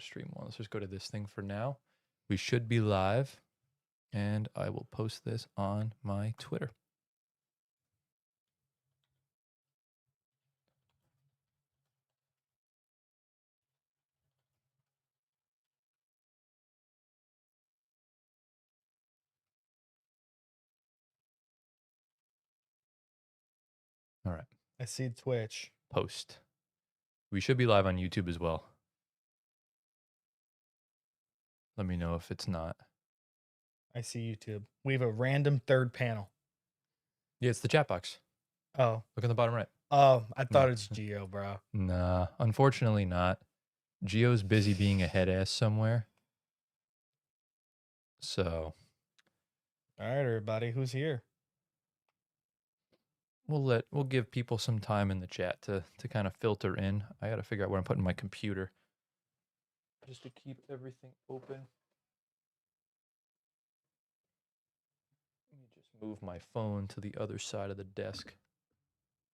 stream one. Let's just go to this thing for now. We should be live, and I will post this on my Twitter. All right. I see Twitch. Post. We should be live on YouTube as well. Let me know if it's not. I see YouTube. We have a random third panel. Yeah, it's the chat box. Oh. Look on the bottom right. Oh, I thought No. it's Geo, bro. Nah, unfortunately not. Geo's busy being a head ass somewhere. So. All right, everybody. Who's here? We'll give people some time in the chat to kind of filter in. I got to figure out where I'm putting my computer just to keep everything open. Let me just move my phone to the other side of the desk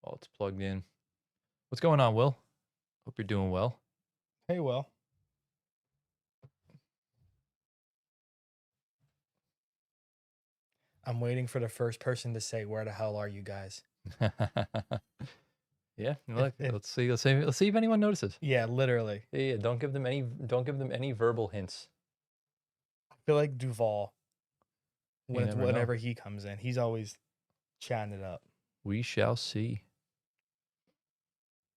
while it's plugged in. What's going on, Will? Hope you're doing well. Hey, Will. I'm waiting for the first person to say, "Where the hell are you guys?" Yeah, look, let's see if anyone notices. Yeah, literally. Yeah, don't give them any verbal hints. I feel like Duval. Whenever know. he comes in, he's always chatting it up. We shall see.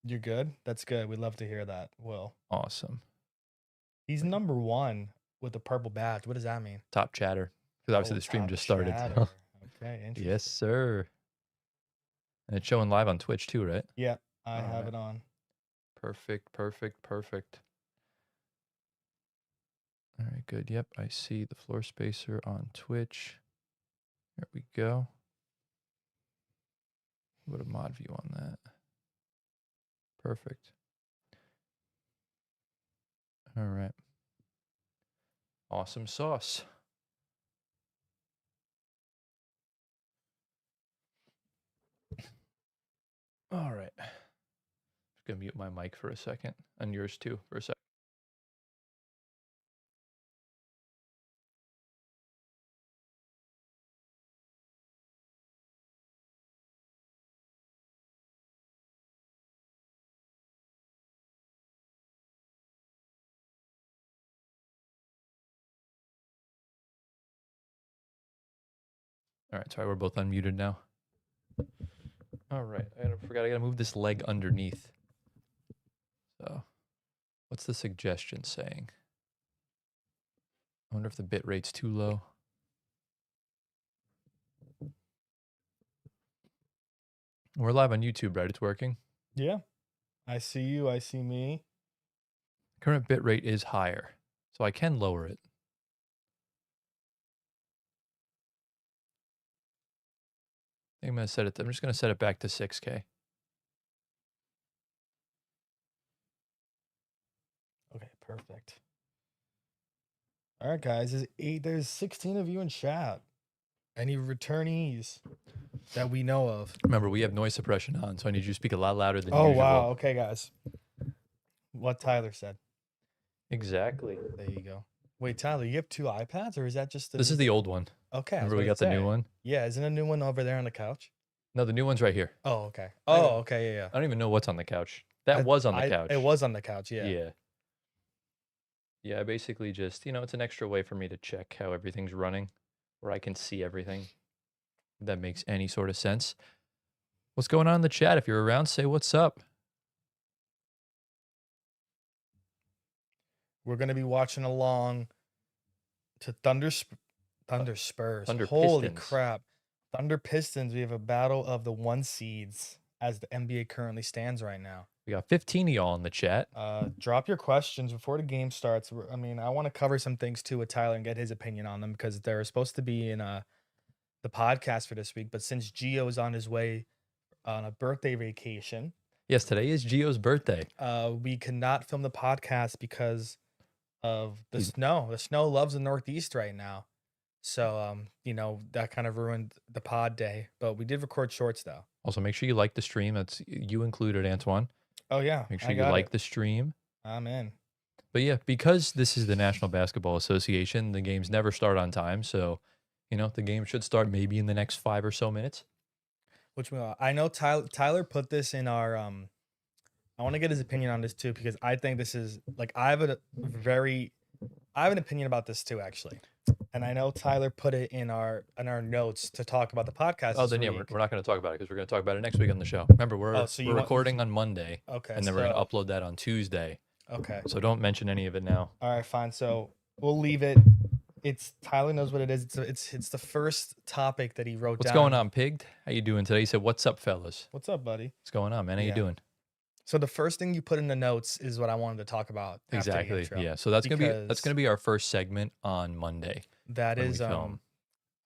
You're good? That's good. We'd love to hear that, Will. Awesome. He's number 1 with the purple badge. What does that mean? Top chatter. Because obviously the stream just started. So. Okay, interesting. Yes, sir. And it's showing live on Twitch too, right? Yeah, I have it on. Perfect. All right, good. Yep, I see the floor spacer on Twitch. There we go. Put a mod view on that. Perfect. All right. Awesome sauce. All right. Just gonna mute my mic for a second, and yours too for a second. All right, sorry, we're both unmuted now. All right, I gotta move this leg underneath. So, what's the suggestion saying? I wonder if the bit rate's too low. We're live on YouTube, right? It's working? Yeah. I see you. I see me. Current bit rate is higher, so I can lower it. I'm just going to set it back to 6K. Okay, perfect. All right, guys. There's 16 of you in chat. Any returnees that we know of? Remember, we have noise suppression on, so I need you to speak a lot louder than usual. usual. Wow. Okay, guys. What Tyler said. Exactly. There you go. Wait, Tyler, you have 2 iPads, or is that just This is the old one. Okay. Remember we got the new one? Yeah, isn't a new one over there on the couch? No, the new one's right here. Oh, okay. Oh, okay, yeah. I don't even know what's on the couch. That was on the couch. It was on the couch, yeah. Yeah. Yeah, I basically just, it's an extra way for me to check how everything's running, where I can see everything. If that makes any sort of sense. What's going on in the chat? If you're around, say what's up. We're going to be watching along to Thunder Spurs. Thunder Holy Pistons. crap. Thunder Pistons. We have a battle of the 1 seeds as the NBA currently stands right now. We got 15 of y'all in the chat. Drop your questions before the game starts. I mean, I want to cover some things too with Tyler and get his opinion on them because they're supposed to be in the podcast for this week. But since Gio is on his way on a birthday vacation. Yes, today is Gio's birthday. We cannot film the podcast because of the snow. The snow loves the Northeast right now. So, that kind of ruined the pod day. But we did record shorts, though. Also, make sure you like the stream. That's you included, Antoine. Oh, yeah. Make sure you like the stream. I'm in. But yeah, because this is the National Basketball Association, the games never start on time. So, the game should start maybe in the next 5 or so minutes. I know Tyler put this in our I want to get his opinion on this too because I think this is like I have an opinion about this too actually. And I know Tyler put it in our notes to talk about the podcast Oh, this then yeah, we're week. not going to talk about it because we're going to talk about it next week on the show. Remember, Oh, we're so we're you want recording on Monday, okay, and then we're going to so upload that on Tuesday. okay. So don't mention any of it now. All right, fine. So we'll leave it. It's Tyler knows what it is. It's the first topic that he wrote What's going down. on, Pig? How you doing today? He said, "What's up, fellas? What's up, buddy? What's going on, man? How you Yeah. doing?" So the first thing you put in the notes is what I wanted to talk about after the Exactly. intro Yeah. So that's gonna because be our first segment on Monday that when we is film.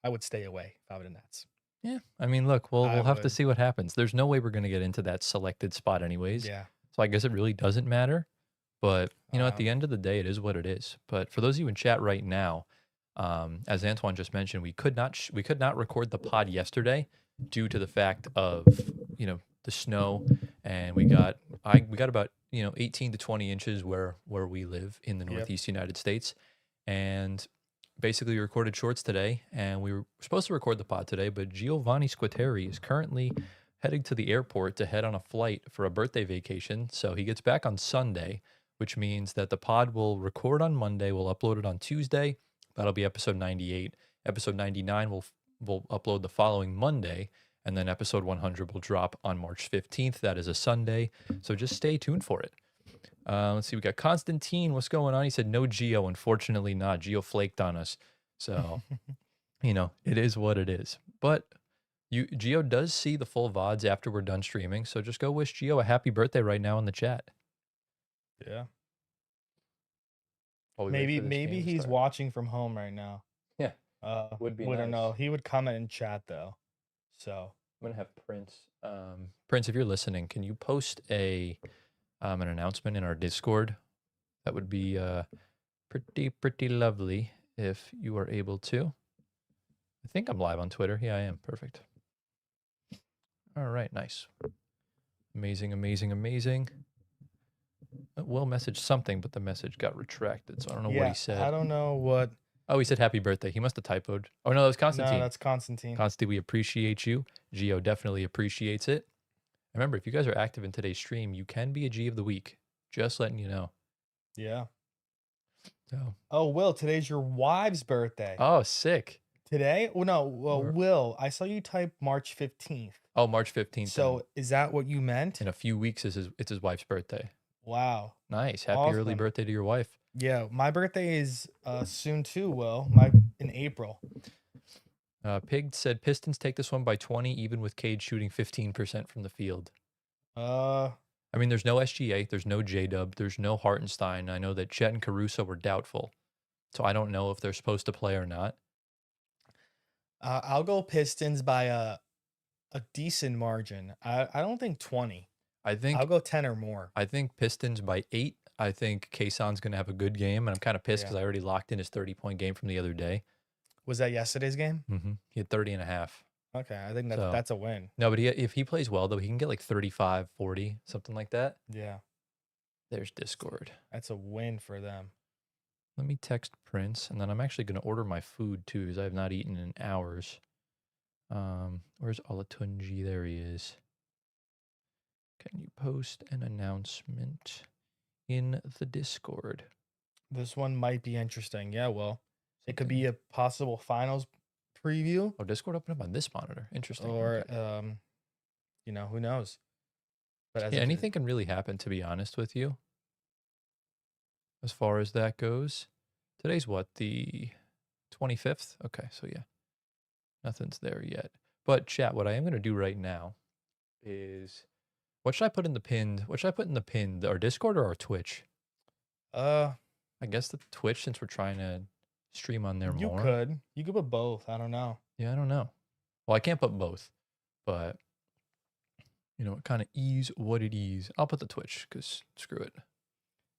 I would stay away if I were the Nets. Yeah. I mean, look, we'll I we'll have to would. see what happens. There's no way we're gonna get into that selected spot anyways. Yeah. So I guess it really doesn't matter. But at the Um end of the day, it is what it is. But for those of you in chat right now, as Antoine just mentioned, we could not record the pod yesterday due to the fact of the snow, and we got about 18 to 20 inches where we live in the yep. Northeast United States, and basically we recorded shorts today, and we were supposed to record the pod today, but Giovanni Squatteri is currently heading to the airport to head on a flight for a birthday vacation. So he gets back on Sunday, which means that the pod will record on Monday. We'll upload it on Tuesday. That'll be episode 98. Episode 99 will upload the following Monday, and then episode 100 will drop on March 15th. That is a Sunday. So just stay tuned for it. Let's see. We got Constantine. What's going on? He said no Geo. Unfortunately, not. Geo flaked on us. So it is what it is. But Geo does see the full VODs after we're done streaming. So just go wish Geo a happy birthday right now in the chat. Yeah. While we wait Maybe for this maybe game to he's start. watching from home right now. Yeah, would be We don't know. nice. He would comment in chat though. So I'm gonna have Prince. Prince, if you're listening, can you post an announcement in our Discord? That would be pretty lovely if you are able to. I think I'm live on Twitter. Yeah, I am. Perfect. All right, nice. Amazing, amazing, amazing. Will messaged something, but the message got retracted, so I don't know what he yeah, I said. don't know what. Oh, he said happy birthday. He must have typoed. Oh no, that was No, Constantine. that's Constantine. Constantine, we appreciate you. Geo definitely appreciates it. Remember, if you guys are active in today's stream, you can be a G of the week. Just letting you know. Yeah. So. Oh, Will, today's your wife's birthday. Oh, sick. Today? Well, no. Well, Or- Will, I saw you type March 15th. Oh, March 15th. So is that what you meant? In a few weeks, it's his wife's birthday. Wow. Nice. Happy early Awesome. birthday to your wife. Yeah, my birthday is soon too, Will. In April. Pig said Pistons take this one by 20, even with Cade shooting 15% from the field. I mean, there's no SGA, there's no J-Dub, there's no Hartenstein. I know that Chet and Caruso were doubtful, so I don't know if they're supposed to play or not. I'll go Pistons by a decent margin. I don't think 20. I'll go 10 or more. I think Pistons by 8. I think Kayson's going to have a good game, and I'm kind of pissed because Yeah. I already locked in his 30-point game from the other day. Was that yesterday's game? He had 30 and a half. Okay, I think So- that's a win. No, but if he plays well, though, he can get like 35, 40, something like that. Yeah, There's Discord. that's a win for them. Let me text Prince, and then I'm actually going to order my food, too, because I have not eaten in hours. Where's Olatunji? There he is. Can you post an announcement in the Discord? This one might be interesting. Yeah, well, it could be a possible finals preview, Oh, Discord opened up on this monitor. Interesting. or Okay. who knows? But as Yeah, of- anything can really happen, to be honest with you. As far as that goes. Today's what? The 25th? Okay, so yeah. Nothing's there yet. But chat, what I am going to do right now is what should I put in the pinned? What should I put in the pinned? Our Discord or our Twitch? I guess the Twitch, since we're trying to stream on there you more. could put both. I don't know. Yeah, I don't know. Well, I can't put both, but it kind of is what it is. I'll put the Twitch because screw it.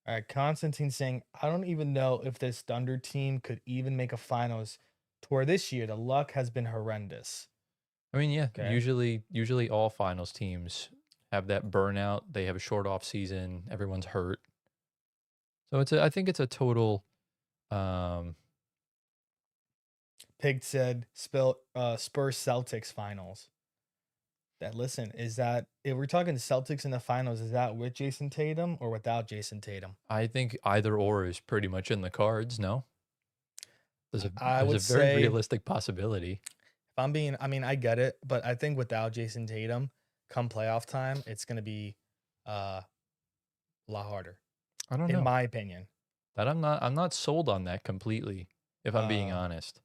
All right, Constantine saying, I don't even know if this Thunder team could even make a finals tour this year. The luck has been horrendous. I mean, yeah, Okay. usually all finals teams have that burnout. They have a short off season. Everyone's hurt. So I think it's a total. Um, Pig said Spurs Celtics finals. That listen, is that if we're talking Celtics in the finals, is that with Jason Tatum or without Jason Tatum? I think either or is pretty much in the cards. No, I there's a would very say if realistic possibility. I'm being, I mean, I get it, but I think without Jason Tatum, come playoff time, it's gonna be a lot harder, I don't in know my opinion. that I'm not sold on that completely. If I'm being Uh, honest,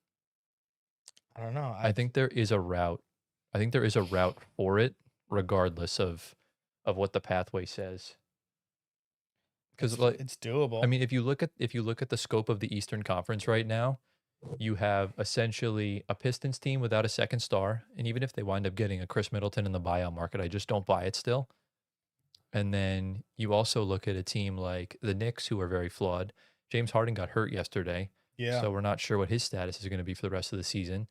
I don't know. I I've think there is a route. I think there is a route for it, regardless of what the pathway says. Because like it's I doable. mean, if you look at the scope of the Eastern Conference right now, you have essentially a Pistons team without a second star, and even if they wind up getting a Chris Middleton in the buyout market, I just don't buy it still. And then you also look at a team like the Knicks, who are very flawed. James Harden got hurt yesterday, Yeah. so we're not sure what his status is going to be for the rest of the season,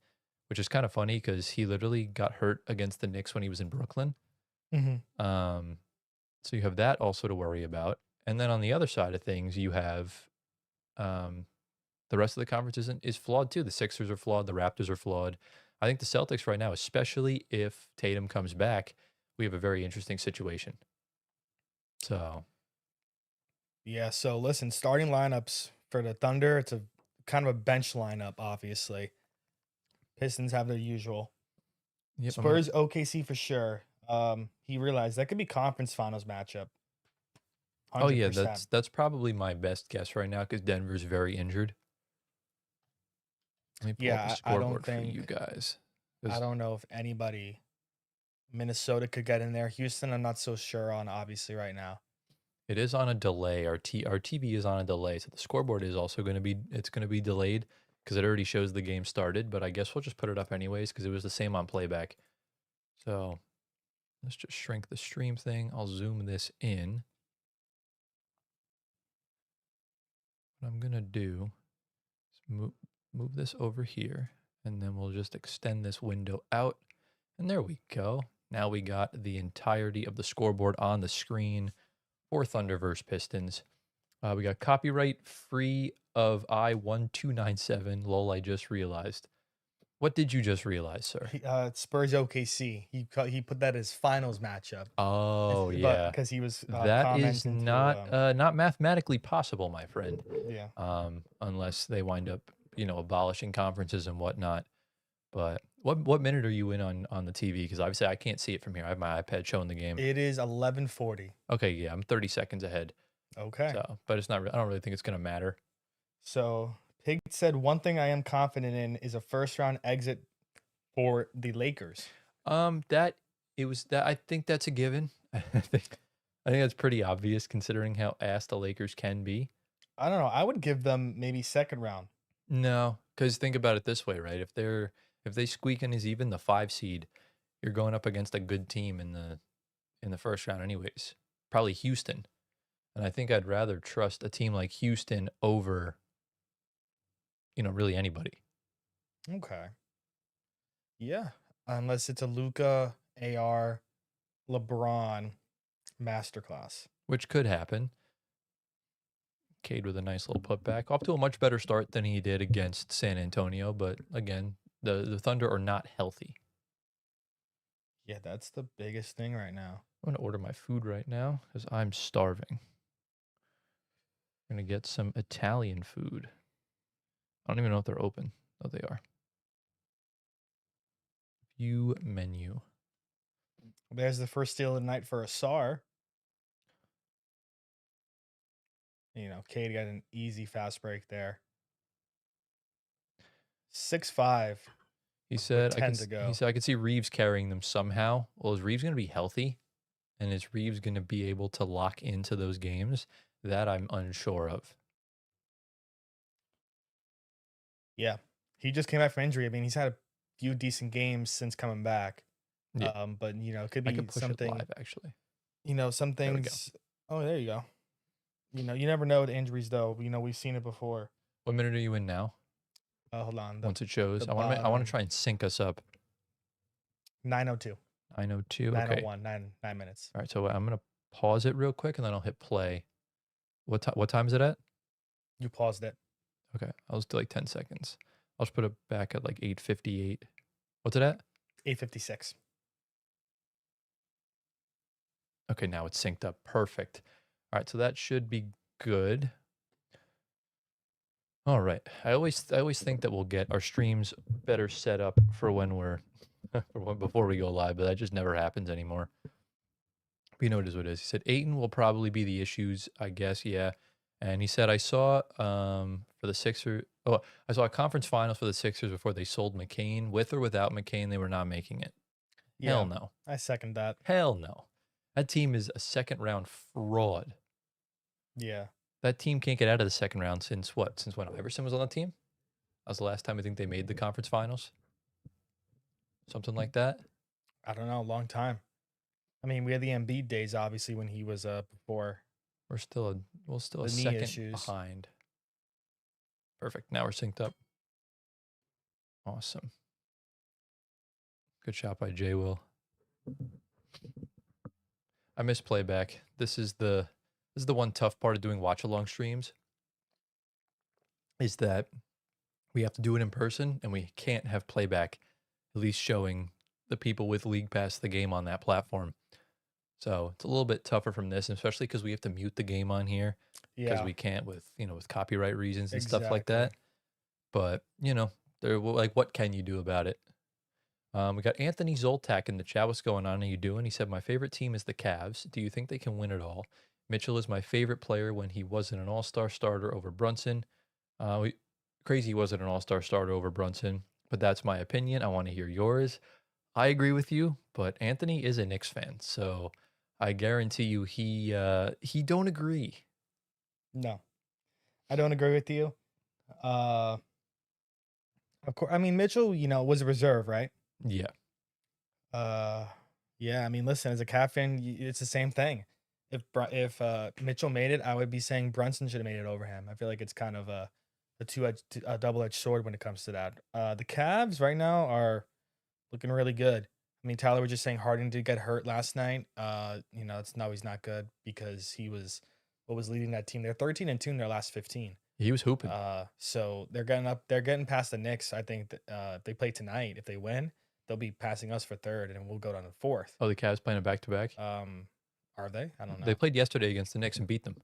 which is kind of funny because he literally got hurt against the Knicks when he was in Brooklyn. Hmm. Um, so you have that also to worry about. And then on the other side of things, you have um, the rest of the conference is flawed too. The Sixers are flawed. The Raptors are flawed. I think the Celtics right now, especially if Tatum comes back, we have a very interesting situation. So Yeah. So listen, starting lineups for the Thunder, it's a kind of a bench lineup, obviously. Pistons have their usual. yep, I'm gonna. Spurs OKC for sure. He realized that could be conference finals matchup, Oh hundred yeah, percent. that's probably my best guess right now because Denver's very injured. Let me pull up a Yeah, I don't scoreboard for you think guys I because don't know if anybody Minnesota could get in there. Houston, I'm not so sure on obviously right now. it is on a delay. Our TV is on a delay, so the scoreboard is also going to be delayed because it already shows the game started. But I guess we'll just put it up anyways because it was the same on playback. So let's just shrink the stream thing. I'll zoom this in. What I'm gonna do is move this over here, and then we'll just extend this window out. And there we go. Now we got the entirety of the scoreboard on the screen for Thunder versus Pistons. We got copyright free of I1297. Lol, I just realized. What did you just realize, sir? Spurs OKC. He put that as finals matchup, Oh but yeah. because he was That is commenting to not mathematically possible, my friend. yeah. Unless they wind up, abolishing conferences and whatnot. But what minute are you in on the TV? Because obviously I can't see it from here. I have my iPad showing the game. It is 11:40. Okay, yeah, I'm 30 seconds ahead. Okay. So, but it's not. I don't really think it's gonna matter. So Pig said one thing I am confident in is a first round exit for the Lakers. That it was that I think that's a given. I think that's pretty obvious considering how ass the Lakers can be. I don't know. I would give them maybe second round. No, because think about it this way, right? If they squeak in as even the 5 seed, you're going up against a good team in the first round, anyways. Probably Houston, and I think I'd rather trust a team like Houston over, really anybody. Okay. Yeah. Unless it's a Luca AR LeBron masterclass. Which could happen. Cade with a nice little putback, off to a much better start than he did against San Antonio. But again, the Thunder are not healthy. Yeah, that's the biggest thing right now. I'm gonna order my food right now because I'm starving. I'm gonna get some Italian food. I don't even know if they're open. Oh, they are. View menu. There's the first steal of the night for Asar. Cade got an easy fast break there. 6-5 He with said I 10 could. to He go. said I could see Reeves carrying them somehow. Well, is Reeves gonna be healthy, and is Reeves gonna be able to lock into those games? That I'm unsure of. Yeah. He just came back from injury. I mean, he's had a few decent games since coming back. Yeah, But it could I could be push it something, live actually. some There we go. things. Oh, there you go. You never know with injuries though. We've seen it before. What minute are you in now? Hold on. The Once it shows, the I want to bottom try and sync us up. 9:02, 902. Okay. 9:01, 9 minutes. All right. So I'm gonna pause it real quick and then I'll hit play. What time is it at? You paused it. Okay, I'll just do like 10 seconds. I'll just put it back at like 8:58. What's it at? 8:56. Okay, now it's synced up. Perfect. All right, so that should be good. All right. I always think that we'll get our streams better set up for when we're before we go live, but that just never happens anymore. But you know, it is what it is. He said Aiton will probably be the issues, I guess. Yeah. And he said I saw for the Sixers. Oh, I saw a conference finals for the Sixers before they sold McCain. With or without McCain, they were not making it. Hell Yeah, no. I second that. Hell no. That team is a second round fraud. Yeah. That team can't get out of the second round since what? Since when Iverson was on the team? That was the last time I think they made the conference finals. Something like that. I don't know, long time. I mean, we had the Embiid days, obviously, when he was before We're still a the knee second issues. behind. Perfect. Now we're synced up. Awesome. Good shot by Jay Will. I miss playback. This is the one tough part of doing watch along streams is that we have to do it in person and we can't have playback at least showing the people with League Pass the game on that platform. So it's a little bit tougher from this, especially because we have to mute the game on here because Yeah, we can't with copyright reasons and stuff like exactly. that. But there like what can you do about it? We got Anthony Zoltak in the chat. What's going on? How you doing? He said, my favorite team is the Cavs. Do you think they can win it all? Mitchell is my favorite player when he wasn't an all-star starter over Brunson. Crazy he wasn't an all-star starter over Brunson, but that's my opinion. I want to hear yours. I agree with you, but Anthony is a Knicks fan, so I guarantee you he don't agree. No, I don't agree with you. Uh, of course, I mean Mitchell, was a reserve, right? Yeah. Uh, yeah. I mean, listen, as a Cat fan, it's the same thing. If Mitchell made it, I would be saying Brunson should have made it over him. I feel like it's kind of a double-edged sword when it comes to that. The Cavs right now are looking really good. I mean, Tyler was just saying Harden did get hurt last night. It's no, he's not good because he was what was leading that team. They're 13-2 in their last 15. He was hooping. So they're getting past the Knicks. I think that, if they play tonight, if they win, they'll be passing us for third, and we'll go down to fourth. Oh, the Cavs playing a back-to-back? Are they? I don't They know. played yesterday against the Knicks and beat them.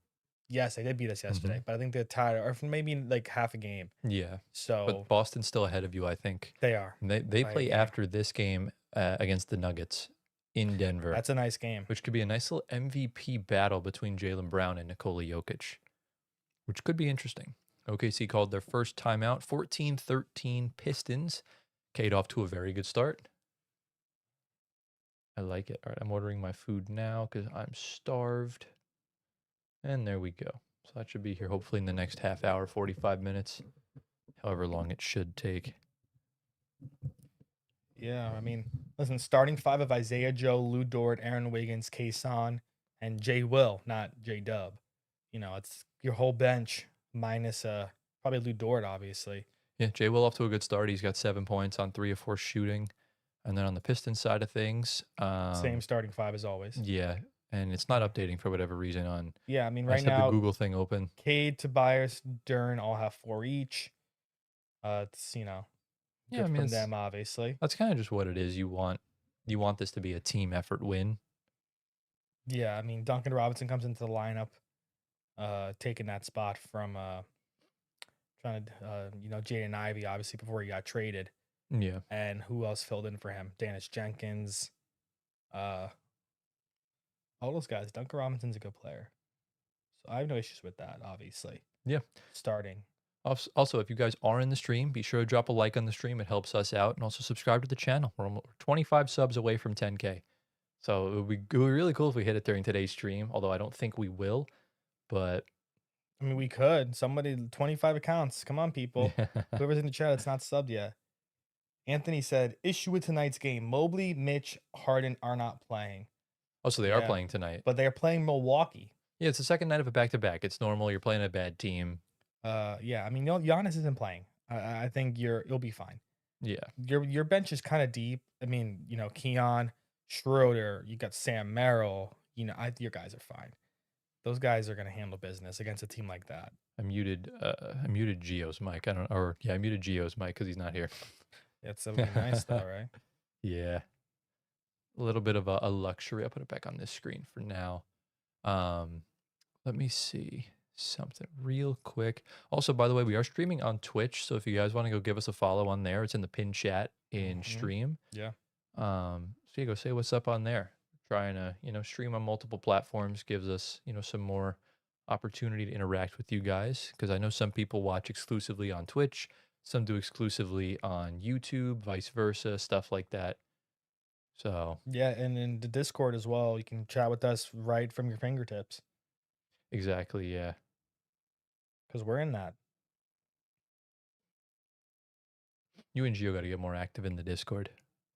Yes, they did beat us hmm yesterday, but I think they're tied or for maybe like half a game. Yeah. But So Boston's still ahead of you, I think. they are And they by a play game. after this game against the Nuggets in Denver, That's a nice game. which could be a nice little MVP battle between Jaylen Brown and Nikola Jokic, which could be interesting. OKC called their first timeout, 14-13 Pistons. K'd off to a very good start. I like it. All right, I'm ordering my food now because I'm starved. And there we go. So that should be here hopefully in the next half hour, 45 minutes, however long it should take. Yeah, I mean, listen, starting five of Isaiah Joe, Lou Dort, Aaron Wiggins, Kason, and Jay Will, not J Dub. It's your whole bench minus probably Lou Dort, obviously. Yeah, Jay Will off to a good start. He's got 7 points on 3 of 4 shooting. And then on the Pistons side of things, Same starting five as always. yeah, and it's not updating for whatever reason on. Yeah, I mean, I right just have the now, Google thing open. Cade, Tobias, Dern all have four each. It's Yeah, I good mean from them, obviously. that's kind of just what it is. You want this to be a team effort win. Yeah, I mean, Duncan Robinson comes into the lineup, taking that spot from trying to Jaden Ivey, obviously before he got traded. Yeah. And who else filled in for him? Dennis Jenkins, uh, all those guys. Duncan Robinson's a good player, so I have no issues with that. Obviously, Yeah. starting. Also, if you guys are in the stream, be sure to drop a like on the stream. It helps us out. And also subscribe to the channel. We're 25 subs away from 10K. So it would be really cool if we hit it during today's stream, although I don't think we will. But I mean, we could. Somebody 25 accounts. Come on, people. yeah. Whoever's in the chat, it's not subbed yet. Anthony said, issue with tonight's game. Mobley, Mitch, Harden are not playing. Oh, so they are Yeah, playing tonight. but they're playing Milwaukee. Yeah, it's the second night of a back-to-back. It's normal. You're playing a bad team. Yeah, I mean, Giannis isn't playing. I think you'll be fine. Yeah. Your bench is kind of deep. I mean, Keon, Schroeder, you got Sam Merrill. Your guys are fine. Those guys are gonna handle business against a team like that. I muted Geo's mic. I don't or yeah, I muted Geo's mic because he's not here. It's would be nice though, right? Yeah. A little bit of a luxury. I'll put it back on this screen for now. Um, let me see something real quick. Also, by the way, we are streaming on Twitch, so if you guys want to go give us a follow on there, it's in the pin chat in Hmm. stream. Yeah. So you go say what's up on there. Trying to, stream on multiple platforms gives us, some more opportunity to interact with you guys because I know some people watch exclusively on Twitch, some do exclusively on YouTube, vice versa, stuff like that. So, Yeah, and in the Discord as well, you can chat with us right from your fingertips exactly, yeah. because we're in that. You and Gio got to get more active in the Discord.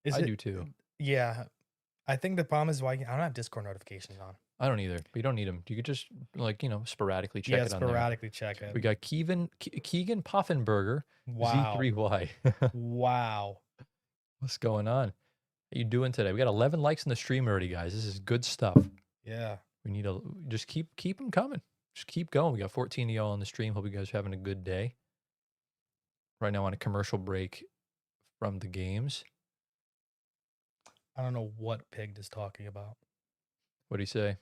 Is I it? do too. Yeah, I think the problem is why I don't have Discord notifications on. I don't either, but you don't need them. You could just like, sporadically check Yeah, it on there. sporadically check it. We got Keegan Poffenberger, Wow. Z3Y. Wow. What's going on? How you doing today? We got 11 likes in the stream already, guys. This is good stuff. Yeah. We need to just keep them coming. Just keep going. We got 14 of y'all on the stream. Hope you guys are having a good day. Right now on a commercial break from the games. I don't know what Pig is talking about. What do you say?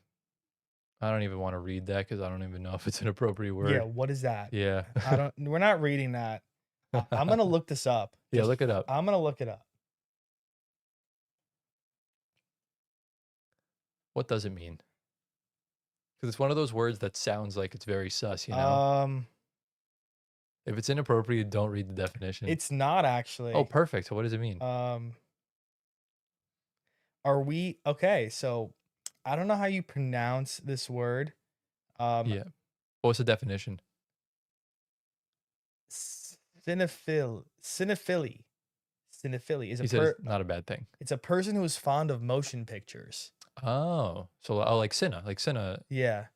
I don't even want to read that because I don't even know if it's an appropriate Yeah, word. what is that? Yeah. I don't. We're not reading that. I'm gonna look this up. Yeah, look it up. I'm gonna look it up. What does it mean? Because it's one of those words that sounds like it's very sus, If it's inappropriate, don't read the definition. It's not actually. Oh, perfect. So what does it mean? Are we okay? So, I don't know how you pronounce this word. Yeah. What's the definition? Cinephilia is He said it's not a bad thing. it's a person who is fond of motion pictures. Oh, so like Cine, Yeah.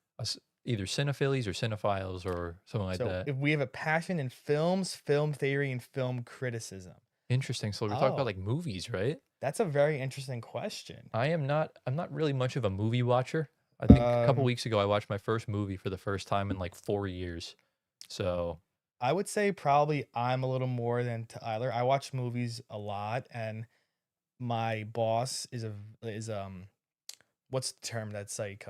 either cinephilies or cinephiles or something like So that. if we have a passion in films, film theory, and film criticism. Interesting. So we're talking about Oh. like movies, right? That's a very interesting question. I'm not really much of a movie watcher. I think a couple Um, weeks ago I watched my first movie for the first time in like 4 years. So, I would say probably I'm a little more than Tyler. I watch movies a lot, and my boss is what's the term that's like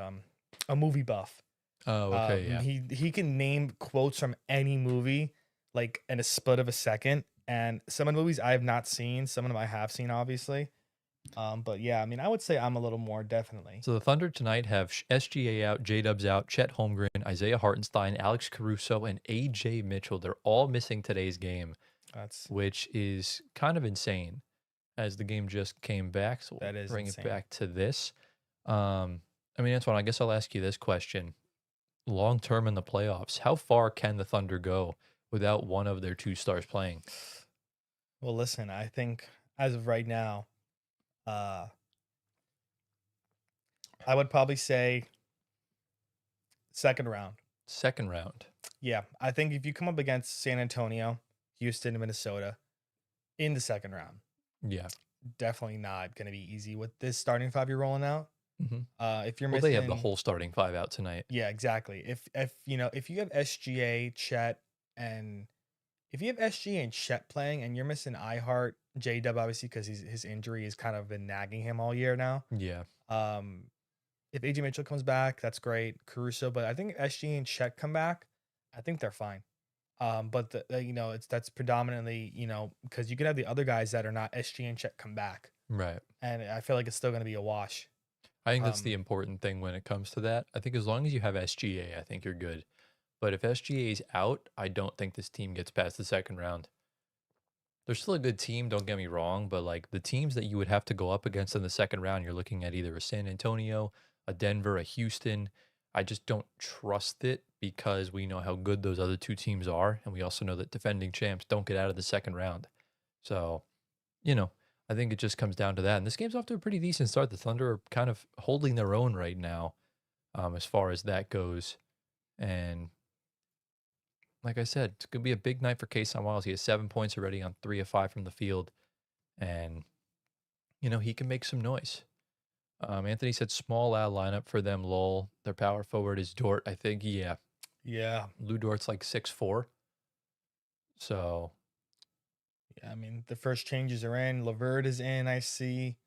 a movie buff. oh, okay, yeah. He can name quotes from any movie like in a split of a second, and some of the movies I have not seen, some of them I have seen, obviously. But yeah, I mean, I would say I'm a little more definitely. So the Thunder tonight have SGA out, J-Dubs out, Chet Holmgren, Isaiah Hartenstein, Alex Caruso, and AJ Mitchell. They're all missing today's game, That's which is kind of insane as the game just came back. So that we'll is bring insane. it back to this. I mean, Antoine, I guess I'll ask you this question. Long term in the playoffs, how far can the Thunder go without one of their two stars playing? Well, listen, I think as of right now, uh, I would probably say second round. Second round. Yeah, I think if you come up against San Antonio, Houston, and Minnesota in the second round, Yeah. definitely not going to be easy with this starting five you're rolling out. Mm-hmm. If you're Well, missing, they have the whole starting five out tonight. yeah, exactly. If you have SGA, Chet, and if you have SGA and Chet playing, and you're missing iHeart, J Dub obviously because his injury has kind of been nagging him all year now. Yeah. If AJ Mitchell comes back, that's great. Caruso, but I think SGA and Chet come back, I think they're fine. But that's predominantly because you can have the other guys that are not SGA and Chet come back, Right. and I feel like it's still going to be a wash. I think that's the important thing when it comes to that. I think as long as you have SGA, I think you're good. But if SGA is out, I don't think this team gets past the second round. They're still a good team, don't get me wrong, but like the teams that you would have to go up against in the second round, you're looking at either a San Antonio, a Denver, a Houston. I just don't trust it because we know how good those other two teams are. And we also know that defending champs don't get out of the second round. So, I think it just comes down to that. And this game's off to a pretty decent start. The Thunder are kind of holding their own right now as far as that goes. And like I said, it's going to be a big night for Kason Wiles. He has 7 points already on 3 of 5 from the field. And, he can make some noise. Anthony said small Al lineup for them, lol. Their power forward is Dort, I think. Yeah. Yeah. Lou Dort's like 6'4". So, Yeah, I mean, the first changes are in. Lavert is in, I see.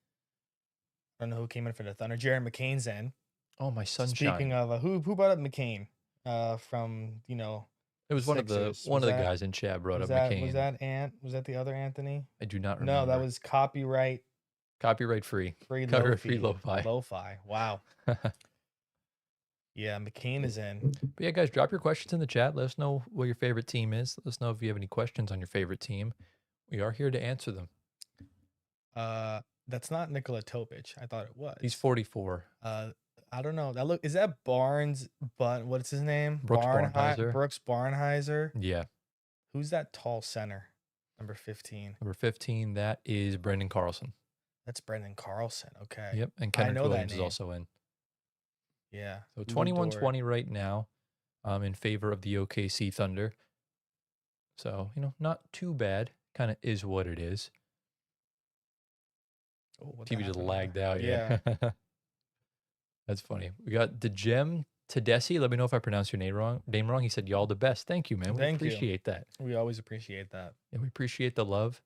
I don't know who came in for the Thunder. Jared McCain's in. oh, my Speaking sunshine. of who brought up McCain? From It the was Sixers. one of the guys in chat brought up Was McCain. that was that the other Anthony? I do not No, that remember. was copyright Copyright free. free Copyright free Lofi. lo-fi. Lo-fi. Wow. Yeah, McCain is in. But yeah, guys, drop your questions in the chat. Let us know what your favorite team is. Let us know if you have any questions on your favorite team. We are here to answer them. That's not Nikola Topic. I thought it was. He's 44. I don't know. Is that Barnes? But what's his name? Brooks Barnhizer. Brooks Barnhizer. Yeah. Who's that tall center? Number 15. Number 15, that is Brendan Carlson. That's Brendan Carlson. Okay. Yep. And Kendrick know that Williams is name. also in. Yeah. So Lou 21-20 right now in favor of the OKC Thunder. So, not too bad. Kind of is what it is. Oh, what TV just happened lagged there? out. Yeah. That's funny. We got the Gem Tedesi. Let me know if I pronounced your name wrong. He said, y'all the best. Thank you, man. We Thank you. appreciate that. We always appreciate that. And we appreciate the love.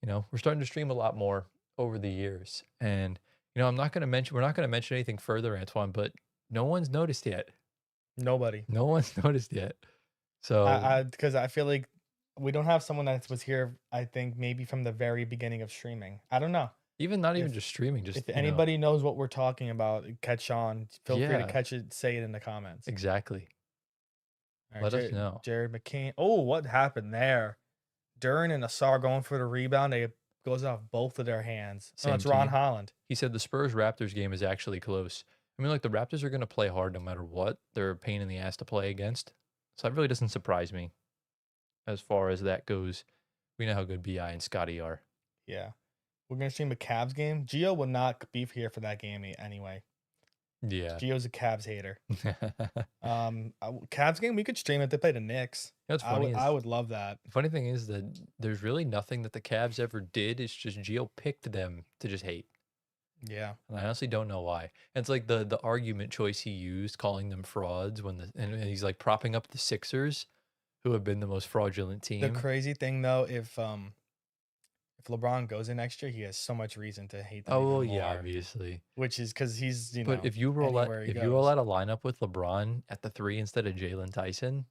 We're starting to stream a lot more over the years. And, we're not going to mention anything further, Antoine, but no one's noticed yet. Nobody. No one's noticed yet. So, because I feel like we don't have someone that was here, I think, maybe from the very beginning of streaming. I don't know. not even just streaming, just If anybody knows what we're talking about, catch on. Feel free to Yeah. catch it, say it in the comments. Exactly. All Let us know. Jared McCain. Oh, what happened there? Duran and Asar going for the rebound. It goes off both of their hands. Same It's Ron team. Holland. He said the Spurs-Raptors game is actually close. I mean, the Raptors are going to play hard no matter what. They're a pain in the ass to play against. So that really doesn't surprise me as far as that goes. We know how good BI and Scotty are. Yeah. We're going to stream a Cavs game. Gio will not be here for that game anyway. Yeah. Gio's a Cavs hater. Cavs game, we could stream it. They play the Knicks. What's funny I would love that. The funny thing is that there's really nothing that the Cavs ever did. It's just Gio picked them to just hate. Yeah. And I honestly don't know why. And it's like the argument choice he used, calling them frauds and he's like propping up the Sixers, who have been the most fraudulent team. The crazy thing though, if LeBron goes in next year, he has so much reason to hate them. Oh, even yeah, more, obviously. which is because he's But if you roll out anywhere he you roll goes. out a lineup with LeBron at the 3 instead of Jalen Tyson,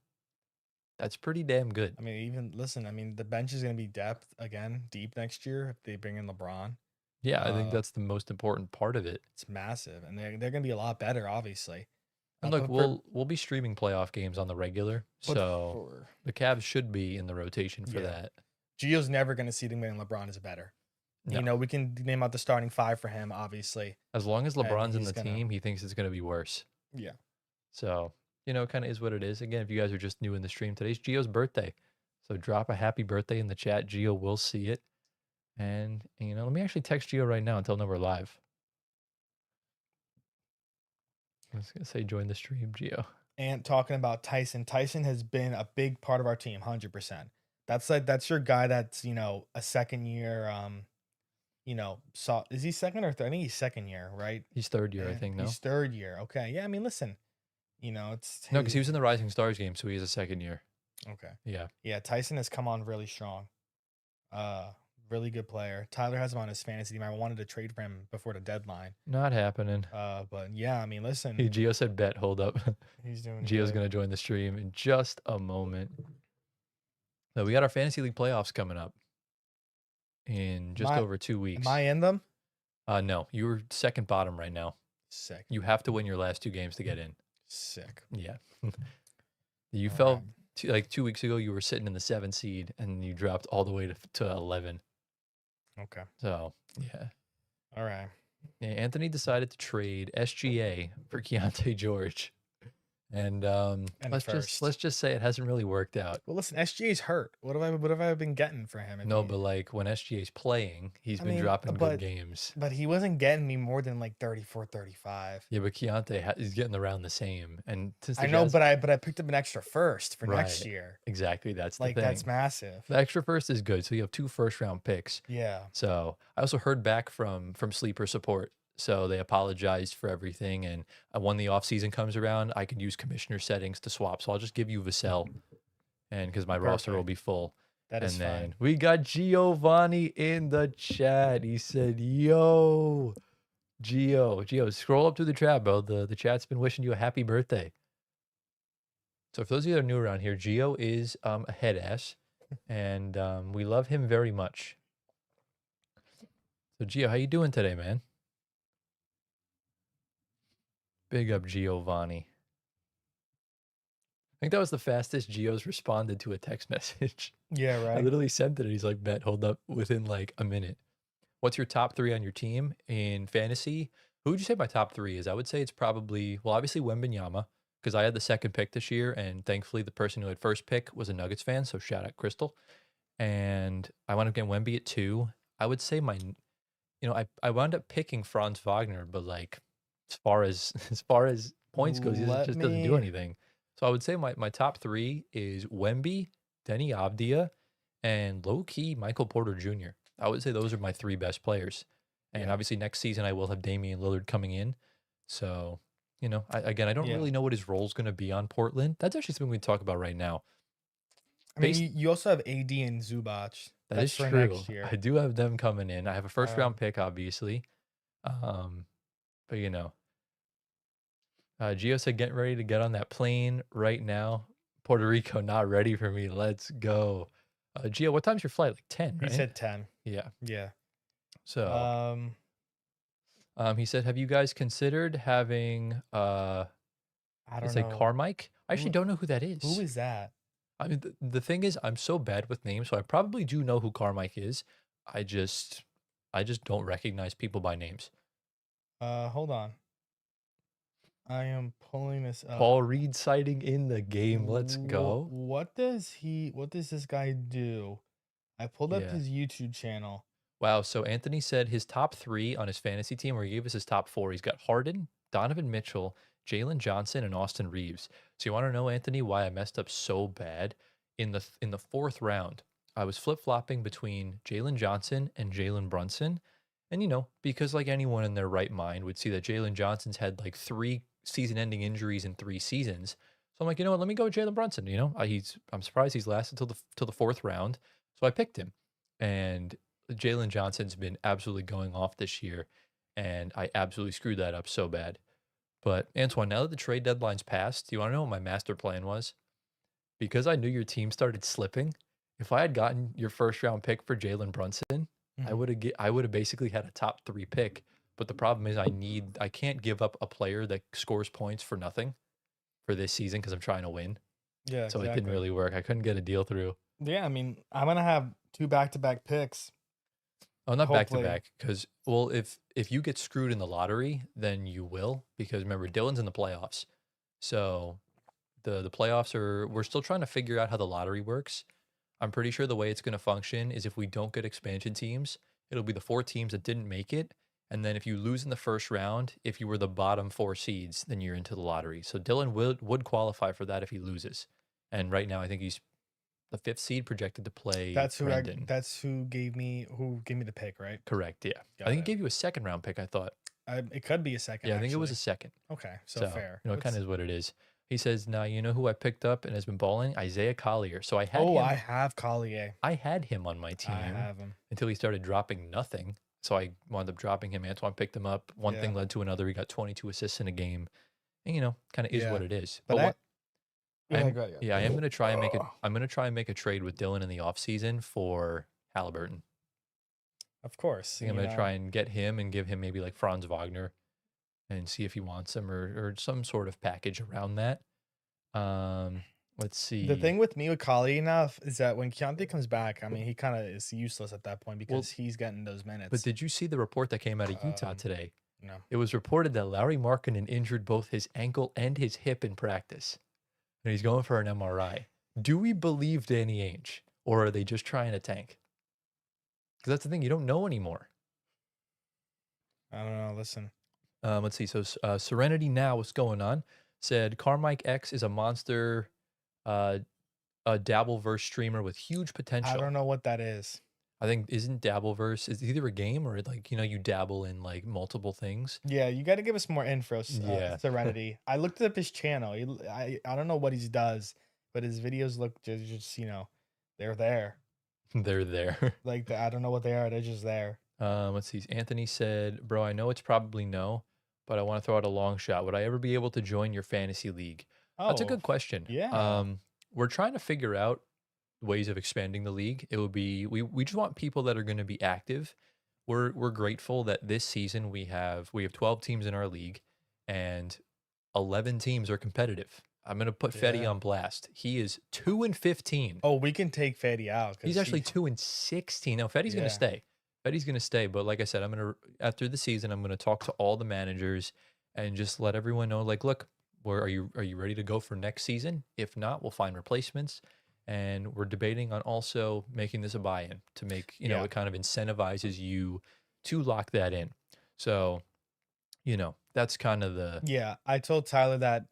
that's pretty damn good. I mean, the bench is going to be deep next year if they bring in LeBron. Yeah, I think that's the most important part of it. It's massive, and they're going to be a lot better, obviously. And look, we'll be streaming playoff games on the regular, so the Cavs should be in the rotation for that. Gio's never going to see them winning LeBron is better. No. We can name out the starting 5 for him, obviously. As long as LeBron's in the team, he thinks it's going to be worse. Yeah. So, kind of is what it is. Again, if you guys are just new in the stream, today's Gio's birthday. So drop a happy birthday in the chat. Gio will see it. And let me actually text Gio right now and tell him we're live. I was going to say join the stream, Gio. And talking about Tyson. Tyson has been a big part of our team, 100%. That's your guy that's, a second year, is he second or third? I think he's second year, right? He's third year, I think, no? He's third year. Okay. Yeah, I mean, listen, it's... No, because he was in the Rising Stars game, so he has a second year. Okay. Yeah. Yeah, Tyson has come on really strong. Really good player. Tyler has him on his fantasy team. I wanted to trade for him before the deadline. Not happening. But yeah, I mean, listen. Hey, Gio said bet. Hold up. He's doing Gio's going to join the stream in just a moment. So we got our Fantasy League playoffs coming up in just over 2 weeks. Am I in them? No, you're second bottom right now. Sick. You have to win your last 2 games to get in. Sick. Yeah. You fell, 2 weeks ago, you were sitting in the 7 seed and you dropped all the way to 11. Okay. So, yeah. All right. Yeah, Anthony decided to trade SGA for Keontae George. And let's just say it hasn't really worked out. Well, listen, SGA's hurt. What have I been getting for him? No, but when SGA's playing, he's been dropping good games. But he wasn't getting me more than 34, 35. Yeah, but Keontae is getting around the same. And since I know, but I picked up an extra first for next year. Exactly, that's the thing. That's massive. The extra first is good. So you have 2 first-round picks. Yeah. So I also heard back from Sleeper Support So they apologized for everything, and when the off season comes around, I can use commissioner settings to swap. So I'll just give you Vassell, and because my roster will Perfect. be full. That is And fine. then we got Giovanni in the chat. He said, "Yo, Gio, scroll up to the chat, bro. The chat's been wishing you a happy birthday." So for those of you that are new around here, Gio is a head ass, and we love him very much. So Gio, how you doing today, man? Big up Giovanni. I think that was the fastest Gio's responded to a text message. Yeah, I right. literally sent it, and he's like, "Bet, hold up," within like a minute. What's your top three on your team in fantasy? Who would you say my top three is? I would say it's probably, well, obviously Wembenyama, because I had the second pick this year, and thankfully the person who had first pick was a Nuggets fan, so shout out Crystal. And I wound up getting Wemby at two. I would say I wound up picking Franz Wagner, but like as far as as far as points goes, he Let just doesn't do me anything. So I would say my top three is Wemby, Denny Avdia, and low key Michael Porter Jr. I would say those are my three best players. And yeah. obviously next season I will have Damian Lillard coming in. So, I don't Yeah. really know what his role is going to be on Portland. That's actually something we talk about right now. I mean, Based you also have AD and Zubac. That That's is for true. next year. I do have them coming in. I have a first round Um, pick, obviously. Um, but Gio said, "Getting ready to get on that plane right now. Puerto Rico not ready for me. Let's go." Gio, what time's your flight? Like 10, he right? said 10. Yeah. Yeah. So, Um, he said, "Have you guys considered having I it don't said know. Carmike? I actually Who don't know who that who is. is that? I mean, the thing is, I'm so bad with names, so I probably do know who Carmike is. I just I just don't recognize people by names. Hold on. I am pulling this up. Paul Reed sighting in the game. Let's go. What does this guy do? I pulled up Yeah. his YouTube channel. Wow. So Anthony said his top three on his fantasy team, where he gave us his top four. He's got Harden, Donovan Mitchell, Jalen Johnson, and Austin Reeves. So you want to know, Anthony, why I messed up so bad in the fourth round? I was flip flopping between Jalen Johnson and Jalen Brunson, and because like anyone in their right mind would see that Jalen Johnson's had like three season-ending injuries in 3 seasons. So I'm like, you know what? Let me go with Jalen Brunson. I'm surprised he's lasted till the fourth round. So I picked him, and Jalen Johnson's been absolutely going off this year, and I absolutely screwed that up so bad. But Antoine, now that the trade deadline's passed, do you want to know what my master plan was? Because I knew your team started slipping, if I had gotten your first round pick for Jalen Brunson, Mhm. I would have basically had a top three pick. But the problem is I can't give up a player that scores points for nothing for this season because I'm trying to win. Yeah, So it didn't exactly. really work. I couldn't get a deal through. Yeah, I mean, I'm gonna have two back-to-back picks. Oh, not back to Hopefully. back, because well, if you get screwed in the lottery, then you will. Because remember, Dylan's in the playoffs, so the playoffs we're still trying to figure out how the lottery works. I'm pretty sure the way it's going to function is if we don't get expansion teams, it'll be the four teams that didn't make it, and then if you lose in the first round, if you were the bottom four seeds, then you're into the lottery. So Dylan would qualify for that if he loses, and right now I think he's the fifth seed projected to play Brendan. That's who gave me the pick, right? Correct. Yeah. I Got think he it. gave you a second round pick, I thought. It could be a second Yeah, I think it was a actually. second. Okay, so So, fair. it kind of is what it is. He says, "Now, you know who I picked up and has been balling? Isaiah Collier." So Oh, I have Collier. I had him on my I team have him. until he started dropping nothing. So I wound up dropping him. Antoine picked him up. One Yeah. thing led to another. He got 22 assists in a game. And kind of is what Yeah. it is. But But I what go ahead, go ahead, I am going to try and make it. Ugh. I'm going to try and make a trade with Dylan in the offseason for Halliburton. Of course, I think I'm going to try and get him and give him maybe like Franz Wagner and see if he wants him or some sort of package around that. Let's the see. thing with me with Collier enough is that when Keontae comes back, I mean, he kind of is useless at that point Well, because he's getting those but minutes. did you see the report that came out of Utah Um, today? no. It was reported that Larry Markkinen injured both his ankle and his hip in practice, and he's going for an MRI. Do we believe Danny Ainge, or are they just trying to tank? Because that's the thing, you don't know anymore. I don't know. Listen, Let's see. So Serenity Now, what's going on? Said Carmike X is a monster, a Dabbleverse streamer with huge I potential. don't know what that is. I think isn't Dabbleverse is either a game or like, you dabble in like multiple things. Yeah, you gotta give us more info, Yeah, Serenity. I looked up his channel. I don't know what he does, but his videos look just they're there. they're there. Like I don't know what they are. They're just there. Let's see. Anthony said, "Bro, I know it's probably no, but I want to throw out a long shot. Would I ever be able to join your fantasy league?" That's a Oh, good question. yeah. We're trying to figure out ways of expanding the league. It would be we just want people that are going to be active. We're grateful that this season we have 12 teams in our league and 11 teams are competitive. I'm going to put Fetty Yeah. on blast. He is 2 and 15. Oh, we can take Fady out He's because actually he. 2 and 16. No, Fetty's gonna Yeah. stay. Fetty's gonna stay, but like I said, I'm gonna after the season, I'm gonna talk to all the managers and just let everyone know, like, look, where are you ready to go for next season? If not, we'll find replacements. And we're debating on also making this a buy-in to make, Yeah. it kind of incentivizes you to lock that in. So, that's kind of the Yeah. I told Tyler that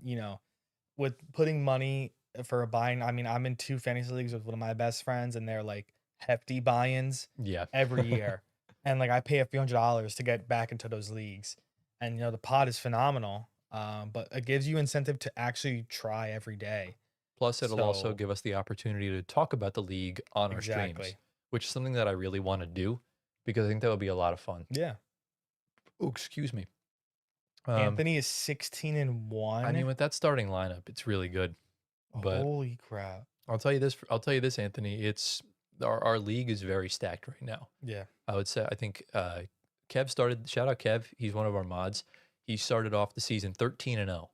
with putting money for a buy-in. I mean, I'm in two fantasy leagues with one of my best friends, and they're like hefty buy-ins yeah. every year. And like I pay a few $100s to get back into those leagues. And the pod is phenomenal. But it gives you incentive to actually try every day. Plus, it'll also So give us the opportunity to talk about the league on our streams, exactly. which is something that I really want to do because I think that would be a lot of fun. Yeah. Oh, excuse me. Um, Anthony is 16 and I mean, 1. with that starting lineup, it's really good. But Holy crap. I'll tell you this. I'll tell you this, Anthony. It's our league is very stacked right now. Yeah. I would say. I think Kev started. Shout out Kev. He's one of our mods. He started off the season 13 and 0.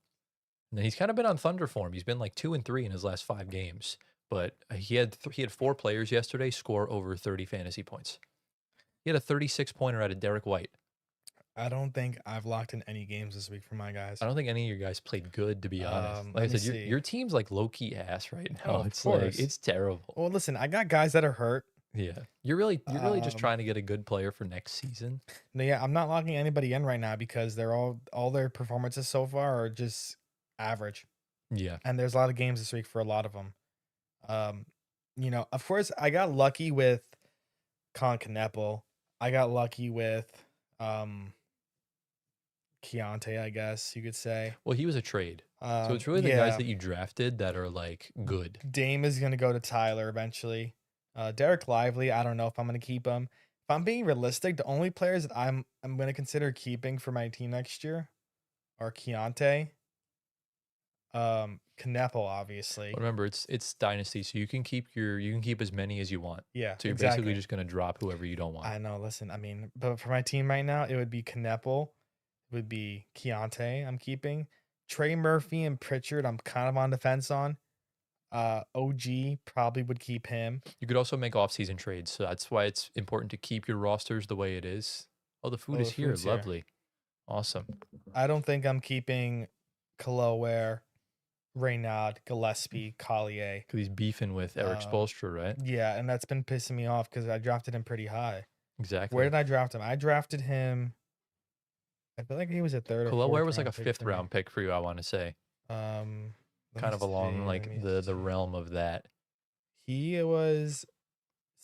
And then he's kind of been on thunder form. He's been like 2 and 3 in his last 5 games. But he had 4 players yesterday score over 30 fantasy points. He had a 36 pointer out of Derek White. I don't think I've locked in any games this week for my I guys. don't think any of your guys played good, to be honest. Like I Let me said, your see. your team's like low key ass right Oh, now. of It's like course. it's terrible. Well, listen, I got guys that are hurt. Yeah, you're really just Um, trying to get a good player for next season. no, yeah, I'm not locking anybody in right now because they're all their performances so far are just average. Yeah, And there's a lot of games this week for a lot of them. Of course, I got lucky with Con Canepo. I got lucky with um Keontae, I guess you could say. well, he was a trade, so it's really the guys Yeah, that you drafted that are like good. Dame is gonna go to Tyler eventually. Derek Lively, I don't know if I'm gonna keep him. If I'm being realistic, the only players that I'm gonna consider keeping for my team next year are Keontae, Canepo, obviously. But remember, it's dynasty, so you can keep as many as you want. Yeah, So you're basically exactly. just gonna drop whoever you don't want. I know. Listen, I mean, but for my team right now, it would be Canepo, it would be Keontae. I'm keeping Trey Murphy and Pritchard. I'm kind of on the fence on. OG probably would keep him. You could also make off-season trades, so that's why it's important to keep your rosters the way it is. Oh, the food Oh, is the here. food's here. Lovely, awesome. I don't think I'm keeping Kaloware, Reynaud, Gillespie, Collier. Because he's beefing with Eric Um, Spoelstra, right? yeah, and that's been pissing me off because I drafted him pretty high. Where Exactly. did I draft him? I drafted him. I feel like he was a third or Kalaware fourth was like a round pick fifth for me. round pick for you, I want to say. Um, let me Kind of along see. Let like me the see. realm of that. He was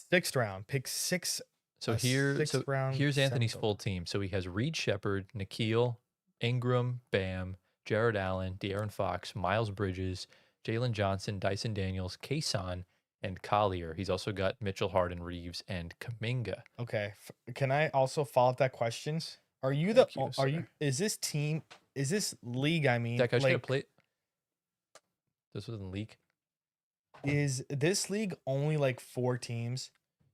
sixth round, pick six, So a here, sixth so round here's Anthony's center. full team. So he has Reed Shepard, Nikhil, Ingram, Bam, Jared Allen, De'Aaron Fox, Miles Bridges, Jalen Johnson, Dyson Daniels, Kason, and Collier. He's also got Mitchell Harden, Reeves, and Kaminga. Okay. Can I also follow up that question? Are you the Thank you, are you sir. is this team is this league, I mean, Dak, I just gotta like play. This wasn't leak. is this league only like 4 teams?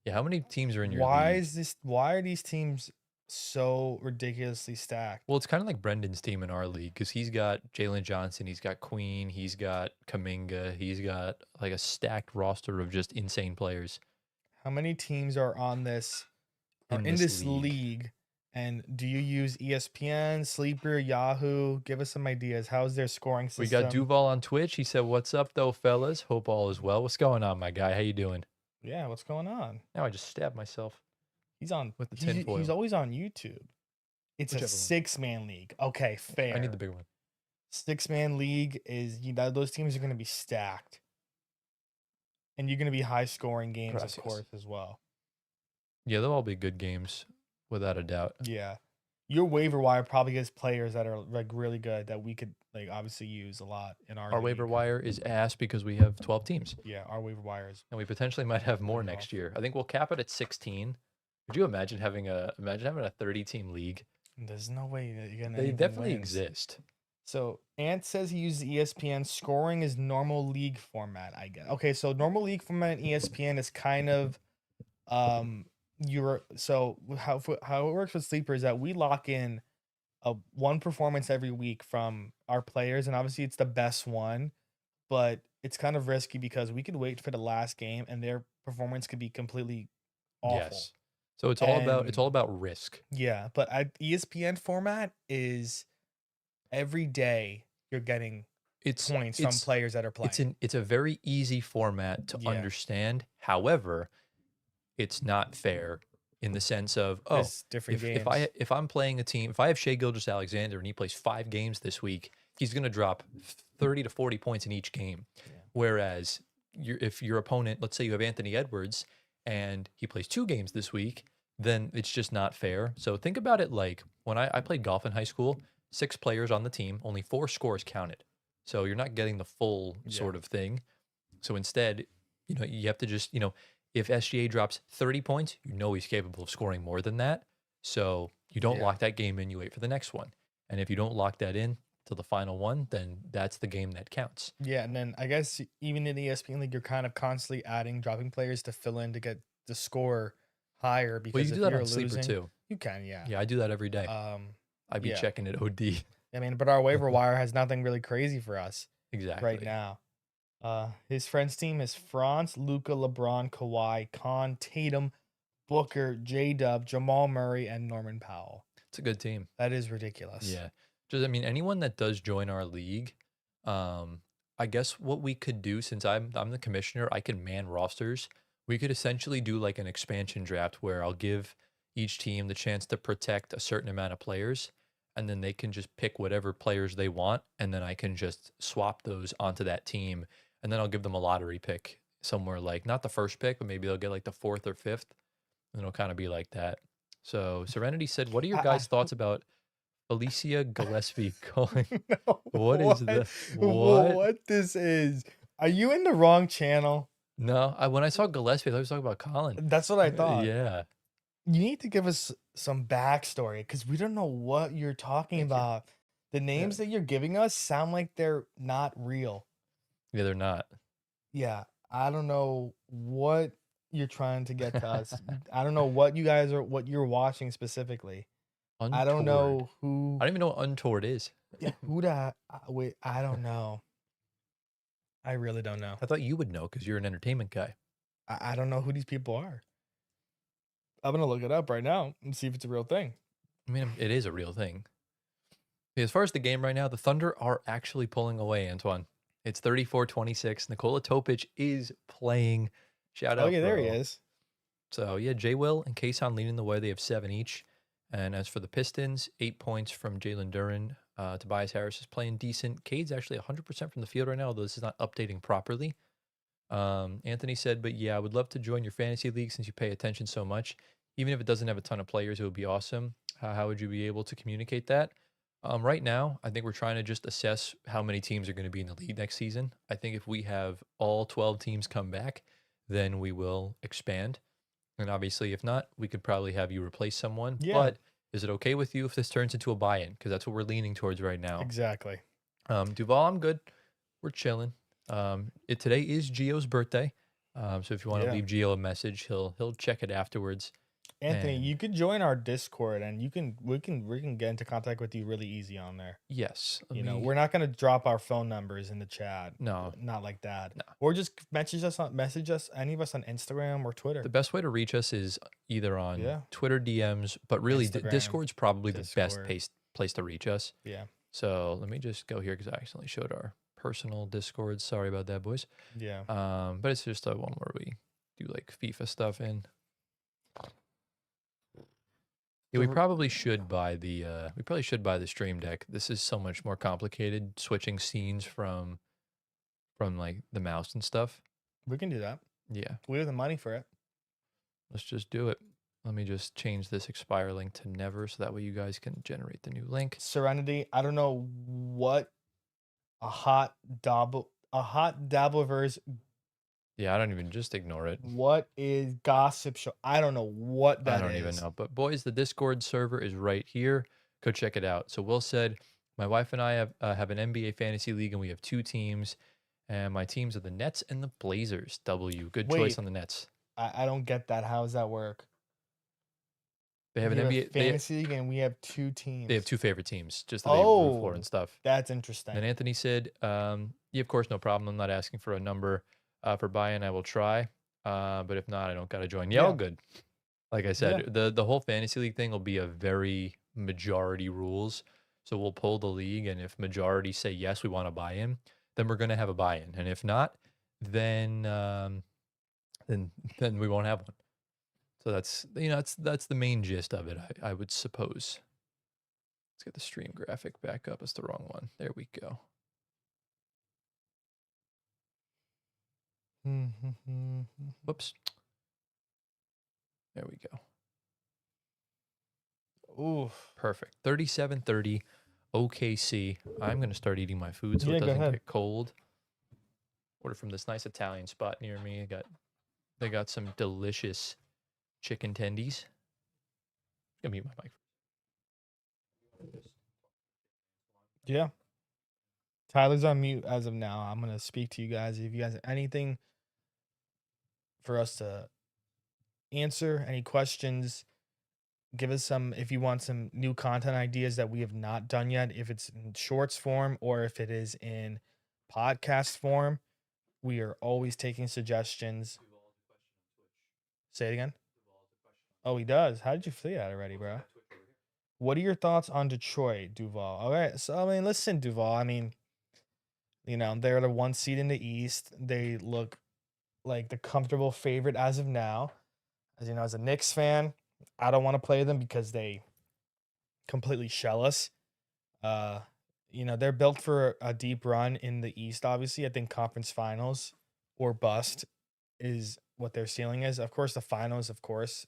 Yeah, how many teams are in your league? Why are these teams so ridiculously stacked? Well, it's kind of like Brendan's team in our league because he's got Jalen Johnson, he's got Queen, he's got Kaminga, he's got like a stacked roster of just insane players How many teams are in in this this league. league? And do you use ESPN, Sleeper, Yahoo? Give us some ideas. How's their scoring We got system? Duval on Twitch. He said, "What's up, though, fellas? Hope all is well. What's going on, my guy? How you doing?" Yeah, what's going on? Now I just stabbed myself He's on with the he's tinfoil. always on YouTube. It's a Whichever one. 6-man league. Okay, I need the fair. bigger one. 6-man league is those teams are going to be stacked. And you're going to be high scoring games, of Gracias. course, as well. Yeah, they'll all be good games without a doubt. Yeah. Your waiver wire probably gets players that are like really good that we could like obviously use a lot in our Our waiver league. wire is ass because we have 12 teams, Yeah, our waiver wire is and we potentially might have more pretty rough. next year. I think we'll cap it at 16. Could you imagine having a 30-team league? There's no way that you're getting They anything definitely wins. exist. So Ant says he uses ESPN. Scoring is normal league format, I guess. Okay, so normal league format in ESPN is kind of you're so how it works with sleeper is that we lock in a one performance every week from our players, and obviously it's the best one, but it's kind of risky because we could wait for the last game and their performance could be completely awful. Yes. So it's And all about risk. yeah, but ESPN format is every day you're getting It's points from it's players that are playing. it's a very easy format to Yeah, understand. However, it's not fair in the sense of, oh, there's different if games. if I'm playing a team, if I have Shea Gilgeous-Alexander and he plays 5 games this week, he's going to drop 30 to 40 points in each game. Yeah. Whereas if your opponent, let's say you have Anthony Edwards and he plays 2 games this week, then it's just not fair. So think about it like when I played golf in high school, 6 players on the team, only 4 scores counted. So you're not getting the full Yeah. sort of thing. So instead, you have to just, if SGA drops 30 points, he's capable of scoring more than that. So you don't Yeah. lock that game in, you wait for the next one. And if you don't lock that in to the final one, then that's the game that counts. Yeah, and then I guess even in the ESPN league, you're kind of constantly dropping players to fill in to get the score higher Well, you because can do if that you're on Sleeper losing, too. you can, yeah. Yeah, I do that every day. I'd be Yeah. checking it OD. I mean, but our waiver wire has nothing really crazy for us Exactly. right now. His friends team is France, Luca, LeBron, Kawhi, Khan, Tatum, Booker, J Dub, Jamal Murray, and Norman Powell. It's a good team. That is ridiculous. Yeah. Just, anyone that does join our league, I guess what we could do, since I'm the commissioner, I can man rosters. We could essentially do like an expansion draft where I'll give each team the chance to protect a certain amount of players, and then they can just pick whatever players they want, and then I can just swap those onto that team, and then I'll give them a lottery pick somewhere, like not the first pick, but maybe they'll get like the 4th or 5th, and it'll kind of be like that. So Serenity said, "What are your guys' thoughts about Alicia Gillespie calling?" No, What is the what? what this is? Are you in the wrong channel? No, when I saw Gillespie, I thought he was talking about Colin. That's what I thought. Yeah. You need to give us some backstory because we don't know what you're talking Thank you. about. The names that you're giving us sound like they're not real. Yeah, they're not. Yeah, I don't know what you're trying to get to us. I don't know what you're watching specifically. I don't Untoward. know who. I don't even know what untoward is. Yeah, who that? Wait, I don't know. I really don't know. I thought you would know because you're an entertainment guy. I don't know who these people are. I'm gonna look it up right now and see if it's a real thing. I mean, it is a real thing. As far as the game right now, the Thunder are actually pulling away, Antoine. It's 34-26. Nikola Topic is playing. Shout out. Oh yeah, there he bro. is. So yeah, J. Will and Kason leading the way. They have 7 each. And as for the Pistons, 8 points from Jalen Duren. Tobias Harris is playing decent. Cade's actually 100% from the field right now, although this is not updating properly. Anthony said, but yeah, I would love to join your fantasy league since you pay attention so much. Even if it doesn't have a ton of players, it would be awesome. How would you be able to communicate that? Right now, I think we're trying to just assess how many teams are going to be in the league next season. I think if we have all 12 teams come back, then we will expand. And obviously, if not, we could probably have you replace someone. Yeah. But is it okay with you if this turns into a buy-in? Because that's what we're leaning towards right now. Exactly. Duval, I'm good. We're chilling. Today is Gio's birthday. So if you want to leave Gio a message, he'll check it afterwards. Anthony, And you could join our Discord and we can get into contact with you really easy on there. yes, We're not gonna drop our phone numbers in the chat. no. Not like that. No. Or just message us any of us on Instagram or Twitter. The best way to reach us is either on Yeah. Twitter DMs, but really Instagram, Discord's probably the best Discord. place to reach us. Yeah. So let me just go here because I accidentally showed our personal Discord. Sorry about that, boys. Yeah. But it's just a one where we do like FIFA stuff in. Yeah, we probably should buy the Stream Deck. This is so much more complicated switching scenes from like the mouse and stuff. We can do that. Yeah, We have the money for it. let's just do it. Let me just change this expire link to never so that way you guys can generate the new link. Serenity. I don't know what a hot dabbler's. Yeah, I don't even just ignore it. What is gossip show? I don't know what I that don't even is. know. But boys, the Discord server is right here. Go check it out. So Will said, my wife and I have an NBA fantasy league, and we have 2 teams. And my teams are the Nets and the Blazers. W. Good choice Wait, on the Nets. I don't get that. How does that work? They have We an have a NBA. fantasy league and we have 2 They have teams. 2 favorite teams, just that they root for and Oh, stuff. that's And interesting. then Anthony said, yeah, of course, no problem. I'm not asking for a number for buy-in. I will try. But if not, I don't got to join. Yeah, all Yeah. good. Like I Yeah. said, the whole fantasy league thing will be a very majority rules. So we'll pull the league, and if majority say yes, we want to buy in, then we're going to have a buy-in. And if not, then then we won't have one. So that's the main gist of it, I would suppose. Let's get the stream graphic back up. It's the wrong one. There we go. Whoops. There we go. Oof. Perfect. 37-30 OKC. I'm going to start eating my food so Yeah, it go doesn't ahead. get cold. Order from this nice Italian spot near me. They got some delicious chicken tendies. I'm gonna mute my mic. Yeah. Tyler's on mute as of now. I'm gonna speak to you guys. If you guys have anything for us to answer, any questions, give us some. If you want some new content ideas that we have not done yet, if it's in shorts form or if it is in podcast form, we are always taking suggestions. Say it again. Oh, he does. How did you say that already, bro? What are your thoughts on Detroit, Duval? All right. So, I mean, listen, Duval. I mean, they're the 1 seed in the East. They look like the comfortable favorite as of now. As you know, as a Knicks fan, I don't want to play them because they completely shell us. They're built for a deep run in the East, obviously. I think conference finals or bust is what their ceiling is. Of course, the finals, of course,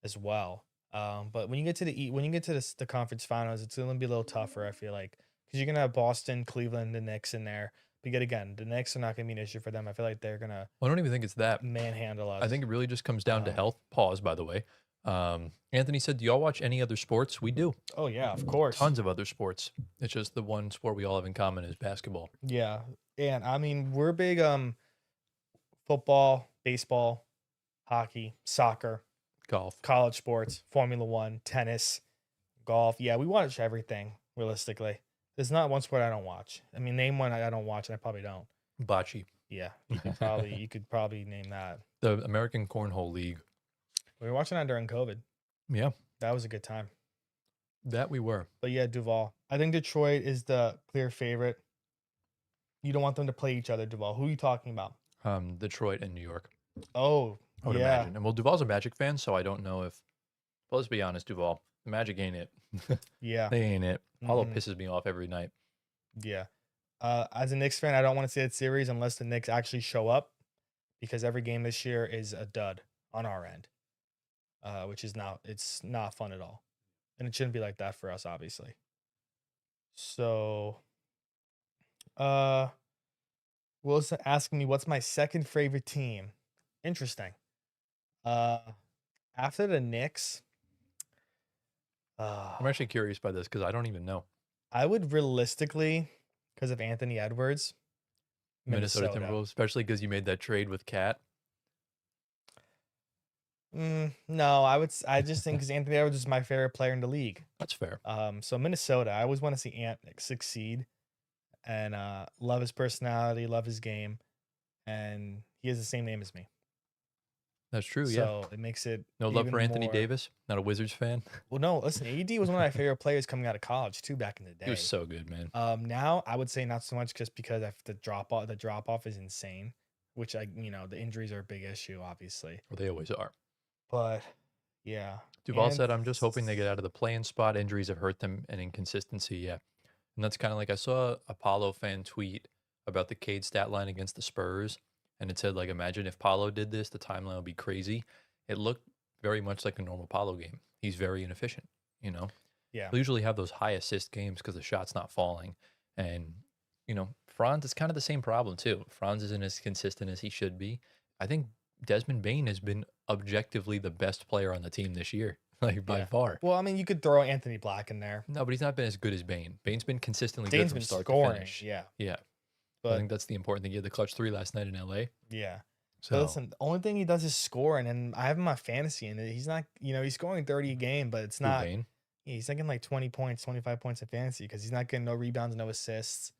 as well. But when you get to the conference finals, it's going to be a little tougher, I feel like, because you're going to have Boston, Cleveland, the Knicks in there. But yet again, the Knicks are not going to be an issue for them. I feel like they're going to I don't even think it's that. manhandle us. I think it really just comes down to Um, health. Pause, by the way. Anthony said, do y'all watch any other sports? We do. Oh, yeah, of course. Tons of other sports. It's just the one sport we all have in common is basketball. Yeah. And I mean, we're big football, baseball, hockey, soccer, Golf. college sports, Formula One, tennis, golf. Yeah, we watch everything realistically. There's not one sport I don't watch. I mean, name one I don't watch, and I probably don't. Bocce. Yeah, you could probably name that. The American Cornhole League. We were watching that during COVID. Yeah, That was a good time. that we were. But yeah, Duval. I think Detroit is the clear favorite. You don't want them to play each other, Duval. Who are you talking about? Detroit and New York. Oh, I would yeah. imagine. And well, Duval's a Magic fan, so I don't know if. But let's be honest, Duval. The Magic ain't it. Yeah. They ain't it. Paulo Mhm. pisses me off every night. Yeah. As a Knicks fan, I don't want to see that series unless the Knicks actually show up, because every game this year is a dud on our end, which is it's not fun at all, and it shouldn't be like that for us, obviously. So, Wilson asking me what's my second favorite team. Interesting. Uh, After the Knicks, I'm actually curious by this because I don't even know. I would realistically, because of Anthony Edwards, Minnesota Timberwolves, especially because you made that trade with Cat. No, I just think because Anthony Edwards is my favorite player in the league. That's fair. So Minnesota, I always want to see Ant succeed, and love his personality, love his game, and he has the same name as me. That's true. So it makes it No love even for Anthony more- Davis. Not a Wizards fan. Well, no, listen, AD was one of my favorite players coming out of college too back in the day. He was so good, man. Now I would say not so much just because the drop off is insane, which the injuries are a big issue, obviously. Well, they always are. But yeah, Duval said, I'm just hoping they get out of the play-in spot. Injuries have hurt them and inconsistency. Yeah. And that's kind of like I saw a Apollo fan tweet about the Cade stat line against the Spurs. And it said, like, imagine if Paulo did this, the timeline would be crazy. It looked very much like a normal Paulo game. He's very inefficient, you know? Yeah. He'll usually have those high assist games because the shot's not falling. And, Franz is kind of the same problem too. Franz isn't as consistent as he should be. I think Desmond Bain has been objectively the best player on the team this year, like by Yeah. far. Well, I mean, you could throw Anthony Black in there. No, but he's not been as good as Bain. Bain's been consistently good Dane's from been start to scoring. finish. Yeah. Yeah. I But think that's the important thing. He had the clutch 3 last night in LA. yeah. But So, listen, the only thing he does is scoring, and I have him on my fantasy, and he's not, he's scoring 30 a game, but it's who, not. Bain? He's not getting like 20 points, 25 points in fantasy because he's not getting no rebounds, no assists,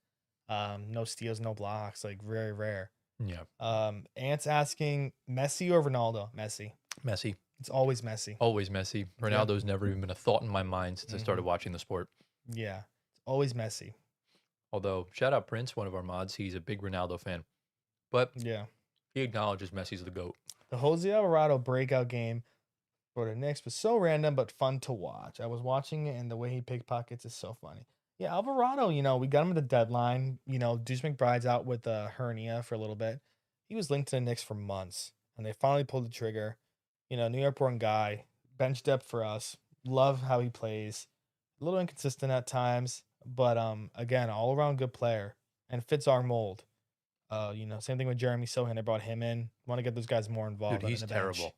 no steals, no blocks, like very rare. Yeah. Ant's asking Messi or Ronaldo? Messi. Messi. It's always Messi. Always Messi. Ronaldo's never even been a thought in my mind since I started watching the sport. Yeah. It's always Messi. Although, shout out Prince, one of our mods. He's a big Ronaldo fan. But Yeah. he acknowledges Messi's the GOAT. The Jose Alvarado breakout game for the Knicks was so random but fun to watch. I was watching it, and the way he pickpockets is so funny. Yeah, Alvarado, we got him at the deadline. Deuce McBride's out with a hernia for a little bit. He was linked to the Knicks for months, and they finally pulled the trigger. New York born guy, bench depth for us. Love how he plays. A little inconsistent at times, but again, all around good player and fits our mold. Same thing with Jeremy Sohan. They brought him in. Want to get those guys more involved. Dude, he's on the bench. terrible.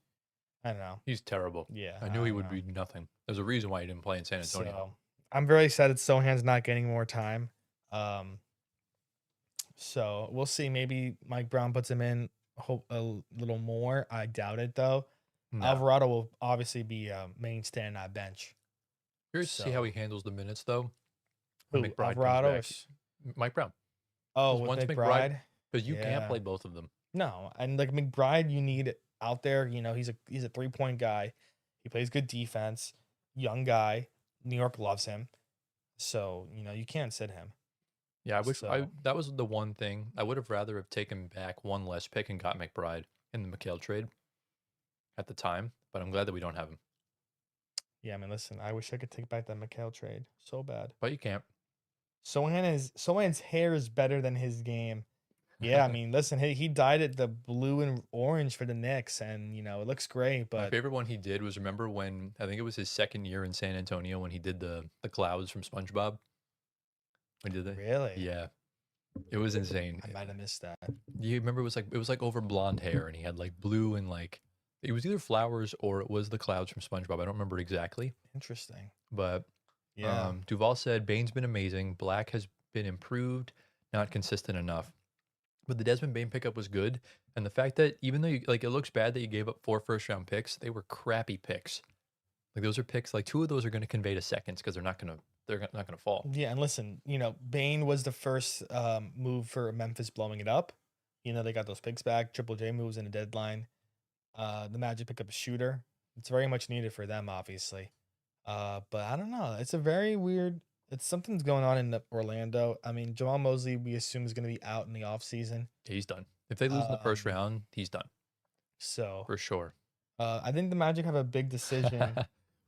I don't know. He's terrible. Yeah, I knew he would be nothing. There's a reason why he didn't play in San Antonio. So I'm very excited Sohan's not getting more time. So we'll see. Maybe Mike Brown puts him in a little more. I doubt it though. No. Alvarado will obviously be a mainstay on that bench. Curious to see how he handles the minutes though. Who, when McBride comes Alvarado? back. Mike Brown. Oh, 'Cause with once McBride? Because you can't Yeah. play both of them. No, and like McBride, you need out there. He's a 3-point guy. He plays good defense. Young guy. New York loves him. So you can't sit him. Yeah, I wish So- that was the one thing. I would have rather have taken back one less pick and got McBride in the McHale trade at the time, but I'm glad that we don't have him. Yeah, I mean, listen, I wish I could take back that McHale trade so bad. But you can't. Sohan's hair is better than his game. Yeah, I mean, listen, he dyed it the blue and orange for the Knicks, and it looks great. My But favorite one he did was, remember when, I think it was his second year in San Antonio, when he did the clouds from SpongeBob? When did they? really, Yeah. It was insane. I might have missed that. You remember it was like over blonde hair, and he had like blue and like, it was either flowers or it was the clouds from SpongeBob. I don't remember exactly. Interesting. But Yeah, Duval said Bain's been amazing. Black has been improved, not consistent enough. But the Desmond Bain pickup was good, and the fact that even though it looks bad that you gave up 4 first-round picks, they were crappy picks. Like those are picks. Like 2 of those are going to convey to seconds because they're not going to fall. yeah, and listen, Bain was the first move for Memphis blowing it up. They got those picks back. Triple J moves in the deadline. The Magic pick up a shooter. It's very much needed for them, obviously. But I don't know. It's a very weird. It's something's going on in Orlando. I mean, Jamal Mosley, we assume is going to be out in the offseason. He's done. If they lose in the first round, he's done So for sure. I think the Magic have a big decision.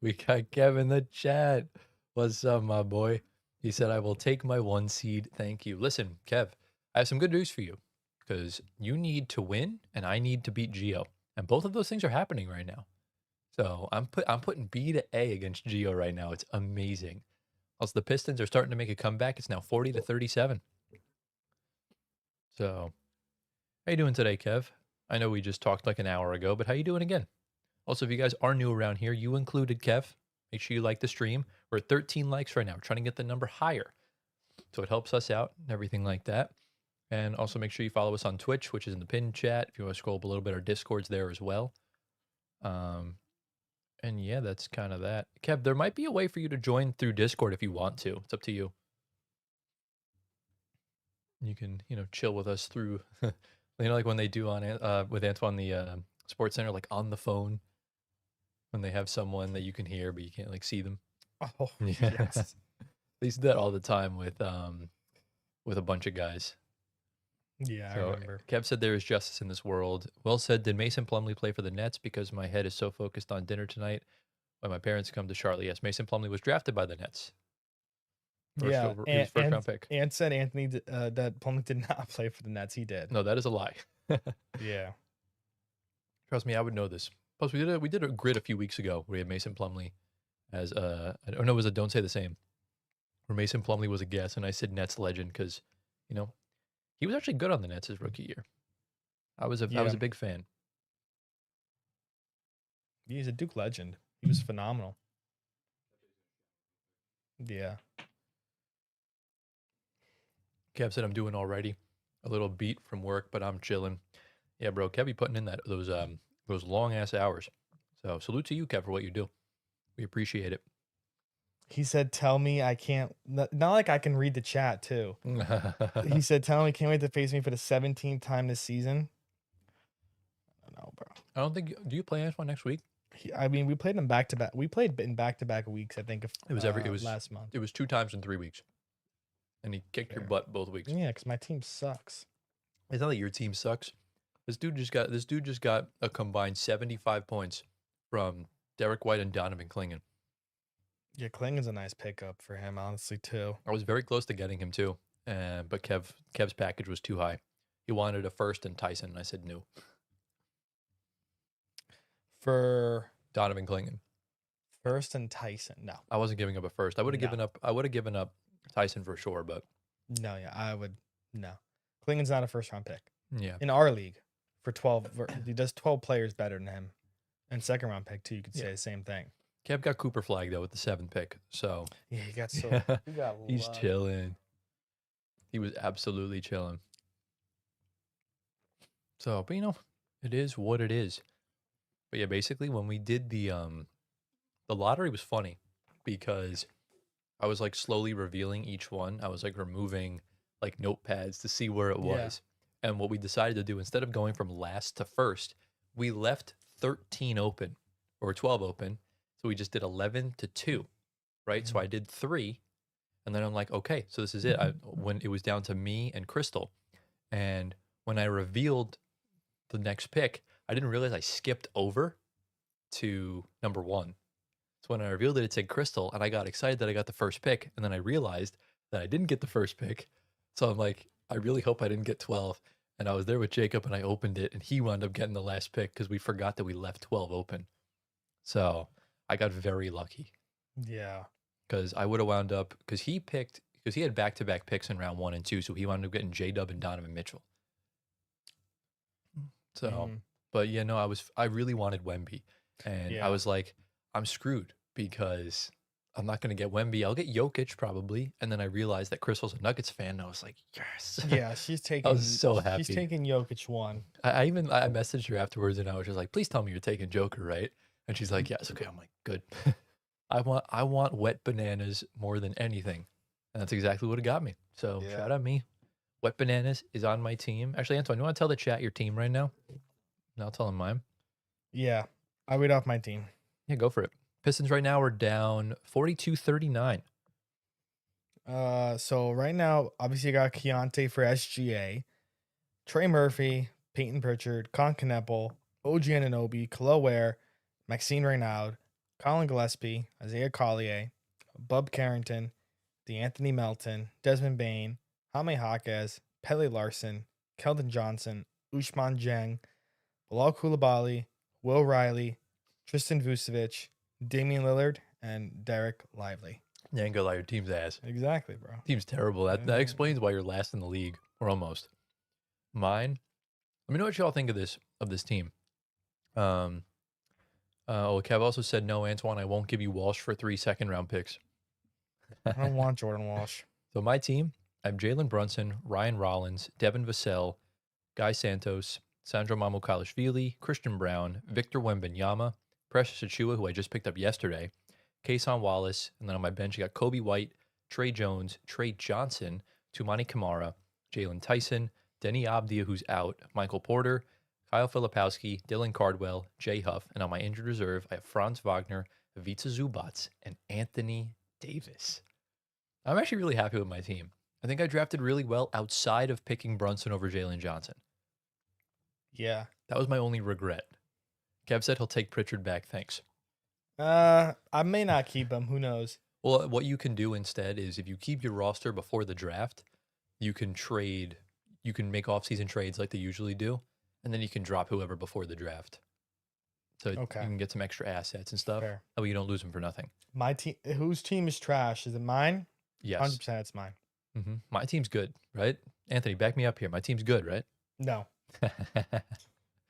We got Kevin in the chat. What's up, my boy? He said, "I will take my 1 seed. Thank you." Listen, Kev, I have some good news for you because you need to win and I need to beat Gio, and both of those things are happening right now. So I'm putting B to A against Gio right now. It's amazing. Also, the Pistons are starting to make a comeback. It's now 40-37. So, how you doing today, Kev? I know we just talked like an hour ago, but how you doing again? Also, if you guys are new around here, you included, Kev. Make sure you like the stream. We're at 13 likes right now. We're trying to get the number higher. So it helps us out and everything like that. And also make sure you follow us on Twitch, which is in the pinned chat. If you want to scroll up a little bit, our Discord's there as well. And yeah, that's kind of that. Kev, there might be a way for you to join through Discord if you want to. It's up to you. You can, chill with us through, like when they do on with Antoine the Sports Center, like on the phone, when they have someone that you can hear but you can't like see them. Oh, Yeah. yes. They do that all the time with a bunch of guys. Yeah, I So remember. Kev said there is justice in this world. Well said. Did Mason Plumlee play for the Nets? Because my head is so focused on dinner tonight when my parents come to Charlotte. Yes, Mason Plumlee was drafted by the Nets. Yeah, He was first round pick. and said Anthony that Plumlee did not play for the Nets. He did. No, that is a lie. Yeah. Trust me, I would know this. Plus, we did a grid a few weeks ago where we had Mason Plumlee as oh no, it was a don't say the same. Where Mason Plumlee was a guest, and I said Nets legend because, you know, he was actually good on the Nets his rookie year. I was Yeah, a big fan. he's a Duke legend. He was phenomenal. Yeah. Kev said I'm doing alrighty. A little beat from work, but I'm chilling. Yeah, bro. Kev be putting in those long ass hours. So salute to you, Kev, for what you do. We appreciate it. He said, "Tell me I can't." Not like I can read the chat too. He I said, "Tell me, can't wait to face me for the 17th time this season." I don't know, bro. don't think. Do you play Antoine next week? I mean, we played him back to back. We played in back to back weeks. I think It was every. last month. It was 2 times in 3 weeks, and he kicked your Fair. butt both weeks. Yeah, because my team sucks. It's not that your team sucks. This dude just got a combined 75 points from Derek White and Donovan Clingan. Yeah, Klingon's a nice pickup for him, honestly, too. I was very close to getting him too, but Kev's package was too high. He wanted a first and Tyson, and I said no. For Donovan Clingan. first and Tyson, no, I wasn't giving up a first. I would have No. given up. I would have given up Tyson for sure, but no, yeah, I would no. Klingon's not a first round pick yeah, in our league. For 12, he does 12 players better than him, and second round pick too. You could say Yeah. the same thing. Kev got Cooper flagged though with the 7th pick, so Yeah, he got so he got he's loved. chilling. He was absolutely chilling. So, but it is what it is. But yeah, basically when we did the lottery was funny because I was like slowly revealing each one. I was like removing like notepads to see where it Yeah. was. And what we decided to do, instead of going from last to first, we left 13 open or 12 open. So we just did 11 to 2, right? So Mhm. I did 3. And then I'm like, okay, so this is it. When it was down to me and Crystal. And when I revealed the next pick, I didn't realize I skipped over to number 1. So when I revealed it, it said Crystal, and I got excited that I got the first pick. And then I realized that I didn't get the first pick. So I'm like, I really hope I didn't get 12. And I was there with Jacob, and I opened it, and he wound up getting the last pick because we forgot that we left 12 open. So I got very lucky Yeah. because I would have wound up because he had back-to-back picks in round 1 and 2, so he wound up getting J Dub and Donovan Mitchell. So, Mhm. but yeah, no, I really wanted Wemby, and Yeah. I was like, I'm screwed because I'm not gonna get Wemby. I'll get Jokic probably, and then I realized that Crystal's a Nuggets fan, and I was like, yes. Yeah, she's taking. I was so She's happy. taking Jokic 1. I messaged her afterwards, and I was just like, please tell me you're taking Joker, right? And she's like, yes, okay. I'm like, good. I want wet bananas more than anything, and that's exactly what it got me. So Yeah. shout out me. Wet bananas is on my team. Actually, Antoine, you want to tell the chat your team right now? And I'll tell them mine. Yeah, I read off my team. Yeah, go for it. Pistons right now are down 42-39. So right now, obviously, you got Keontae for SGA, Trey Murphy, Peyton Pritchard, Con Kneppel, OG Anunoby, Kalo Ware, Maxine Reynaud, Colin Gillespie, Isaiah Collier, Bub Carrington, DeAnthony Melton, Desmond Bain, Jaime Jaquez, Pele Larson, Keldon Johnson, Usman Jeng, Bilal Koulibaly, Will Riley, Tristan Vucevic, Damian Lillard, and Derek Lively. Yeah, ain't gonna lie, your team's ass. Exactly, bro. Team's terrible. That Yeah. explains why you're last in the league, or almost. Mine. Let me know what y'all think of this team. Kev also said no, Antoine. I won't give you Walsh for 3 second-round picks. I don't want Jordan Walsh. So my team, I have Jalen Brunson, Ryan Rollins, Devin Vassell, Guy Santos, Sandro Mamukalishvili, Christian Brown, Victor Wembanyama, Precious Achua, who I just picked up yesterday, Kason Wallace, and then on my bench you got Kobe White, Trey Jones, Trey Johnson, Tumani Kamara, Jalen Tyson, Denny Abdia, who's out, Michael Porter, Kyle Filipowski, Dylan Cardwell, Jay Huff, and on my injured reserve I have Franz Wagner, Ivica Zubats, and Anthony Davis. I'm actually really happy with my team. I think I drafted really well outside of picking Brunson over Jalen Johnson. Yeah. That was my only regret. Kev said he'll take Pritchard back. Thanks. I may not keep him. Who knows? Well, what you can do instead is if you keep your roster before the draft, you can trade. You can make off-season trades like they usually do, and then you can drop whoever before the draft. so you Okay, can get some extra assets and stuff. fair. That way you don't lose them for nothing. My team, whose team is trash? Is it mine? Yes. 100% it's mine. My team's good, right? Anthony, back me up here. My team's good, right? No.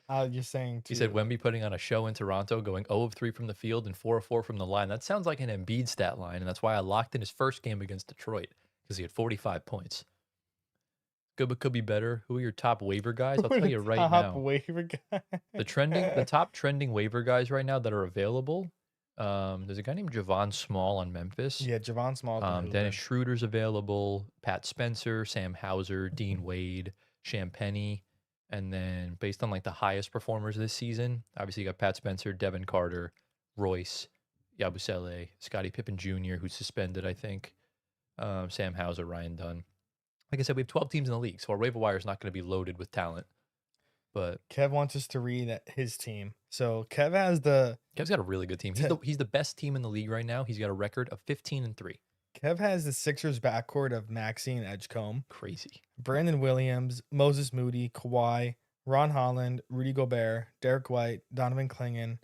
You're saying He said to Wemby putting on a show in Toronto, going 0 of 3 from the field and 4 of 4 from the line. That sounds like an Embiid stat line, and that's why I locked in his first game against Detroit because he had 45 points. Good, but could be better. Who are your top waiver guys? I'll tell you right top now. waiver guy. The top trending waiver guys right now that are available. There's a guy named Javon Small on Memphis. Yeah, Javon Small's been Dennis hooping. Schroeder's available. Pat Spencer, Sam Hauser, Dean Wade, Champagny. And then based on like the highest performers this season, obviously you got Pat Spencer, Devin Carter, Royce, Yabusele, Scottie Pippen Jr., who's suspended, I think. Sam Hauser, Ryan Dunn. Like I said, we have 12 teams in the league, so our waiver wire is not going to be loaded with talent. But Kev wants us to read his team. So Kev has the Kev's got a really good team. He's the best team in the league right now. He's got a record of 15-3. Kev has the Sixers backcourt of Maxey and Edgecombe, Crazy. Brandon Williams, Moses Moody, Kawhi, Ron Holland, Rudy Gobert, Derek White, Donovan Clingan,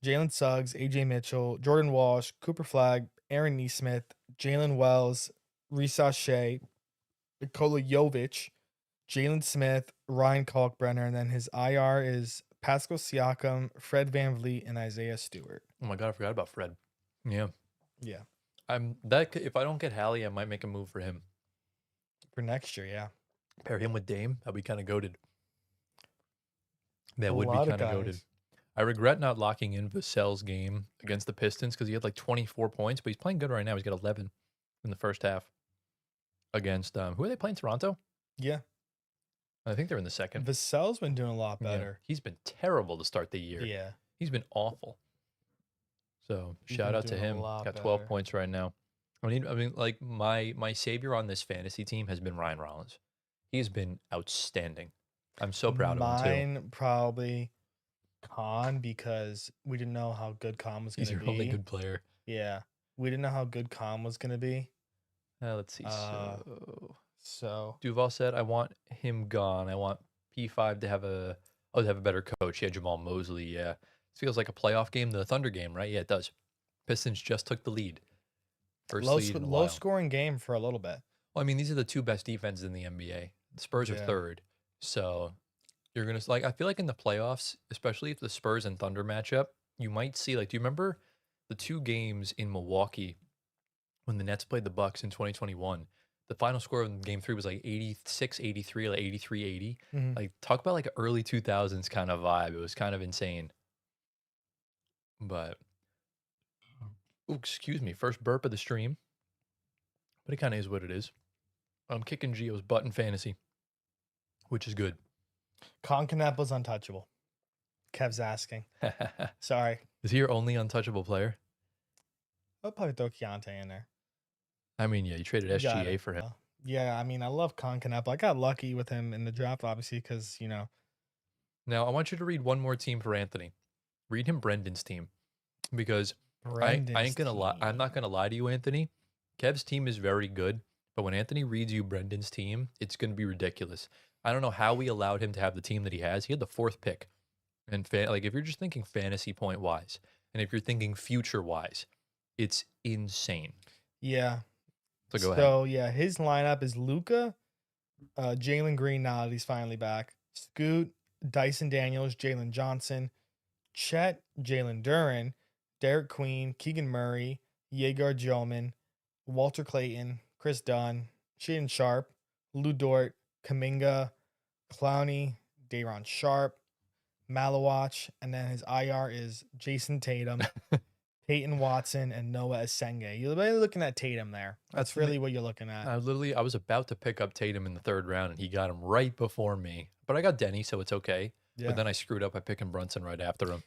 Jalen Suggs, AJ Mitchell, Jordan Walsh, Cooper Flagg, Aaron Neesmith, Jalen Wells, Risa Shea, Nikola Jovic, Jalen Smith, Ryan Kalkbrenner, and then his IR is Pascal Siakam, Fred VanVleet, and Isaiah Stewart. Oh my God, I forgot about Fred. Yeah. Yeah, If I don't get Hallie, I might make a move for him. for next year, yeah. Pair him with Dame. That'd be kind of goated. That A would be lot of kind of goated. guys. I regret not locking in Vassell's game against the Pistons because he had like 24 points, but he's playing good right now. He's got 11 in the first half against who are they playing? Toronto? Yeah, I think they're in the second. Vassell's been doing a lot Yeah. better. He's been terrible to start the year. Yeah, He's been awful. So He's shout been out to doing a him. lot Got 12 better. points right now. I mean, like my savior on this fantasy team has been Ryan Rollins. He's been outstanding. I'm so proud of him too. Mine probably Khan because we didn't know how good Khan was going He's to your be. only good player. Yeah, we didn't know how good Khan was going to be. Let's see. So Duval said, "I want him gone. I want P5 to have a better coach." Yeah, Jamal Mosley. Yeah, this feels like a playoff game, the Thunder game, right? Yeah, it does. Pistons just took the lead. First lead in a low while. scoring game for a little bit. Well, I mean, these are the two best defenses in the NBA. The Spurs are Yeah. third, so you're gonna like. I feel like in the playoffs, especially if the Spurs and Thunder matchup, you might see like. Do you remember the two games in Milwaukee when the Nets played the Bucks in 2021? The final score of game 3 was like 86-83, like 83-80. Mhm. Like talk about like an early 2000s kind of vibe. It was kind of insane. But ooh, excuse me, first burp of the stream. But it kind of is what it is. I'm kicking Gio's butt in fantasy, which is good. Concanepa's untouchable. Kev's asking. Sorry. Is he your only untouchable player? I'll probably throw Keontae in there. I mean, yeah, you traded You got SGA it. for him. Yeah, I mean, I love Concanepa. I got lucky with him in the draft, obviously, because, you know. Now, I want you to read one more team for Anthony. Read him Brendan's team. Because I ain't gonna lie. I'm not gonna lie to you, Anthony. Kev's team is very good, but when Anthony reads you Brendan's team, it's gonna be ridiculous. I don't know how we allowed him to have the team that he has. He had the 4th pick, and like if you're just thinking fantasy point wise, and if you're thinking future wise, it's insane. Yeah. So go ahead. So, yeah, his lineup is Luca, Jalen Green now that he's finally back, Scoot, Dyson Daniels, Jalen Johnson, Chet, Jalen Duran, Derek Queen, Keegan Murray, Yegar Joman, Walter Clayton, Chris Dunn, Shaden Sharp, Lou Dort, Kaminga, Clowney, Dayron Sharp, Malawach, and then his IR is Jason Tatum, Peyton Watson, and Noah Asenge. You're really looking at Tatum there. That's really what you're looking at. I was about to pick up Tatum in the 3rd round, and he got him right before me. But I got Denny, so it's okay. Yeah. But then I screwed up by picking Brunson right after him.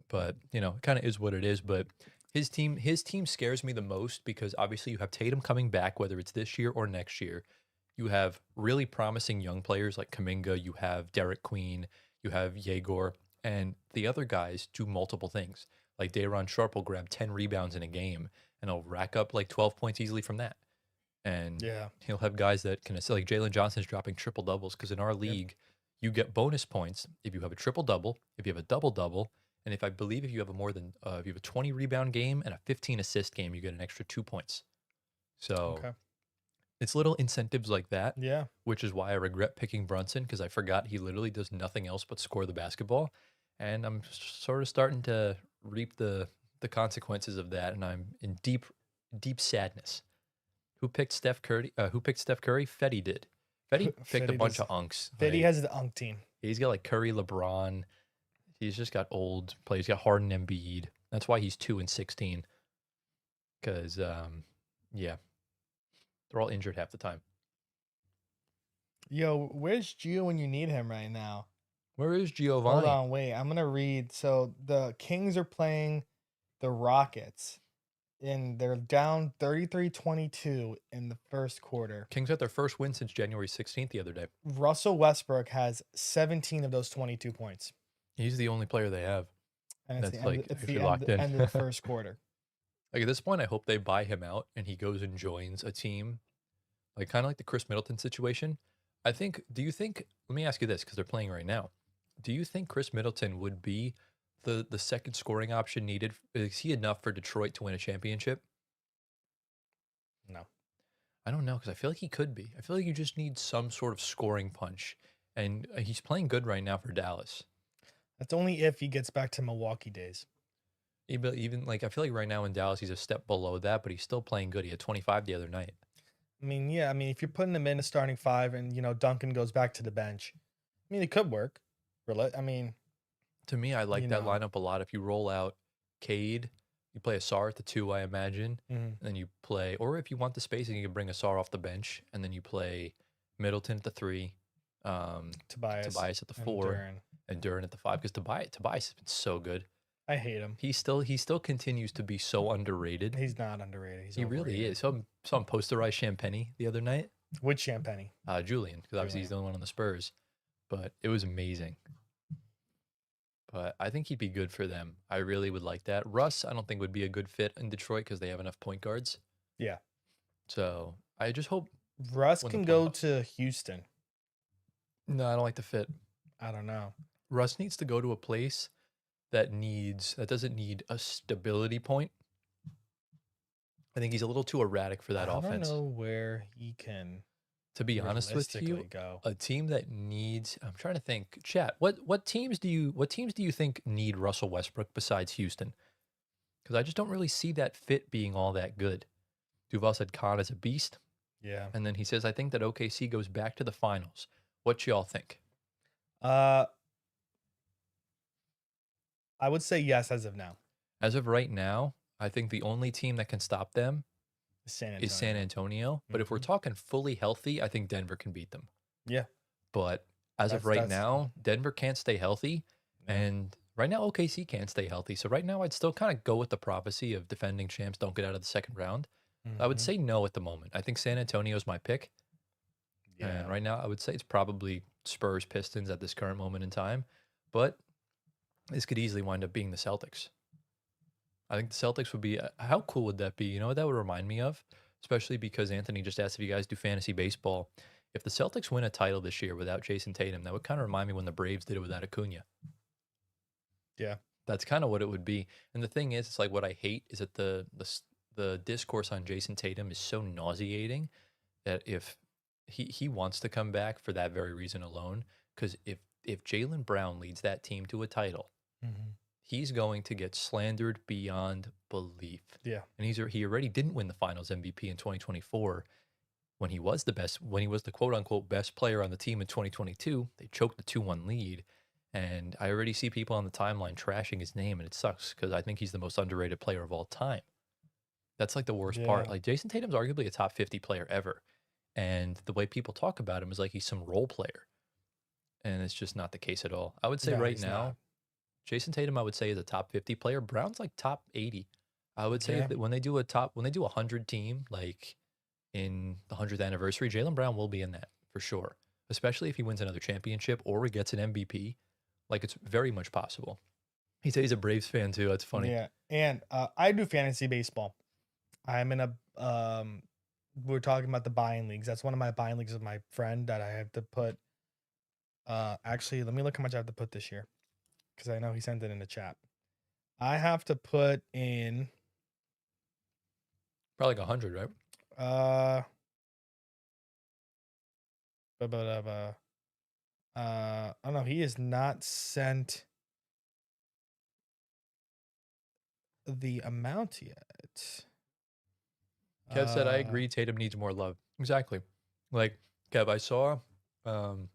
But you know, it kind of is what it is. But his team scares me the most because obviously you have Tatum coming back, whether it's this year or next year. You have really promising young players like Kaminga. You have Derek Queen. You have Yegor, and the other guys do multiple things. Like Dayron Sharp will grab 10 rebounds in a game, and he'll rack up like 12 points easily from that. And Yeah. he'll have guys that can assist. Like Jalen Johnson's dropping triple doubles because in our league, you get bonus points if you have a triple double, if you have a double double, and if I believe if you have a more than if you have a 20 rebound game and a 15 assist game, you get an extra 2 points. So Okay. it's little incentives like that, Yeah. which is why I regret picking Brunson because I forgot he literally does nothing else but score the basketball, and I'm sort of starting to reap the consequences of that, and I'm in deep sadness. Who picked Steph Curry? Who picked Steph Curry? Fetty did. Fetty picked a Fetty bunch does. of unks. Fetty Like has the unk team. he's got like Curry, LeBron. He's just got old players. He's got Harden, Embiid. That's why he's 2-16. Because yeah, they're all injured half the time. Yo, where's Gio when you need him right now? Where is Hold Giovanni? on, wait. I'm gonna read. So the Kings are playing the Rockets, and they're down 33-22 in the first quarter. Kings got their first win since January 16th the other day. Russell Westbrook has 17 of those 22 points, He's the only player they have and it's the that's end. like It's actually the locked in. end of the first quarter. Like at this point, I hope they buy him out and he goes and joins a team, like kind of like the Chris Middleton situation. I think. Do you think? Let me ask you this, because they're playing right now. Do you think Chris Middleton would be the second scoring option needed? Is he enough for Detroit to win a championship? No, I don't know, because I feel like he could be. I feel like you just need some sort of scoring punch, and he's playing good right now for Dallas. that's only if he gets back to Milwaukee days. Even like I feel like right now in Dallas, he's a step below that, but he's still playing good. He had 25 the other night. I mean, yeah. I mean, if you're putting him in a starting five, and Duncan goes back to the bench, I mean, it could work. I mean, To me, I like you that know. lineup a lot. If you roll out Cade, you play Asar at the two, I imagine, Mhm. and then you play, or if you want the spacing, you can bring Asar off the bench, and then you play Middleton at the three, Tobias Tobias at the and four, Duran. and Duran at the five. Because Tobias has been so good. I hate him. He still continues to be so underrated. He's not underrated. He's He really overrated. is. Saw him posterized Champagny the other night. With Champagny. Julian, because obviously he's the only one on the Spurs, but it was amazing. But I think he'd be good for them. I really would like that. Russ, I don't think would be a good fit in Detroit because they have enough point guards. Yeah. So I just hope Russ when the can point. go to Houston. No, I don't like the fit. I don't know. Russ needs to go to a place that doesn't need a stability point. I think he's a little too erratic for that I don't offense. know where he can To be honest with you, realistically go. a team that needs, I'm trying to think, chat, what teams do you think need Russell Westbrook besides Houston? Because I just don't really see that fit being all that good. Duval said Khan is a beast. Yeah. And then he says, I think that OKC goes back to the finals. What y'all think? I would say yes as of now. As of right now, I think the only team that can stop them San Antonio. is San Antonio. But if we're Mhm. talking fully healthy, I think Denver can beat them. Yeah. But as of right now, Denver can't stay healthy. No. And right now, OKC can't stay healthy. So right now, I'd still kind of go with the prophecy of defending champs don't get out of the second round. I would Mhm. say no at the moment. I think San Antonio is my pick. Yeah. And right now, I would say it's probably Spurs Pistons at this current moment in time. But this could easily wind up being the Celtics. I think the Celtics would be, how cool would that be? You know what that would remind me of? Especially because Anthony just asked if you guys do fantasy baseball. If the Celtics win a title this year without Jason Tatum, that would kind of remind me when the Braves did it without Acuna. Yeah. That's kind of what it would be. And the thing is, it's like what I hate is that the discourse on Jason Tatum is so nauseating that if he wants to come back for that very reason alone, because if Jaylen Brown leads that team to a title, Mhm. he's going to get slandered beyond belief. Yeah. And he already didn't win the Finals MVP in 2024 when he was the quote unquote best player on the team in 2022. They choked the 2-1 lead. And I already see people on the timeline trashing his name, and it sucks because I think he's the most underrated player of all time. That's like the worst part. Yeah. Like Jason Tatum's arguably a top 50 player ever. And the way people talk about him is like he's some role player. And it's just not the case at all. I would say No, right he's now, not. Jason Tatum, I would say, is a top 50 player. Brown's like top 80. I would say Yeah. that when they do a 100 team, like in the 100th anniversary, Jaylen Brown will be in that for sure. Especially if he wins another championship or he gets an MVP. Like it's very much possible. He said he's a Braves fan too. That's funny. Yeah. And I do fantasy baseball. I'm in a we're talking about the buying leagues. That's one of my buying leagues with my friend that I have to put Actually, let me look how much I have to put this year because I know he sent it in the chat. I have to put in Probably like 100, right? uh blah, blah, blah, blah. Oh no, he has not sent the amount yet. Kev said, I Uh agree. Tatum needs more love. Exactly. Like, Kev, I saw, um,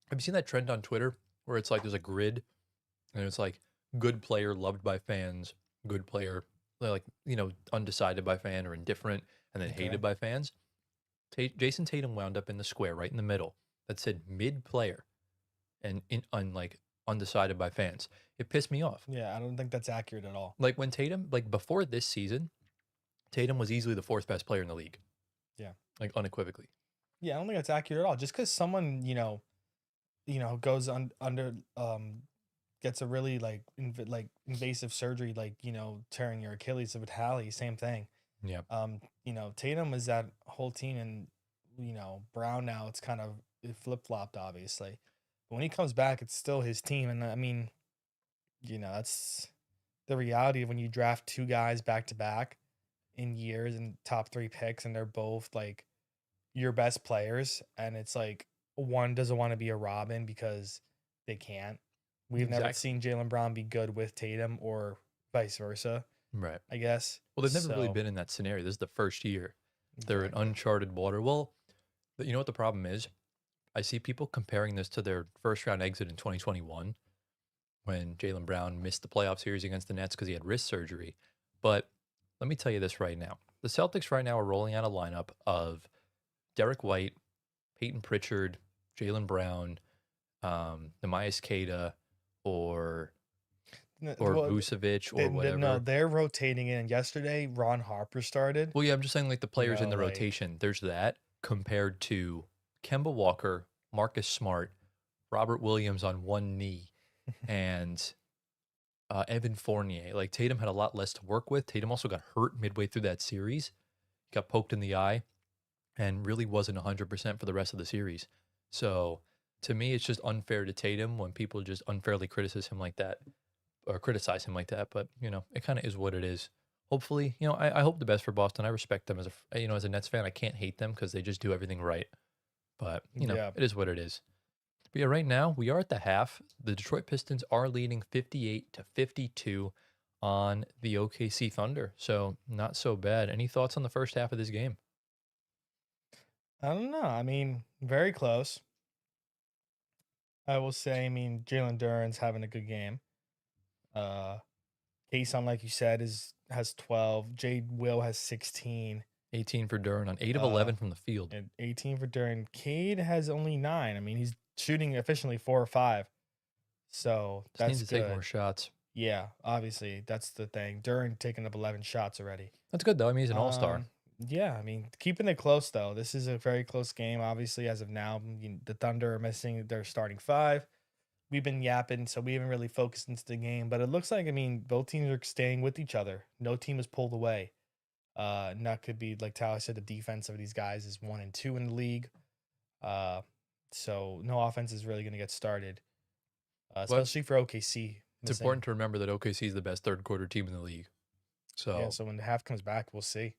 have you seen that trend on Twitter where it's like there's a grid and it's like good player loved by fans, good player, like, undecided by fan or indifferent, and then okay. hated by fans? Jason Tatum wound up in the square right in the middle that said mid player and like undecided by fans. It pissed me off. Yeah, I don't think that's accurate at all. Like when Tatum, like before this season, Tatum was easily the fourth best player in the league, Yeah. like unequivocally. Yeah, I don't think that's accurate at all. Just because someone, goes under gets a really like invasive surgery, like, tearing your Achilles with Halley, same thing. Yeah, Tatum is that whole team, and Brown now it's kind of flip flopped, obviously. But when he comes back, it's still his team, and I mean, that's the reality of when you draft two guys back to back in years and top three picks, and they're both like your best players, and it's like one doesn't want to be a Robin because they can't. We've never exactly. seen Jalen Brown be good with Tatum or vice versa, Right. I guess. Well, they've never really So been in that scenario. This is the first year. They're in exactly. uncharted water. Well, you know what the problem is? I see people comparing this to their first round exit in 2021 when Jalen Brown missed the playoff series against the Nets because he had wrist surgery. But let me tell you this right now. The Celtics right now are rolling out a lineup of Derek White, Peyton Pritchard, Jalen Brown, Nemias Queta, or Well, Vucevic or no, whatever. they're rotating in. Yesterday, Ron Harper started. Well, yeah, I'm just saying like the players in the Like rotation. There's that compared to Kemba Walker, Marcus Smart, Robert Williams on one knee, and Evan Fournier. Like Tatum had a lot less to work with. Tatum also got hurt midway through that series. He got poked in the eye and really wasn't 100% for the rest of the series. So to me, it's just unfair to Tatum when people just unfairly criticize him like that or criticize him like that. But, it kind of is what it is. Hopefully, I hope the best for Boston. I respect them as a Nets fan. I can't hate them because they just do everything right. But, yeah. it is what it is. But yeah, right now we are at the half. The Detroit Pistons are leading 58-52 on the OKC Thunder. So not so bad. Any thoughts on the first half of this game? I don't know. I mean, very close. I will say, I mean, Jalen Duren's having a good game. Uh Kason, like you said, has 12. Jade Will has 16. 18 for Duran on 8 of Uh 11 from the field. and 18 for Duren. Cade has only 9. I mean, he's shooting efficiently 4 or 5. So Just needs that's to take more good. shots. Yeah, obviously that's the thing. Duren taking up 11 shots already. That's good though. I mean, he's an all-star. Yeah, I mean, keeping it close though. This is a very close game. Obviously, as of now, the Thunder are missing their starting five. We've been yapping, so we haven't really focused into the game. But it looks like, I mean, both teams are staying with each other. No team is pulled away. And that could be, like Tyler said, the defense of these guys is 1 and 2 in the league. Uh, so no offense is really going to get started, But especially for OKC it's missing. important to remember that OKC is the best third quarter team in the league. Yeah, So so when the half comes back, we'll see.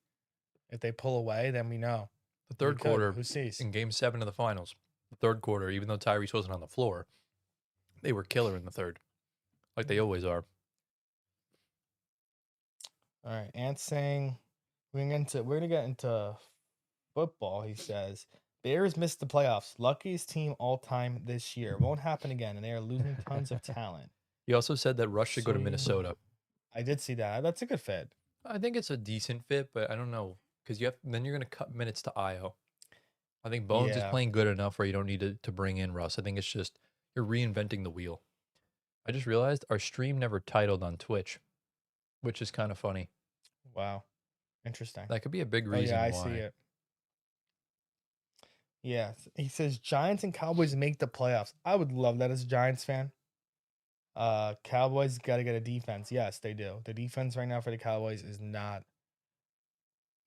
If they pull away, then we know. the We third could. quarter Who sees? in game 7 of the finals, the third quarter, even though Tyrese wasn't on the floor, they were killer in the third, like they always are. All right, Ant saying we're gonna get into football. He says Bears missed the playoffs. Luckiest team all time this year. Won't happen again, and they are losing tons of talent. He also said that Rush should go to So Minnesota. I did see that. That's a good fit. I think it's a decent fit, but I don't know because then you're going to cut minutes to Io. I think Bones is Yeah. playing good enough where you don't need to bring in Russ. I think it's just you're reinventing the wheel. I just realized our stream never titled on Twitch, which is kind of funny. Wow. Interesting. That could be a big Oh yeah, reason I see why. it. Yeah. He says Giants and Cowboys make the playoffs. I would love that as a Giants fan. Cowboys got to get a defense. Yes, they do. The defense right now for the Cowboys is not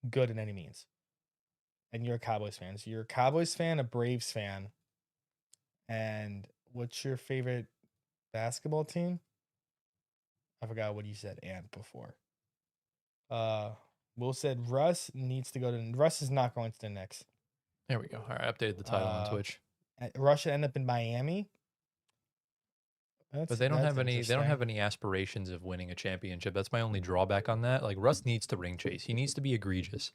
good in any means. And you're a Cowboys fan. So you're a Cowboys fan, a Braves fan, and What's your favorite basketball team? I forgot what you said and before. Uh, Will said Russ is not going to the Knicks. There we go. All right, I updated the title on Uh, Twitch. Russ should end up in Miami. But That's they don't have interesting. any aspirations of winning a championship. That's my only drawback on that. Like Russ needs to ring chase. He needs to be egregious.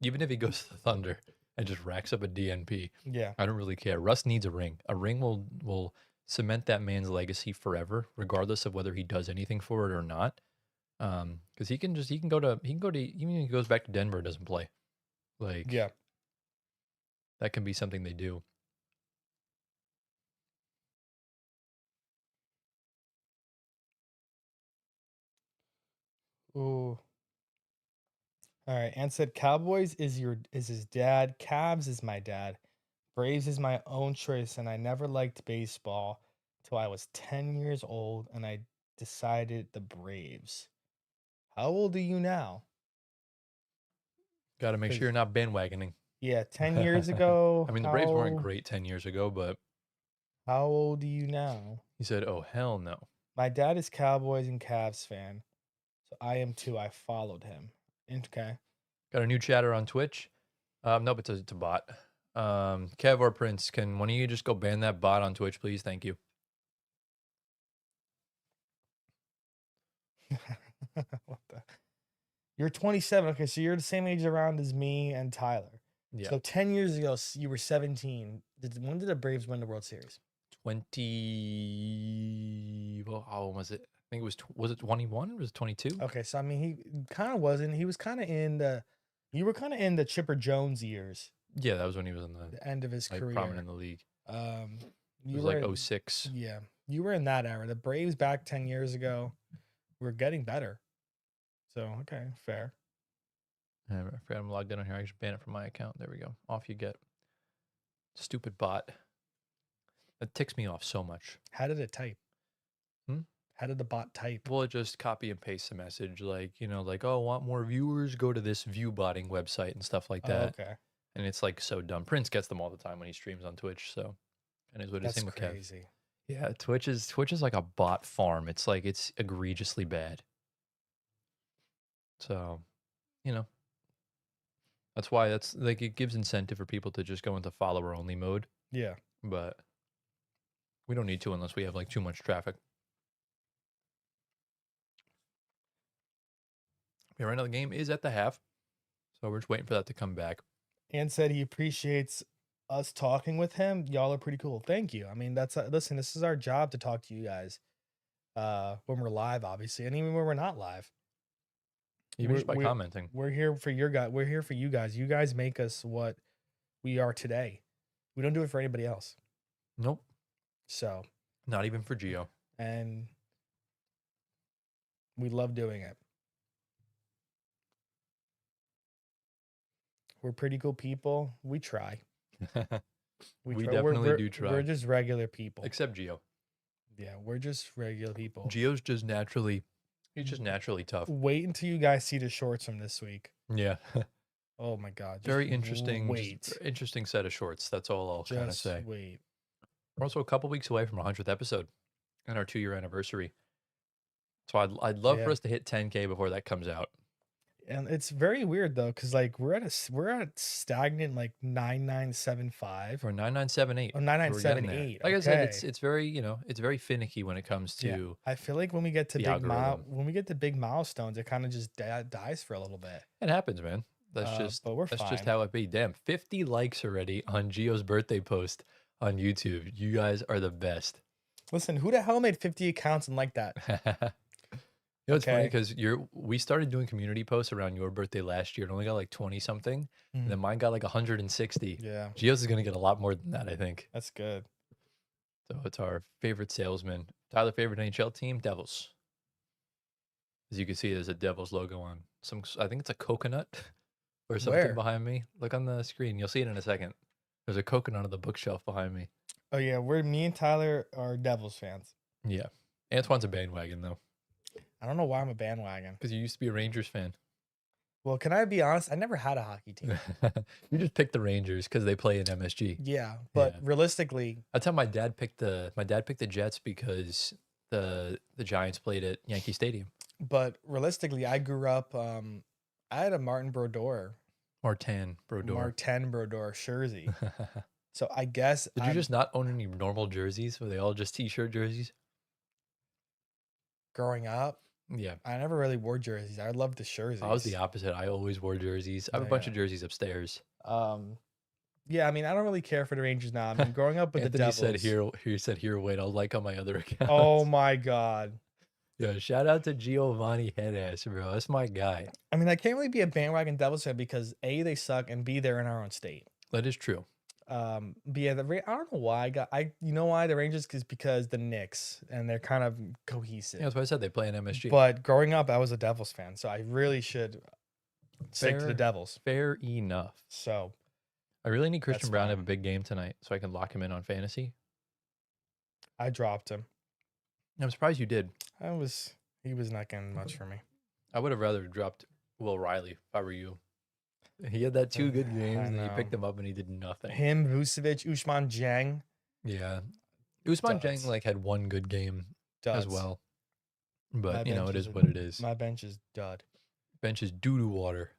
Even if he goes to the Thunder and just racks up a DNP, Yeah, I don't really care. Russ needs a ring. A ring will cement that man's legacy forever, regardless of whether he does anything for it or not. Because he can go to even if he goes back to Denver and doesn't play. Like yeah. that can be something they do. Ooh. All right. And said Cowboys is his dad. Cavs is my dad. Braves is my own choice, and I never liked baseball till I was 10 years old, and I decided the Braves. How old are you now? Got to make sure Because you're not bandwagoning. yeah, 10 years ago. I mean, the Braves weren't great 10 years ago, but How old are you now? he said, "Oh hell no." My dad is Cowboys and Cavs fan, so I am too. I followed him. Okay. Got a new chatter on Twitch. Nope, it's a bot. Kev or Prince, can one of you just go ban that bot on Twitch, please? Thank you. What the? You're 27. Okay, so you're the same age around as me and Tyler. Yeah, So 10 years ago, you were 17. When did the Braves win the World Series? 20. Well, how was it? I think it was it 21? Was it 22? Okay, so I mean, he kind of wasn't. He was kind of in the. You were kind of in the Chipper Jones years, Yeah, that was when he was in the end of his like prominent career. in the league. Um, It you was were, like '06. yeah, you were in that era. The Braves back 10 years ago were getting better. So okay, fair. I forgot I'm logged in on here. I just ban it from my account. There we go. Off you get. Stupid bot. That ticks me off so much. How did it type? Hmm? How did the bot type? Well, it just copy and paste the message, like, like, oh, want more viewers? Go to this view botting website and stuff like Oh, that. okay, And it's like so dumb. Prince gets them all the time when he streams on Twitch. So, and is what his that's name with Kev. crazy. Yeah, Twitch is like a bot farm. It's like it's egregiously bad. So, you know, that's why that's like it gives incentive for people to just go into follower only mode. Yeah. But we don't need to unless we have like too much traffic. Yeah, right now the game is at the half. So we're just waiting for that to come back. And said he appreciates us talking with him. Y'all are pretty cool. Thank you. I mean, that's listen, this is our job to talk to you guys. When we're live, obviously, and even when we're not live. Even just by commenting. We're here for your guys. We're here for you guys. You guys make us what we are today. We don't do it for anybody else. Nope. So, Not even for Geo. and we love doing it. We're pretty cool people. We try. We try. definitely do try. We're just regular people. Except Geo. Yeah, we're just regular people. Geo's just naturally, he's just naturally tough. Wait until you guys see the shorts from this week. Yeah. Oh my god. Very interesting. Wait. Interesting set of shorts. That's all I'll kind of say. Wait. We're also a couple weeks away from our 100th episode and our 2-year anniversary. So I'd love for us to hit 10K before that comes out. And it's very weird though, because like we're at stagnant like 9975 or 9978. or 9978. Like I said, it's very it's very finicky when it comes to. I feel like when we get to big milestones, it kind of just dies for a little bit. It happens, man. That's just how it be. Damn, 50 likes already on Gio's birthday post on YouTube. You guys are the best. Listen, who the hell made 50 accounts and like that? It's funny because we started doing community posts around your birthday last year. It only got like 20 something. And then mine got like 160. Yeah. Gio's is gonna get a lot more than that, I think. That's good. So it's our favorite salesman. Tyler, favorite NHL team, Devils. As you can see, there's a Devils logo on I think it's a coconut or something behind me. Look on the screen. You'll see it in a second. There's a coconut on the bookshelf behind me. Oh yeah, me and Tyler are Devils fans. Yeah. Antoine's a bandwagon though. I don't know why I'm a bandwagon. Because you used to be a Rangers fan. Well, can I be honest? I never had a hockey team. You just picked the Rangers because they play in MSG. Yeah, but Yeah. realistically, That's how my dad picked the Jets because the Giants played at Yankee Stadium. I grew up. I had a Martin Brodeur. Martin Brodeur jersey. So I guess Did you just not own any normal jerseys? Were they all just t-shirt jerseys? growing up, Yeah. I never really wore jerseys. I loved the I was the jerseys. opposite. I always wore jerseys. I have a bunch Yeah. of jerseys upstairs. Um, yeah, I mean, I don't really care for the Rangers now. I mean, growing up with the Anthony said Devils. here he said here wait, I'll like on my other Oh accounts. my God. Yeah, shout out to Giovanni Headass, bro. That's my guy. I mean, I can't really be a bandwagon Devils fan because A, they suck, and B, they're in our own state. That is true. But yeah, I don't know why you know why the Rangers is because the Knicks and they're kind of cohesive. Yeah, that's why I said they play in MSG. But growing up, I was a Devils fan, so I really should stick to the Fair, Devils. fair enough. So I really need Christian That's Brown to have fine. a big game tonight so I can lock him in on fantasy. I dropped him. I'm surprised you did. He was not getting much for me. I would have rather dropped Will Riley if I were you. He had that 2 good I games and then you know. picked him up and he did nothing. Him, Vucevic, Usman Jang, Yeah. Usman Duds. Jang like had 1 good game as duds. well. My But, you know, bench it is a- what it is. My bench is dud. Bench is doo-doo water.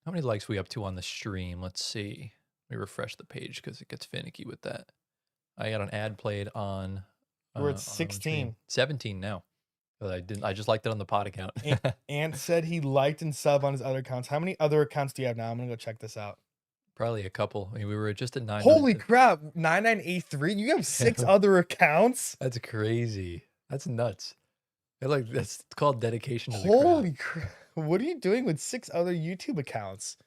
How many likes we up to on the stream? Let's see. Let me refresh the page because it gets finicky with that. I got an ad played on. We're at on stream. 16. 17 now. But I didn't. I just liked it on the pod account. Ant said he liked and sub on his other accounts. How many other accounts do you have now? I'm gonna go check this out. Probably a couple. I mean, we were just at 9. Holy crap! 9983. You have 6 other accounts. That's crazy. That's nuts. That's called dedication to the Holy craft. crap! What are you doing with 6 other YouTube accounts?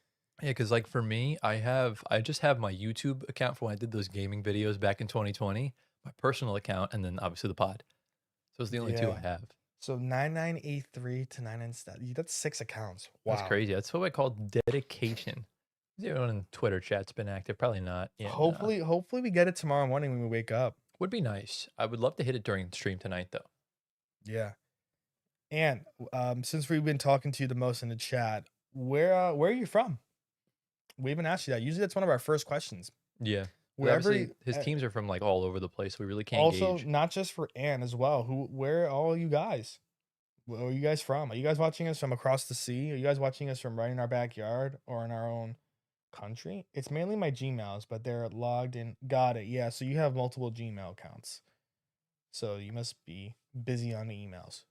Yeah, because like for me, I just have my YouTube account for when I did those gaming videos back in 2020, my personal account, and then obviously the pod. So it's the only 2 I Yeah. have. So 9983 to 99. That's 6 accounts. Wow. That's crazy. That's what I call dedication. Is anyone in Twitter chat's been active? Probably not. Yeah, Hopefully we get it tomorrow morning when we wake up. would be nice. I would love to hit it during the stream tonight, though. Yeah. And since we've been talking to you the most in the chat, where are you from? We haven't asked you that. Usually that's one of our first questions. Yeah. Wherever Obviously, his teams are from like all over the place. We really can't also gauge. not just for Ann as well. Where are all you guys? Where are you guys from? Are you guys watching us from across the sea? Are you guys watching us from right in our backyard or in our own country? It's mainly my Gmails, but they're logged in. Got it. Yeah. So you have multiple Gmail accounts. So you must be busy on the emails.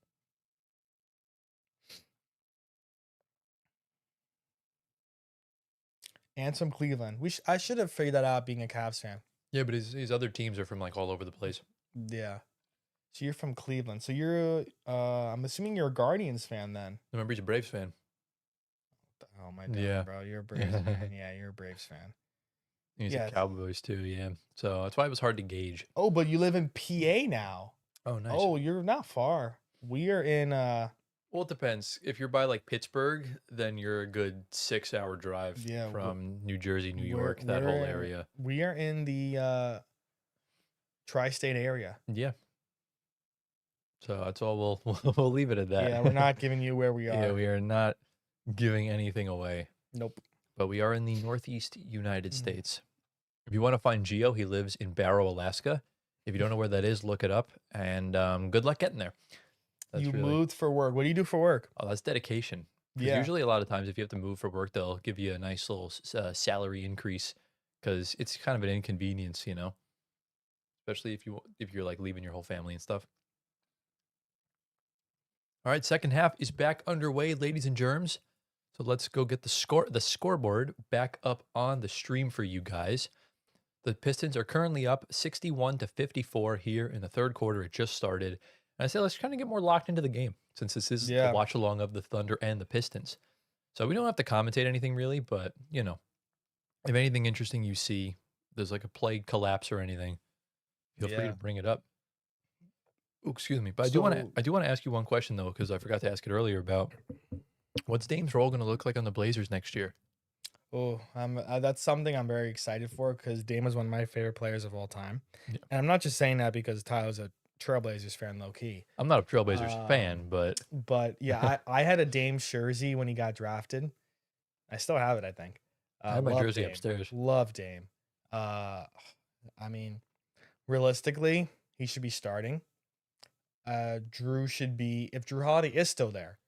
And from Cleveland. I should have figured that out being a Cavs fan. Yeah, but his other teams are from like all over the place. Yeah. So you're from Cleveland. So you're I'm assuming you're a Guardians fan then. Remember, he's a Braves fan. Oh my god, Yeah. bro. You're a Braves fan. Yeah, you're a Braves fan. He's Yeah. a Cowboys too. Yeah. So that's why it was hard to gauge. Oh, but you live in PA now. Oh, nice. Oh, you're not far. We are in Well, it depends. If you're by like Pittsburgh, then you're a good 6-hour drive Yeah, from New Jersey, New we're- York, that whole we're- area. we are in the tri-state area. Yeah. So that's all. We'll leave it at that. Yeah, we're not giving you where we are. Yeah, we are not giving anything away. Nope. But we are in the Northeast United Mhm. States. If you want to find Geo, he lives in Barrow, Alaska. If you don't know where that is, look it up. And good luck getting there. That's You really, moved for work. What do you do for work? Oh, that's dedication. 'Cause Yeah. usually a lot of times if you have to move for work, they'll give you a nice little salary increase because it's kind of an inconvenience, you know, especially if you're like leaving your whole family and stuff. All right, second half is back underway, ladies and germs. So let's go get the scoreboard back up on the stream for you guys. The Pistons are currently up 61-54 here in the third quarter. It just started. And I say let's kind of get more locked into the game since this is Yeah. the watch along of the Thunder and the Pistons. So we don't have to commentate anything really, but you know, if anything interesting you see, there's like a play collapse or anything, feel free Yeah. to bring it up. Ooh, excuse me, but I do want to ask you one question though, because I forgot to ask it earlier about what's Dame's role going to look like on the Blazers next year. Oh, that's something I'm very excited for because Dame is one of my favorite players of all time. Yeah. And I'm not just saying that because Tyler's a Trailblazers fan, low key. I'm not a Trailblazers Um, fan, but but yeah, I had a Dame jersey when he got drafted. I still have it, I think. I have my Love jersey Dame. upstairs. Love Dame. Uh, I mean, realistically, he should be starting. Drew should be, if Drew Holiday is still there,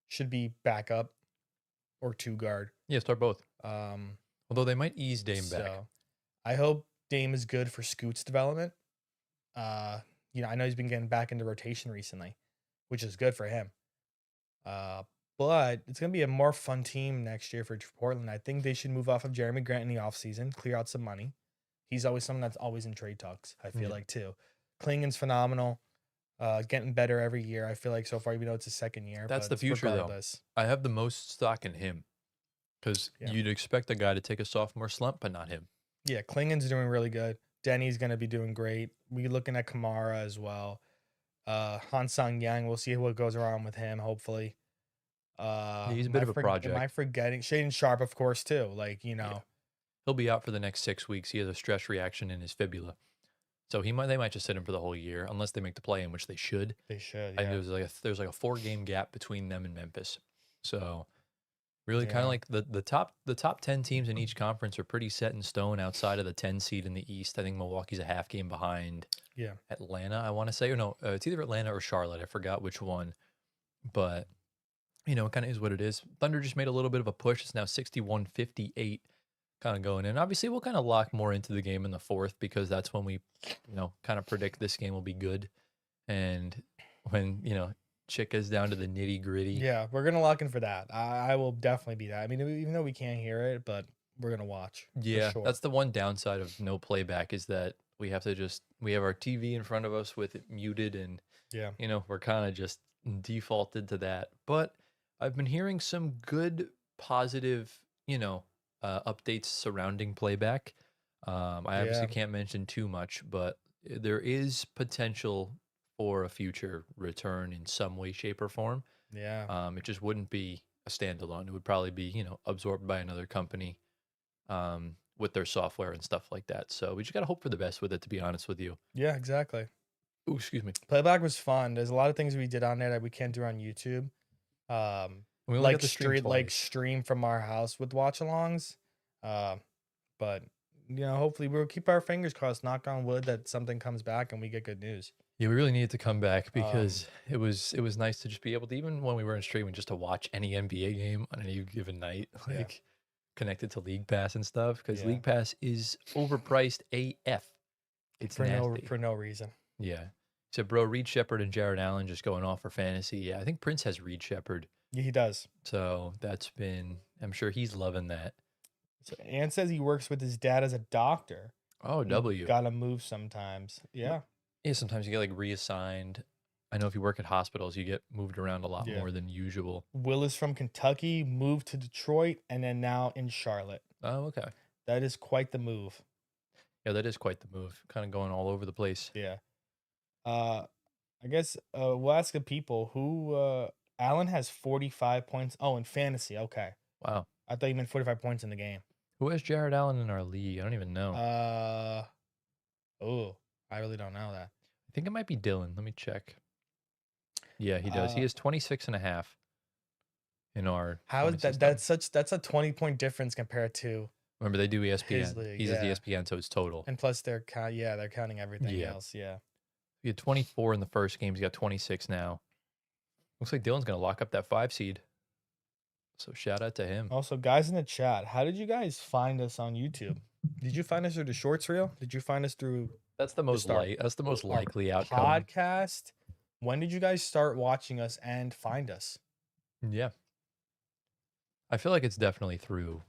should be backup or two guard. Yeah, start both. Um, Although they might ease Dame back. so I hope Dame is good for Scoot's development. Uh, I know he's been getting back into rotation recently, which is good for him. Uh, but it's gonna be a more fun team next year for Portland. I think they should move off of Jeremy Grant in the offseason, clear out some money. He's always someone that's always in trade talks, I feel Yeah. like too. Klingen's phenomenal. Getting better every year. I feel like so far, even though it's his second year. That's But the future, though. regardless, I have the most stock in him because yeah. you'd expect a guy to take a sophomore slump, but not him. Yeah, Klingen's doing really good. Denny's gonna be doing great. We looking at Kamara as well. Han Sang Yang, we'll see what goes around with him, hopefully. Yeah, he's a Am bit I of a for am I project. forgetting Shaden Sharp, of course, too? Yeah. He'll be out for the next 6 weeks. He has a stress reaction in his fibula. So they might just sit him for the whole year unless they make the play in, which they should. They should, I think yeah. there's like a 4-game gap between them and Memphis. So really kind Yeah. of like the top 10 teams in each conference are pretty set in stone outside of the 10 seed in the East. I think Milwaukee's a half game behind Yeah. Atlanta, I want to say. Or no, it's either Atlanta or Charlotte. I forgot which one. But it kind of is what it is. Thunder just made a little bit of a push. It's now 61-58 kind of going in. Obviously, we'll kind of lock more into the game in the fourth because that's when we, kind of predict this game will be good. And when, Chick is down to the nitty gritty. Yeah, we're gonna lock in for that. I will definitely be that. I mean, even though we can't hear it, but we're gonna watch. Yeah, for sure. that's the one downside of no playback is that we have our TV in front of us with it muted and, Yeah. we're kind of just defaulted to that. But I've been hearing some good, positive, updates surrounding playback. I obviously Yeah. can't mention too much, but there is potential for a future return in some way, shape, or form. Yeah. It just wouldn't be a standalone. It would probably be, absorbed by another company with their software and stuff like that. So we just got to hope for the best with it, to be honest with you. Yeah, exactly. Oh, excuse me. Playback was fun. There's a lot of things we did on there that we can't do on YouTube. We only Like got to stream twice. stream from our house with watch alongs. But hopefully we'll keep our fingers crossed, knock on wood, that something comes back and we get good news. Yeah, we really needed to come back because it was nice to just be able to, even when we weren't streaming, just to watch any NBA game on any given night, Yeah. like connected to League Pass and stuff. Because Yeah. League Pass is overpriced AF. It's For nasty. no reason. Yeah. So, bro, Reed Shepard and Jared Allen just going off for fantasy. Yeah, I think Prince has Reed Shepard. Yeah, he does. So I'm sure he's loving that. So Ann says he works with his dad as a doctor. Oh, W. Gotta move sometimes. Yeah. Yeah, sometimes you get like reassigned. I know if you work at hospitals, you get moved around a lot Yeah. more than usual. Will is from Kentucky, moved to Detroit, and then now in Charlotte. Oh, okay. That is quite the move. Yeah, that is quite the move. Kind of going all over the place. Yeah. I guess we'll ask the people who Allen has 45 points. Oh, in fantasy. Okay. Wow. I thought you meant 45 points in the game. Who has Jared Allen in our league? I don't even know. I really don't know that. I think it might be Dylan. Let me check. Yeah, he does. He Uh, has 26 and a half in our How is 20 that? system. That's a 20-point difference compared to, Remember, they do ESPN. league, He's at yeah. ESPN, so it's total. and plus they're counting everything Yeah. else. Yeah. He had 24 in the first game. He's got 26 now. Looks like Dylan's going to lock up that 5 seed. So shout out to him. Also, guys in the chat, how did you guys find us on YouTube? Did you find us through the shorts reel? Did you find us through That's the most start That's the most our likely outcome. podcast? When did you guys start watching us and find us? Yeah. I feel like it's definitely through.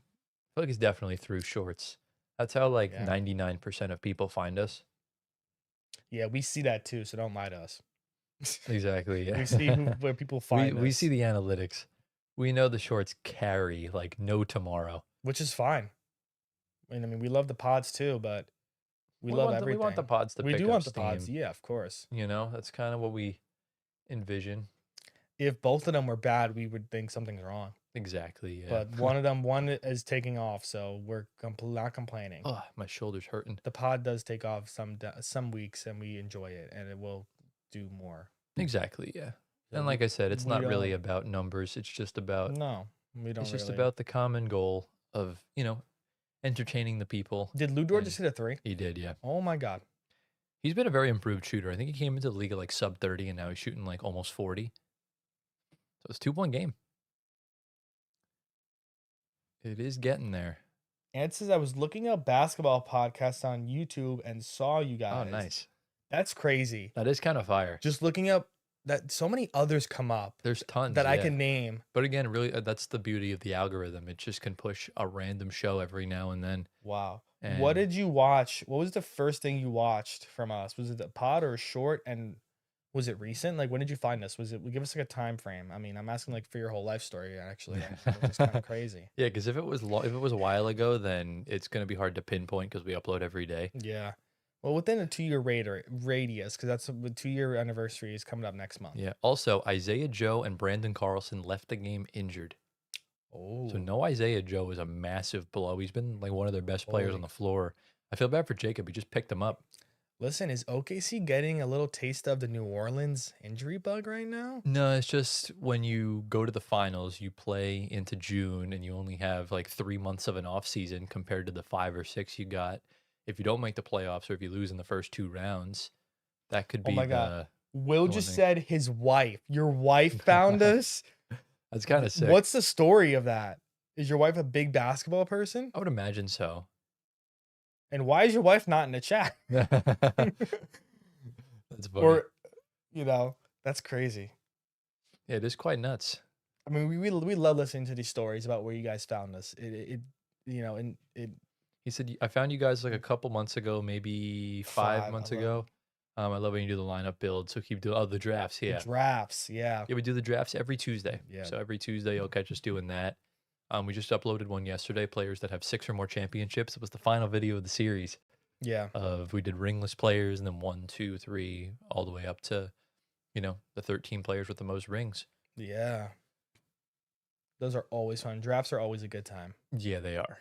Shorts. That's how like Yeah. 99% of people find us. Yeah, we see that too, so don't lie to us. Exactly. Yeah. We see where people find we us, see the analytics. We know the shorts carry like no tomorrow. which is fine. I mean, we love the pods too, but we love everything. We want the pods to We pick do up want the steam. pods, yeah, of course. That's kind of what we envision. If both of them were bad, we would think something's wrong. Exactly. Yeah. But one is taking off, so we're not complaining. Oh, my shoulder's hurting. The pod does take off some weeks, and we enjoy it, and it will do more. Exactly, yeah. So And like I said, it's we not really don't. about numbers. No, we It's don't just really. about the common goal of, entertaining the people. Did Ludor And just hit a three? he did, yeah. Oh my god. He's been a very improved shooter. I think he came into the league at like sub 30 and now he's shooting like almost 40. So it's a 2-point game. It is getting there. And it says I was looking up basketball podcasts on YouTube and saw you Oh, guys. nice. That's crazy. That is kind of fire. Just looking up that so many others come up There's tons, that I yeah. can name. But again, really, that's the beauty of the algorithm. It just can push a random show every now and then. Wow. What And did you watch? What was the first thing you watched from us? Was it the pod or a short? And was it recent? Like, when did you find this? Was it? Give us like a time frame. I mean, I'm asking like for your whole life story, actually, which is kind of crazy. yeah, because if it was a while ago, then it's gonna be hard to pinpoint because we upload every day. Yeah. Well, within a 2-year radius, because that's the 2-year anniversary is coming up next month. Yeah. Also, Isaiah Joe and Brandon Carlson left the game injured. Oh. So no Isaiah Joe is a massive blow. He's been like one of their best players on Holy. the floor. I feel bad for Jacob. He just picked him up. Listen, is OKC getting a little taste of the New Orleans injury bug right now? No, it's just when you go to the finals, you play into June and you only have like 3 months of an off season compared to the 5 or 6 you got if you don't make the playoffs or if you lose in the first 2 rounds. That could Oh be my God. the Will one just thing. said his wife. Your wife found us? That's kind of sick. What's the story of that? Is your wife a big basketball person? I would imagine so. And why is your wife not in the chat? That's funny. Or, that's crazy. Yeah, it is quite nuts. I mean, we love listening to these stories about where you guys found us. And it He said, I found you guys like a couple months ago, maybe 5 months I love ago. I love when you do the lineup build. So keep doing the drafts. the Yeah. drafts. Yeah. Yeah, we do the drafts every Tuesday. Yeah. So every Tuesday you'll catch us doing that. We just uploaded one yesterday, players that have 6 or more championships. It was the final video of the series Yeah. we did ringless players and then 1, 2, 3, all the way up to, the 13 players with the most rings. Yeah. Those are always fun. Drafts are always a good time. Yeah, they are.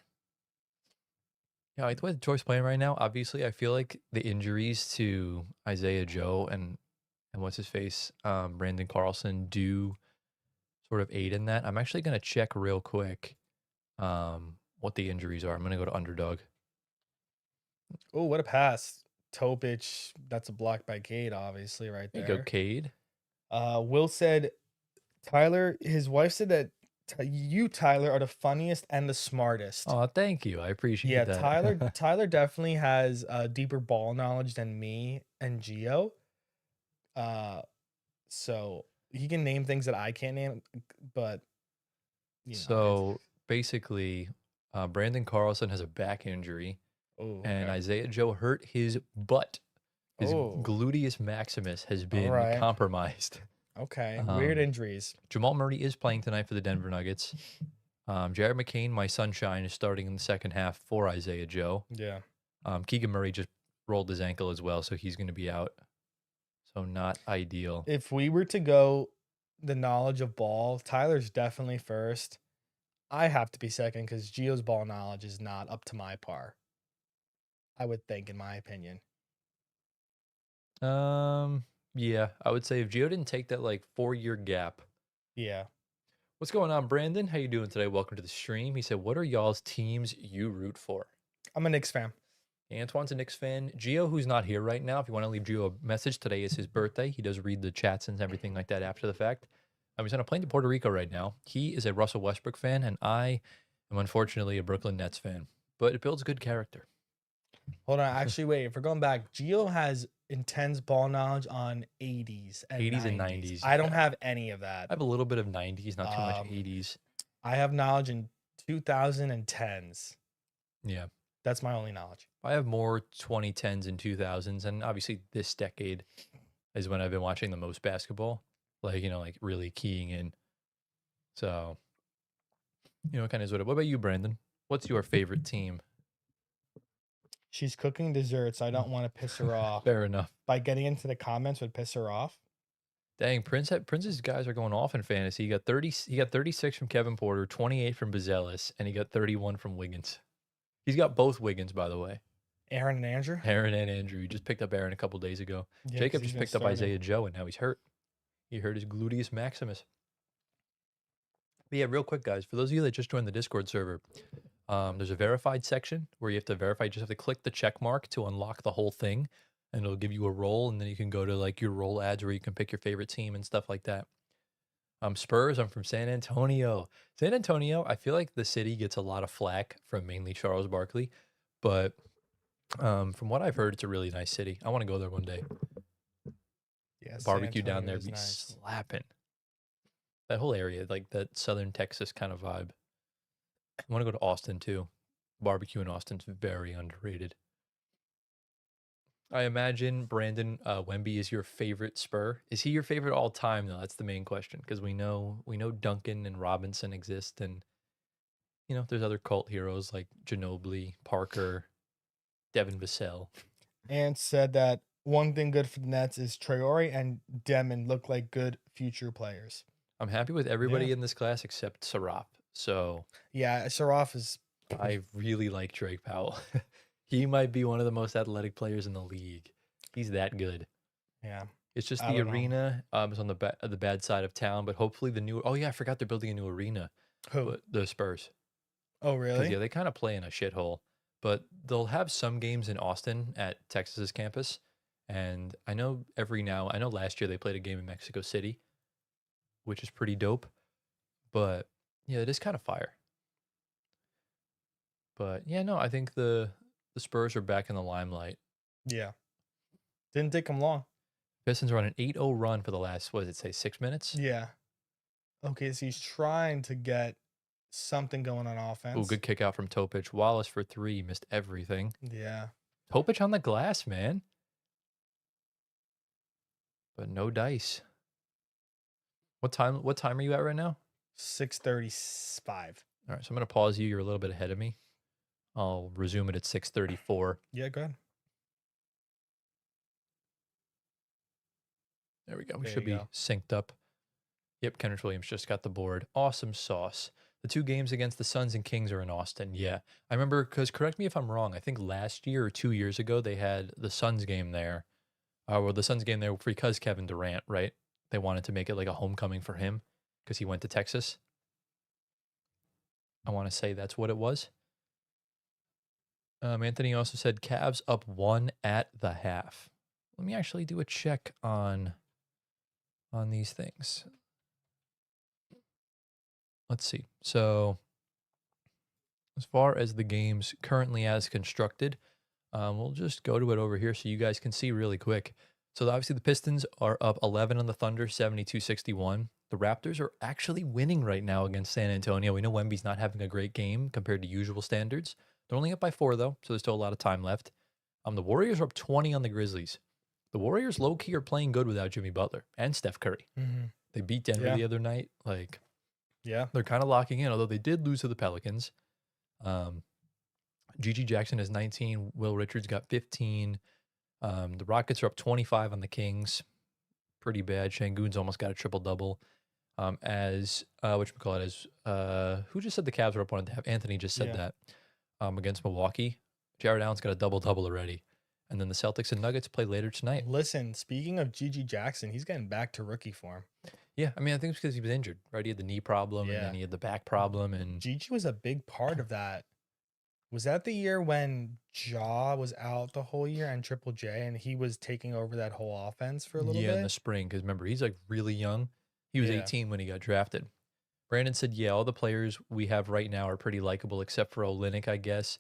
Yeah, I like the way the Detroit's playing right now. Obviously, I feel like the injuries to Isaiah Joe and what's his face, Brandon Carlson do sort of aid in that. I'm actually gonna check real quick what the injuries are. I'm gonna go to Underdog. Oh, what a pass. Topic. That's a block by Cade, obviously, right There you there. go, Cade. Will said, Tyler, his wife said that you, Tyler, are the funniest and the smartest. Oh, thank you. I appreciate Yeah, that. Tyler definitely has deeper ball knowledge than me and Gio. So he can name things that I can't name, but So basically, Brandon Carlson has a back injury, oh, and okay. Isaiah Joe hurt his butt. His Oh. gluteus maximus has been right. compromised. Okay, weird Um, injuries. Jamal Murray is playing tonight for the Denver Nuggets. Jared McCain, my sunshine, is starting in the second half for Isaiah Joe. Yeah. Keegan Murray just rolled his ankle as well, so he's going to be out. So not ideal. If we were to go the knowledge of ball, Tyler's definitely first. I have to be second because Gio's ball knowledge is not up to my par. I would think, in my opinion. Yeah, I would say if Gio didn't take that like 4-year gap. Yeah. What's going on, Brandon? How you doing today? Welcome to the stream. He said, "What are y'all's teams you root for?" I'm a Knicks fan. Antoine's a Knicks fan. Gio, who's not here right now, if you want to leave Gio a message, today is his birthday. He does read the chats and everything like that after the fact. He's on a plane to Puerto Rico right now. He is a Russell Westbrook fan, and I am unfortunately a Brooklyn Nets fan. But it builds good character. Hold on. Actually, wait. If we're going back, Gio has intense ball knowledge on 80s and 80s 90s. and 90s. I don't have any of that. I have a little bit of 90s, not too much 80s. I have knowledge in 2010s. Yeah. That's my only knowledge. I have more 2010s and 2000s, and obviously this decade is when I've been watching the most basketball, like really keying in. So, it kind of is what about you, Brandon? What's your favorite team? She's cooking desserts. I don't want to piss her off. Fair enough. By getting into the comments would piss her off. Dang, Prince's guys are going off in fantasy. He got 30. He got 36 from Kevin Porter, 28 from Bazelis, and he got 31 from Wiggins. He's got both Wiggins, by the way. Aaron and Andrew? Aaron and Andrew. You just picked up Aaron a couple days ago. Yeah, because Jacob he's just been picked up starting. Isaiah Joe, and now he's hurt. He hurt his gluteus maximus. But yeah, real quick, guys, for those of you that just joined the Discord server, there's a verified section where you have to verify. You just have to click the check mark to unlock the whole thing, and it'll give you a role, and then you can go to like your role ads where you can pick your favorite team and stuff like that. Spurs, I'm from San Antonio. San Antonio, I feel like the city gets a lot of flack from mainly Charles Barkley, but from what I've heard, it's a really nice city. I want to go there one day. Yeah, San Barbecue down Antonio there is be nice. slapping. That whole area, like that southern Texas kind of vibe. I want to go to Austin too. Barbecue in Austin's very underrated. I imagine Brandon Wemby is your favorite Spur. Is he your favorite all time though? That's the main question because we know Duncan and Robinson exist, and there's other cult heroes like Ginobili, Parker, Devin Vassell. And said that one thing good for the Nets is Traore and Demon look like good future players. I'm happy with everybody in this class except Sarap. So Yeah, Saraf is. I really like Drake Powell. He might be one of the most athletic players in the league. He's that good. Yeah, It's just I the don't know. arena is on the bad side of town, but hopefully the new. Oh yeah, I forgot they're building a new arena. Who? But the Spurs, Oh, because really? yeah, they kind of play in a shithole. But they'll have some games in Austin at Texas's campus, and I know last year they played a game in Mexico City, which is pretty dope. But yeah, it is kind of fire. But yeah, no, I think the Spurs are back in the limelight. Yeah. Didn't take him long. Pistons are on an 8-0 run for the last, what does it say, 6 minutes? Yeah. Okay, so he's trying to get something going on Ooh, offense. good kick out from Topic. Wallace for three, missed everything. Yeah. Topic on the glass, man. But no dice. What time are you at right now? 6:35. All right, so I'm going to pause you. You're a little bit ahead of me. I'll resume it at 6:34. Yeah, go ahead. There we go. We There should you be go. synced up. Yep, Kenrich Williams just got the board. Awesome sauce. The two games against the Suns and Kings are in Austin. Yeah. I remember, because correct me if I'm wrong, I think last year or 2 years ago, they had the Suns game there. Well, the Suns game there because Kevin Durant, right? They wanted to make it like a homecoming for him because he went to Texas. I want to say that's what it was. Anthony also said Cavs up 1 at the half. Let me actually do a check on these things. Let's see. So as far as the games currently as constructed, we'll just go to it over here so you guys can see really quick. So obviously the Pistons are up 11 on the Thunder, 72-61. The Raptors are actually winning right now against San Antonio. We know Wemby's not having a great game compared to usual standards. They're only up by 4 though, so there's still a lot of time left. The Warriors are up 20 on the Grizzlies. The Warriors low-key are playing good without Jimmy Butler and Steph Curry. Mm-hmm. They beat Denver Yeah. the other night. Like, Yeah. they're kind of locking in, although they did lose to the Pelicans. Gigi Jackson has 19. Will Richards got 15. The Rockets are up 25 on the Kings. Pretty bad. Şengün's almost got a triple-double. Who just said the Cavs were up 1.5? Anthony just said that against Milwaukee. Jared Allen's got a double-double already. And then the Celtics and Nuggets play later tonight. Listen, speaking of Gigi Jackson, he's getting back to rookie form. Yeah, I mean, I think it's because he was injured, right? He had the knee problem, and then he had the back problem, and Gigi was a big part of that. Was that the year when Ja was out the whole year and Triple J, and he was taking over that whole offense for a little in the bit? spring. Because remember, he's like really young. He was Yeah. 18 when he got drafted. Brandon said, yeah, all the players we have right now are pretty likable except for Olynyk, I guess.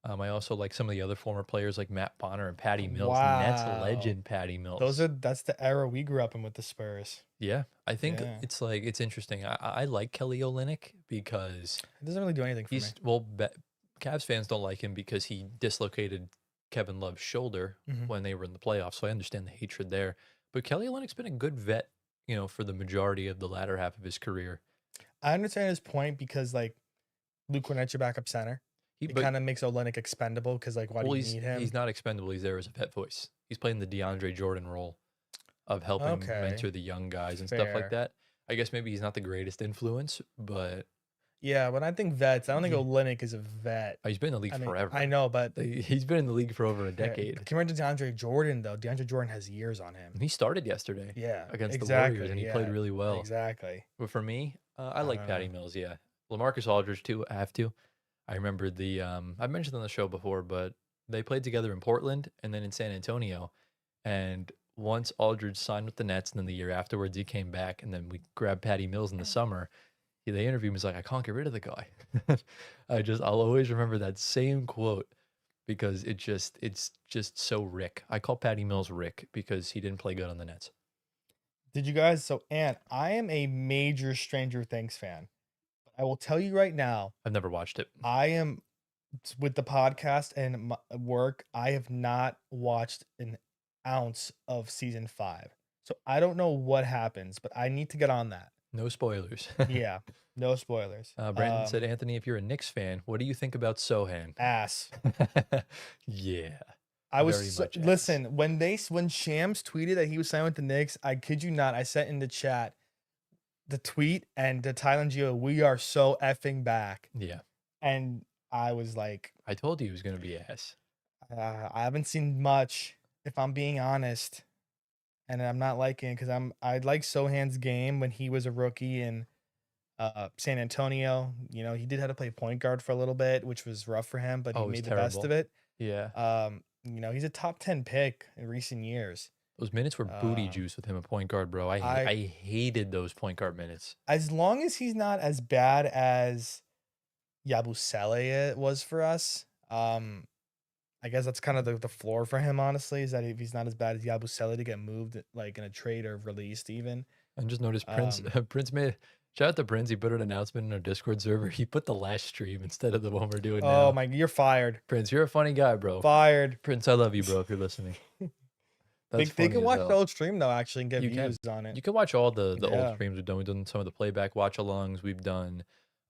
I also like some of the other former players like Matt Bonner and Patty Mills. Nets Wow. legend Patty Mills. That's the era we grew up in with the Spurs. Yeah, I think Yeah. it's interesting. I like Kelly Olynyk because It doesn't really do anything for me. Cavs fans don't like him because he dislocated Kevin Love's shoulder Mhm. when they were in the playoffs. So I understand the hatred there. But Kelly Olynyk's been a good vet, for the majority of the latter half of his career. I understand his point because like Luke Kornet's your backup center. It kind of makes Olynyk expendable because like why do you need him? He's not expendable. He's there as a vet voice. He's playing the DeAndre Jordan role of helping mentor the young guys and stuff like Fair. that. I guess maybe he's not the greatest influence, but Yeah, when I think vets, I don't think Yeah. Olynyk is a vet. Oh, he's been in the league I mean, I forever. know, but He's been in the league for over a decade. compared to DeAndre Jordan, though, DeAndre Jordan has years on him. He started yesterday Yeah, against the Warriors, and exactly. he played Yeah, really well. exactly. But for me, I I like don't know. Patty Mills. Yeah, LaMarcus Aldridge too. I have to. I remember I mentioned on the show before, but they played together in Portland and then in San Antonio. And once Aldridge signed with the Nets, and then the year afterwards he came back, and then we grabbed Patty Mills in the summer. They interviewed him. He's like, I can't get rid of the guy. I'll always remember that same quote because it's just so Rick. I call Patty Mills Rick because he didn't play good on the Nets. Did you guys? So, Ant, I am a major Stranger Things fan. I will tell you right now, I've never watched it. I am with the podcast and my work. I have not watched an ounce of season 5, so I don't know what happens, but I need to get on that. No spoilers. Yeah, no spoilers. Brandon said, Anthony, if you're a Knicks fan, what do you think about Sohan? Ass. Yeah, I was very much ass. listen when Shams tweeted that he was signed with the Knicks. I kid you not. I sent in the chat the tweet and the Thailand Geo. We are so effing back, Yeah, and I was like, I told you he was gonna be ass. I haven't seen much, if I'm being honest, and I'm not liking it because I like Sohan's game when he was a rookie in San Antonio. You know, he did have to play point guard for a little bit, which was rough for him, but he Oh, it was made the best of terrible. it. Yeah, You know, he's a top 10 pick in recent years. those minutes were booty Um, juice with him at point guard, bro. I I hated those point guard minutes. as long as he's not as bad as Yabusele was for us, I guess that's kind of the floor for him, honestly, is that if he's not as bad as Yabusele to get moved like in a trade or released even. I just noticed Prince. Um, Prince made shout out to Prince. He put an announcement in our Discord server. He put the last stream instead of the one we're doing oh now. my, you're fired. Prince, you're a funny guy, bro. Fired. Prince, I love you, bro. If you're listening, They, that's they funny can as watch the hell. old stream though, actually, and get You can. views on it. You can watch all the old Yeah. streams we've done. We've done some of the playback watch alongs. We've done,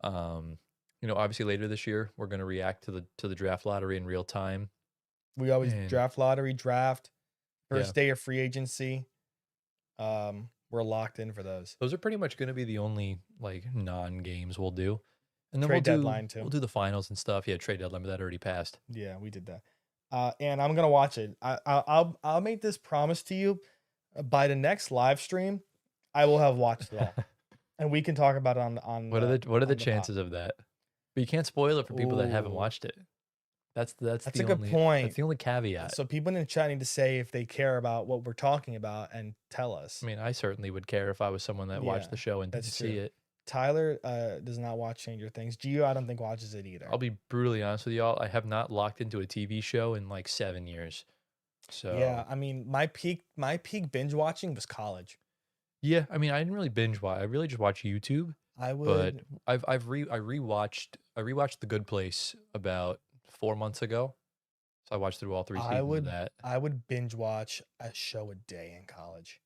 obviously later this year we're gonna react to the draft lottery in real time. We always And draft lottery, draft, yeah, first day of free agency. We're locked in for those. those are pretty much gonna be the only like non-games we'll do. And then Trade deadline too. we'll do the finals and stuff. Yeah, trade deadline, but that already passed. Yeah, we did that. And I'm gonna watch it. I'll make this promise to you. By the next live stream, I will have watched it all, and we can talk about it on. What are the on pod. chances of that? But you can't spoil it for people that haven't Ooh. watched it. That's That's the a good only point. that's the only caveat. So people in the chat need to say if they care about what we're talking about and tell us. I mean, I certainly would care if I was someone that watched Yeah, the show and didn't that's see true. it. Tyler does not watch Stranger Things. Gio, I don't think watches it either. I'll be brutally honest with y'all. I have not locked into a TV show in like 7 years. So Yeah, I mean, my peak binge watching was college. yeah, I mean, I didn't really binge watch. I really just watch YouTube. I But would. I rewatched The Good Place about 4 months ago. So I watched through all 3 I seasons of would. that. I would binge watch a show a day in college.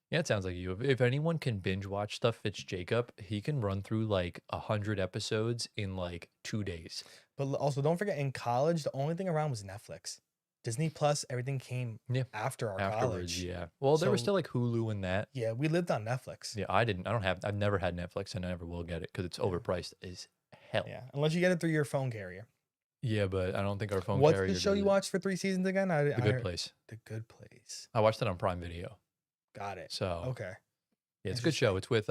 Yeah, it sounds like you. If anyone can binge watch stuff, it's Jacob. He can run through like 100 episodes in like 2 days. But also, don't forget, in college, the only thing around was Netflix. Disney Plus, everything came Yeah, after our afterwards, college. yeah. Well, there was So still like Hulu and that. yeah, we lived on Netflix. Yeah, I've never had Netflix and I never will get it because it's Yeah. overpriced as hell. Yeah, unless you get it through your phone carrier. Yeah, but I don't think our phone What's carrier the show does you it. watched for 3 seasons again? The I Good heard Place. The Good Place. I watched it on Prime Video. Got it. So Okay. yeah, it's a good show. It's with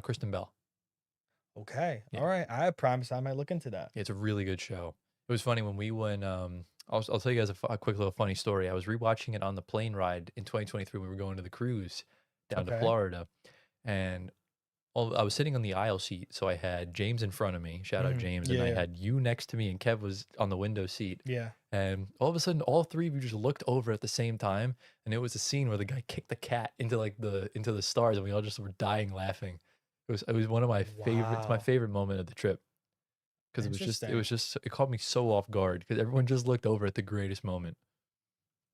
Kristen Bell. Okay. Yeah. All right. I promise I might look into that. Yeah, it's a really good show. It was funny when we went. I'll tell you guys a quick little funny story. I was rewatching it on the plane ride in 2023 when we were going to the cruise down to Okay. Florida, and I was sitting on the aisle seat, so I had James in front of me. Shout out Mhm. James, Yeah, and I yeah. had you next to me, and Kev was on the window seat. Yeah. And all of a sudden, all three of you just looked over at the same time, and it was a scene where the guy kicked the cat into like into the stars, and we all just were dying laughing. It was one of my favorites, my Wow. favorite moment of the trip, because Interesting. it caught me so off guard because everyone just looked over at the greatest moment.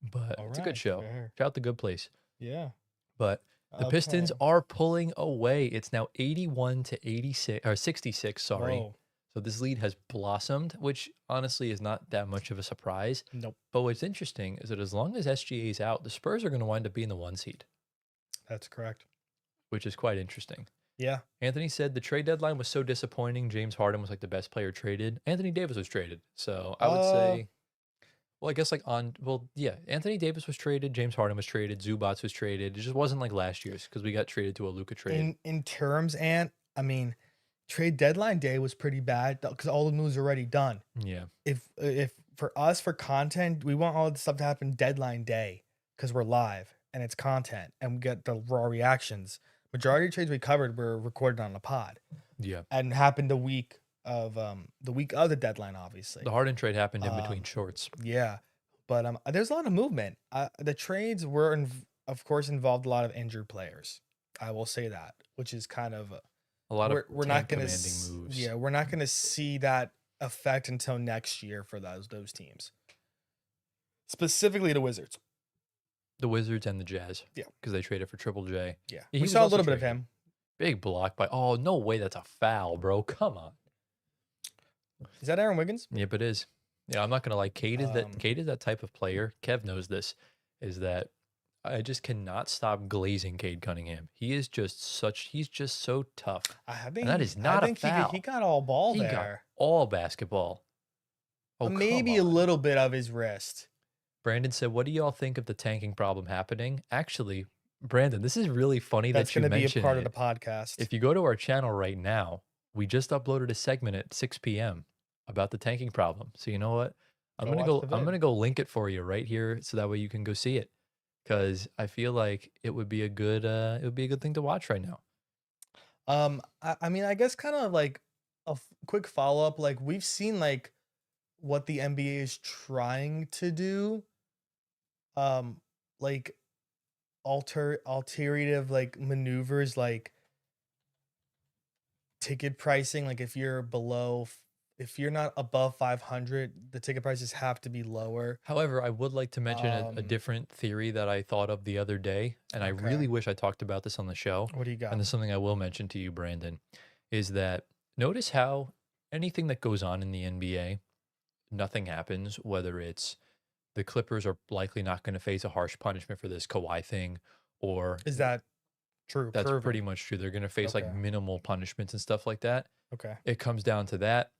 But All it's a good right. show. Fair. Shout out The Good Place. Yeah. But the Pistons Okay. are pulling away. It's now 81 to 86 or 66. Sorry. Whoa. So this lead has blossomed, which honestly is not that much of a surprise. Nope. But what's interesting is that as long as SGA is out, the Spurs are going to wind up being the 1 seed, That's correct. which is quite interesting. Yeah. Anthony said the trade deadline was so disappointing. James Harden was like the best player traded. Anthony Davis was traded. So I would Uh, say, well, I guess like yeah, Anthony Davis was traded. James Harden was traded. Zubats was traded. It just wasn't like last year's because we got traded to a Luca trade. in terms, and I mean, trade deadline day was pretty bad because all the moves are already done. Yeah. If for us for content, we want all the stuff to happen deadline day because we're live and it's content and we get the raw reactions. Majority of trades we covered were recorded on the pod Yeah. and happened the week of the deadline, The obviously. Harden trade happened in between Um, shorts. yeah, but there's a lot of movement. The trades were, of course, involved a lot of injured players. I will say that, which is kind of A lot of we're not tank gonna commanding moves. yeah, we're not gonna see that effect until next year for those teams, specifically the Wizards. The Wizards and the Jazz. Yeah, Because they traded for Triple J. yeah, Yeah, we he was saw a also little bit of traded. him. Big block by, oh, no way. That's a foul, bro. Come on. Is that Aaron Wiggins? Yep, it is. Yeah, I'm not gonna lie. Um, Cade is that type of player. Kev knows this. Is that I just cannot stop glazing Cade Cunningham. He's just so tough. And that is I not a think he foul. got all ball He got there. all basketball. Oh, come Maybe a on. little bit of his wrist. Brandon said, "What do y'all think of the tanking problem happening?" Actually, Brandon, this is really funny That's that you gonna be a mention part of the it. podcast. If you go to our channel right now, we just uploaded a segment at 6 p.m. about the tanking problem. So you know what? Go watch the I'm vid. gonna go link it for you right here so that way you can go see it. Cause I feel like it would be a good thing to watch right now. I mean, I guess kind of like quick follow up. Like we've seen like what the NBA is trying to do. Like alternative like maneuvers, like ticket pricing. Like if you're not above 500, the ticket prices have to be lower. However, I would like to mention a Um, different theory that I thought of the other day, and I okay. really wish I talked about this on the show. What do you And got? this is something I will mention to you, Brandon, is that notice how anything that goes on in the NBA, nothing happens, whether it's the Clippers are likely not going to face a harsh punishment for this Kawhi thing, or Is that true? that's Proven. pretty much true. They're going to face like Okay. minimal punishments and stuff like that. Okay. It comes down to that.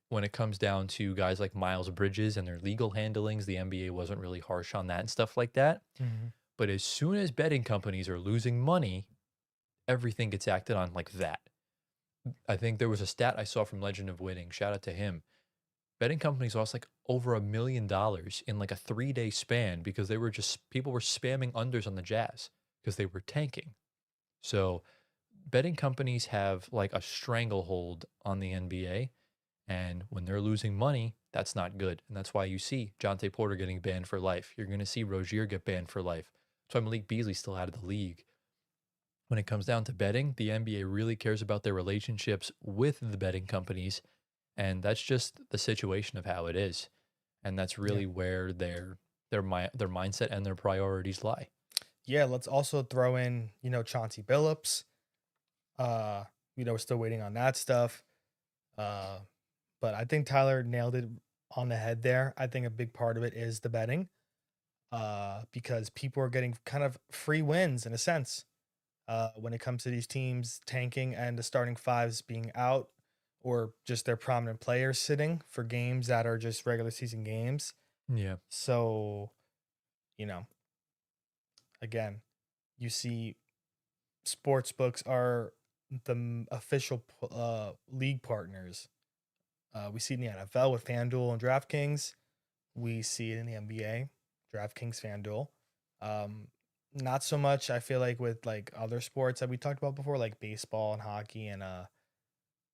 When it comes down to guys like Miles Bridges and their legal handlings, the NBA wasn't really harsh on that and stuff like that. Mhm. But as soon as betting companies are losing money, everything gets acted on like that. I think there was a stat I saw from Legend of Winning. Shout out to him. Betting companies lost like over $1 million in like a 3 day span because they were just people were spamming unders on the Jazz because they were tanking. So betting companies have like a stranglehold on the NBA. And when they're losing money, that's not good. And that's why you see Jonte Porter getting banned for life. You're going to see Rozier get banned for life. That's why Malik Beasley's still out of the league. When it comes down to betting, the NBA really cares about their relationships with the betting companies. And that's just the situation of how it is. And that's Yeah. really where their mindset and their priorities lie. Yeah, let's also throw in, Chauncey Billups. Uh, we're still waiting on that stuff. Uh, but I think Tyler nailed it on the head there. I think a big part of it is the betting. Because people are getting kind of free wins in a sense. When it comes to these teams tanking and the starting fives being out or just their prominent players sitting for games that are just regular season games. Yeah. So, you know, again, you see sports books are the official league partners. We see it in the NFL with FanDuel and DraftKings. We see it in the NBA, DraftKings, FanDuel. Not so much, I feel like, with like other sports that we talked about before, like baseball and hockey and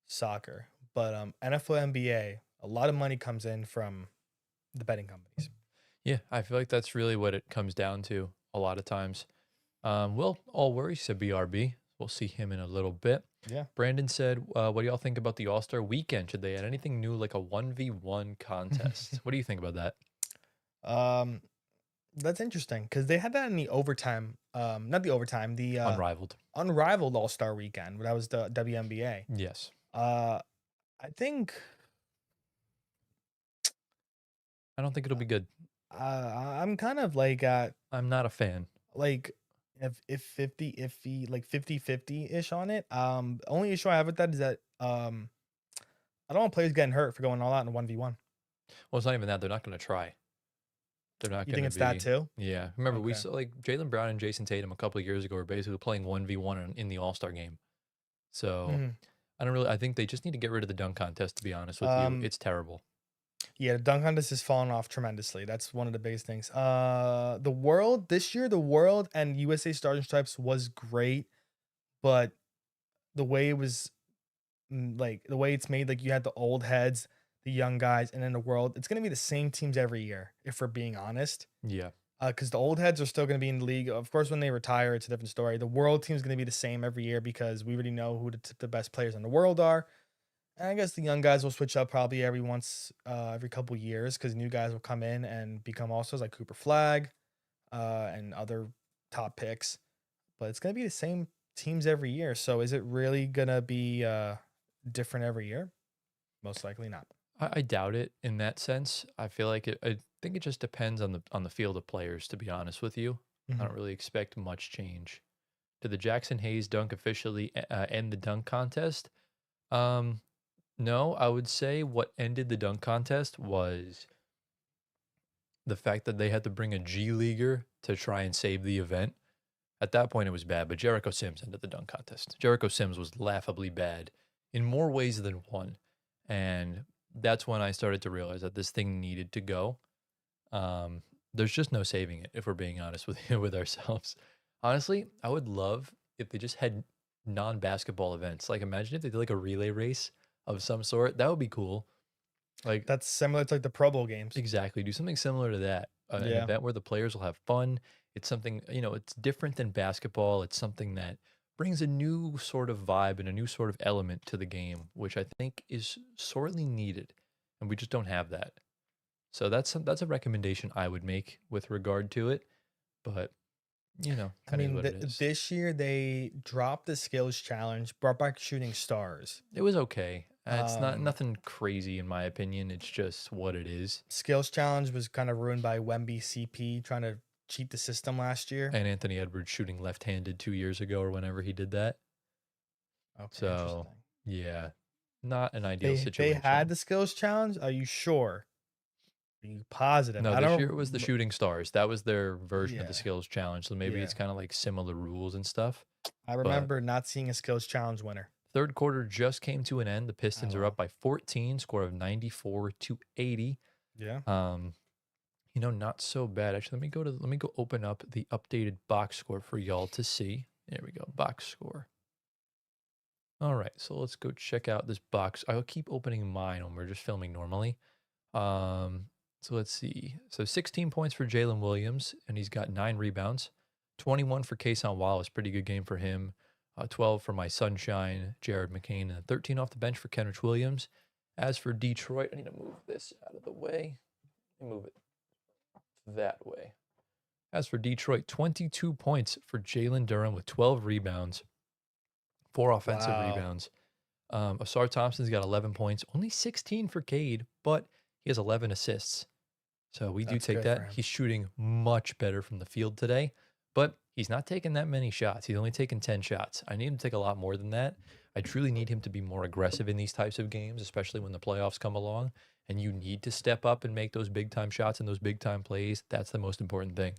soccer. But NFL, NBA, a lot of money comes in from the betting companies. Yeah. I feel like that's really what it comes down to a lot of times. Well, all worries said BRB. We'll see him in a little bit. Yeah. Brandon said, what do y'all think about the All Star weekend? Should they add anything new like a 1v1 contest? What do you think about that? um, that's interesting because they had that in the overtime. Not the overtime, the Unrivaled. unrivaled All Star weekend. That was the WNBA. Yes. Uh, I think I don't think it'll be good. I'm kind of like I'm not a fan. like if 50 iffy, like 50-50 ish on it. Only issue I have with that is that I don't want players getting hurt for going all out in a 1v1. Well, it's not even that. They're not going to try. They're not You going think to it's that be. too? Yeah. Remember, we Okay. saw like Jalen Brown and Jason Tatum a couple of years ago were basically playing 1v1 in the All Star game. So Mhm. I don't really. I think they just need to get rid of the dunk contest. To be honest with you, Um, it's terrible. yeah, the dunk contest has fallen off tremendously. That's one of the biggest things. The world this year, the world and USA Stars and Stripes was great, but the way it was like the way it's made, like you had the old heads, the young guys, and then the world. It's gonna be the same teams every year, if we're being honest. Yeah. Because the old heads are still gonna be in the league. Of course, when they retire, it's a different story. The world team is gonna be the same every year because we already know who the best players in the world are. And I guess the young guys will switch up probably every couple years because new guys will come in and become also like Cooper Flag, and other top picks. But it's gonna be the same teams every year. So is it really gonna be different every year? Most likely not. I doubt it in that sense. I feel like it. I think it just depends on the field of players. To be honest with you, I don't Mhm. really expect much change. Did the Jackson Hayes dunk officially end the dunk contest? Um, no. I would say what ended the dunk contest was the fact that they had to bring a G leaguer to try and save the event. At that point, it was bad, but Jericho Sims ended the dunk contest. Jericho Sims was laughably bad in more ways than one. And that's when I started to realize that this thing needed to go. Um, there's just no saving it, if we're being honest with with ourselves. Honestly, I would love if they just had non-basketball events. Like, imagine if they did like a relay race of some sort. That would be cool. Like, That's similar to like the Pro Bowl games. exactly. Do something similar to that. An Yeah. event where the players will have fun. It's something, it's different than basketball. It's something that brings a new sort of vibe and a new sort of element to the game, which I think is sorely needed. And we just don't have that. So that's a recommendation I would make with regard to it. But, I kind of is mean, what it is. this year they dropped the skills challenge, brought back shooting stars. It was okay. It's not Um, nothing crazy in my opinion. It's just what it is. skills challenge was kind of ruined by Wemby CP trying to cheat the system last year. And Anthony Edwards shooting left-handed 2 years ago or whenever he did that. Okay, So, interesting. yeah, not an ideal They had situation. the skills challenge. Are you sure? Are you positive? No, I this year it don't. was the shooting stars. That was their version of the Yeah, skills challenge. So maybe yeah. it's kind of like similar rules and stuff. I But remember not seeing a skills challenge winner. third quarter just came to an end. The Oh Pistons are up well. by 14, score of 94 to 80. Yeah. Um, not so bad. Actually, let me go open up the updated box score for y'all to see. There we go, box score. All right, so let's go check out this box. I'll keep opening mine when we're just filming normally. Um, so let's see. So 16 points for Jalen Williams, and he's got 9 rebounds. 21 for Kason Wallace, pretty good game for him. 12 for my sunshine, Jared McCain, and 13 off the bench for Kenrich Williams. As for Detroit, I need to move this out of the way. Let me move it that way. As for Detroit, 22 points for Jalen Durham with 12 rebounds, 4 offensive Wow. rebounds. Asar Thompson's got 11 points, only 16 for Cade, but he has 11 assists. So we do That's take good for that. him. He's shooting much better from the field today, but he's not taking that many shots. He's only taken 10 shots. I need him to take a lot more than that. I truly need him to be more aggressive in these types of games, especially when the playoffs come along. And you need to step up and make those big time shots and those big time plays. That's the most important thing.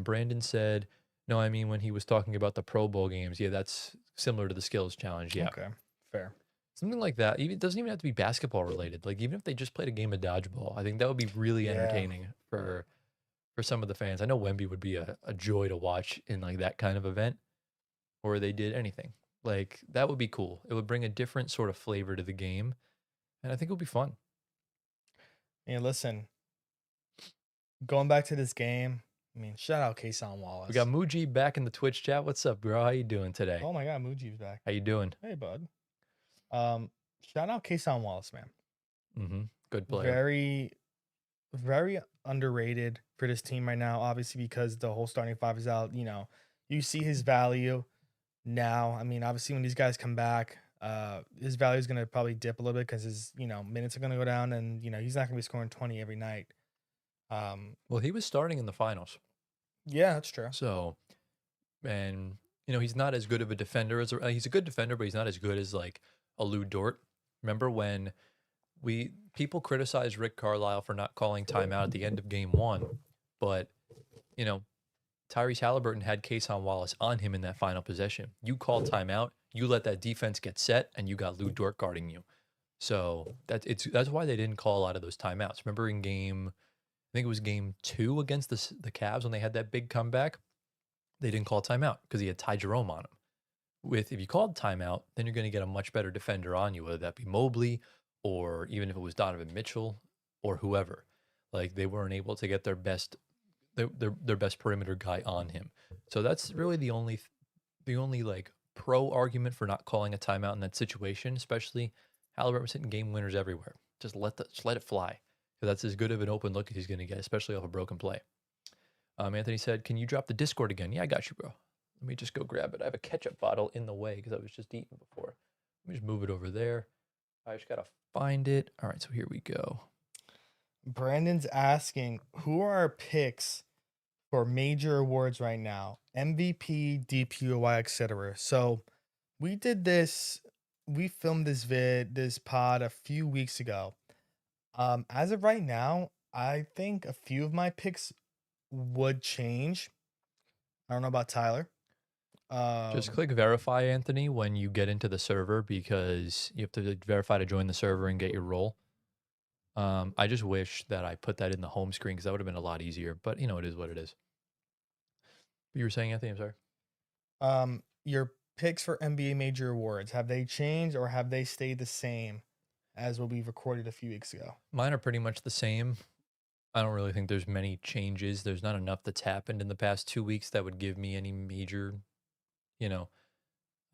Brandon said, no, I mean, when he was talking about the Pro Bowl games, yeah, that's similar to the skills challenge. Yeah. Okay. Fair. Something like that. Even it doesn't even have to be basketball related. Like even if they just played a game of dodgeball, I think that would be really Yeah. entertaining for some of the fans. I know Wemby would be a joy to watch in like that kind of event, or they did anything. Like that would be cool. It would bring a different sort of flavor to the game, and I think it would be fun. Yeah. Listen, going back to this game. I mean, shout out Kason We got Wallace. Muji back in the Twitch chat. What's up, bro? How you doing today? Oh my God, Muji's back. How you doing? Hey, bud. Um, shout out Kason Wallace, man. Mm-hmm. Good player. Very, very underrated for this team right now. Obviously, because the whole starting five is out. You see his value now. I mean, obviously, when these guys come back, his value is gonna probably dip a little bit because his minutes are gonna go down, and he's not gonna be scoring 20 every night. Um, Well, he was starting in the finals, yeah, that's true. so and he's not as good of a defender as he's a good defender, but he's not as good as like a Lou Dort. Remember when we people criticized Rick Carlisle for not calling timeout at the end of game one, but you know Tyrese Halliburton had Kason Wallace on him in that final possession. You called timeout, you let that defense get set, and you got Lou Dort guarding you. So that's why they didn't call a lot of those timeouts. Remember in I think it was game two against the Cavs when they had that big comeback, they didn't call timeout because he had Ty Jerome on him. If you called timeout, then you're going to get a much better defender on you, whether that be Mobley or even if it was Donovan Mitchell or whoever. Like they weren't able to get their best perimeter guy on him. So that's really the only like pro argument for not calling a timeout in that situation, especially Halliburton was hitting game winners everywhere. Just let it fly. Because that's as good of an open look as he's going to get, especially off a broken play. Anthony said, "Can you drop the Discord again?" Yeah, I got you, bro. Let me just go grab it. I have a ketchup bottle in the way because I was just eating before. Let me just move it over there. I just got to find it. All right, so here we go. Brandon's asking, who are our picks for major awards right now? MVP, DPOY, etc. So we did this. We filmed this pod a few weeks ago. As of right now, I think a few of my picks would change. I don't know about Tyler. Just Um, click verify, Anthony, when you get into the server because you have to verify to join the server and get your role. I just wish that I put that in the home screen because that would have been a lot easier. But it is what it is. You were saying, Anthony? I'm sorry. your picks for NBA major awards, have they changed or have they stayed the same as what we recorded a few weeks ago? Mine are pretty much the same. I don't really think there's many changes. There's not enough that's happened in the past 2 weeks that would give me any major, you know,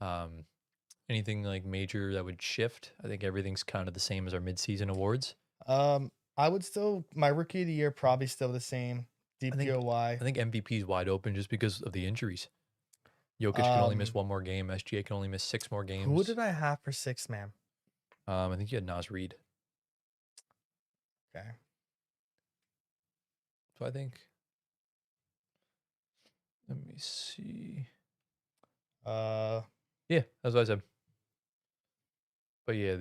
um, anything like major that would shift. I think everything's kind of the same as our midseason awards. I would still my rookie of the year probably still the same. I think DPOY. I think MVP is wide open just because of the injuries. Jokic can only miss Um, one more game. SGA can only miss 6 more who games. did I have for sixth man? I think you had Nas Reed. Okay. So I think. Let me see. Uh, Yeah, that's what I said. But yeah,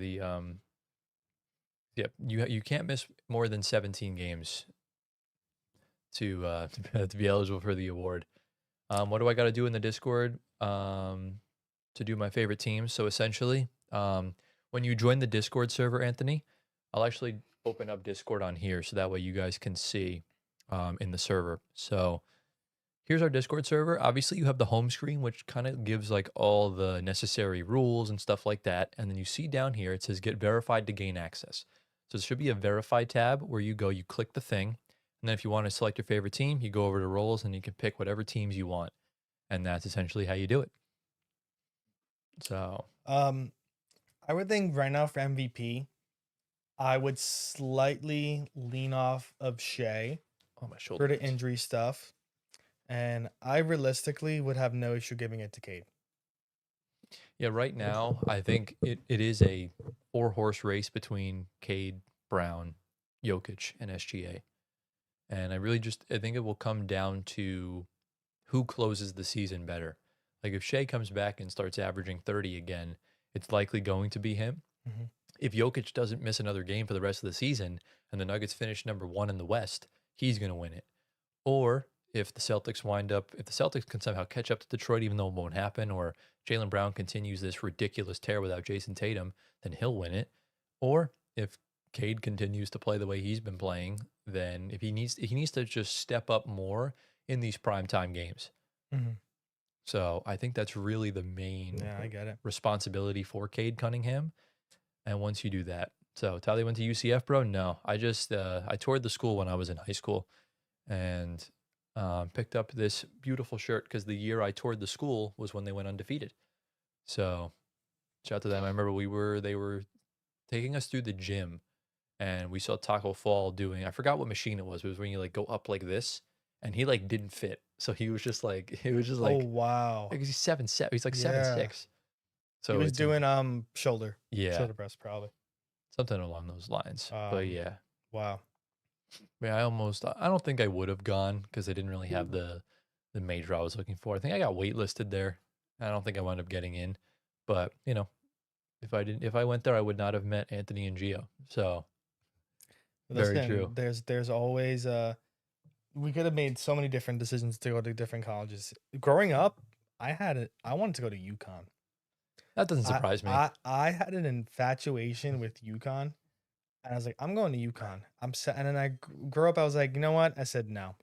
you can't miss more than 17 games to to be eligible for the award. What do I got to do in the Discord to do my favorite teams? So essentially, when you join the Discord server, Anthony, I'll actually open up Discord on here so that way you guys can see in the server. So here's our Discord server. Obviously, you have the home screen, which kind of gives like all the necessary rules and stuff like that. And then you see down here, it says get verified to gain access. So there should be a verify tab where you go, you click the thing. And then if you want to select your favorite team, you go over to roles and you can pick whatever teams you want. And that's essentially how you do it. So, um, I would think right now for MVP, I would slightly lean off of Shea oh, my shoulder for the hurts. injury stuff, and I realistically would have no issue giving it to Cade. Yeah, right now, I think it is a 4-horse race between Cade, Brown, Jokic, and SGA. And I think it will come down to who closes the season better. Like if Shea comes back and starts averaging 30 again, it's likely going to be him. Mhm. If Jokic doesn't miss another game for the rest of the season and the Nuggets finish number 1 in the West, he's going to win it. Or if the Celtics can somehow catch up to Detroit, even though it won't happen, or Jaylen Brown continues this ridiculous tear without Jason Tatum, then he'll win it. Or if Cade continues to play the way he's been playing, then if he needs to just step up more in these primetime games. Mhm. So I think that's really the main Yeah, I get it. responsibility for Cade Cunningham. And once you do that, so Tally went to UCF, bro. No, I just I toured the school when I was in high school, and picked up this beautiful shirt because the year I toured the school was when they went undefeated. So shout out to them. I remember they were taking us through the gym, and we saw Taco Fall doing, I forgot what machine it was. It was when you like go up like this, and he like didn't fit. So he was just like Oh wow. because he's 7'7", he's like seven Yeah. six. He So was it's doing shoulder yeah, press probably. something along those lines. But Um yeah, wow. I don't think I would have gone because I didn't really have the major I was looking for. I think I got waitlisted there. I don't think I wound up getting in, but if I went there, I would not have met Anthony and Gio. So very true. Listen, there's always we could have made so many different decisions to go to different colleges. Growing up, I wanted to go to UConn. That doesn't surprise me. I had an infatuation with UConn, and I was like, I'm going to UConn. And then grew up. I was like, you know what? I said no,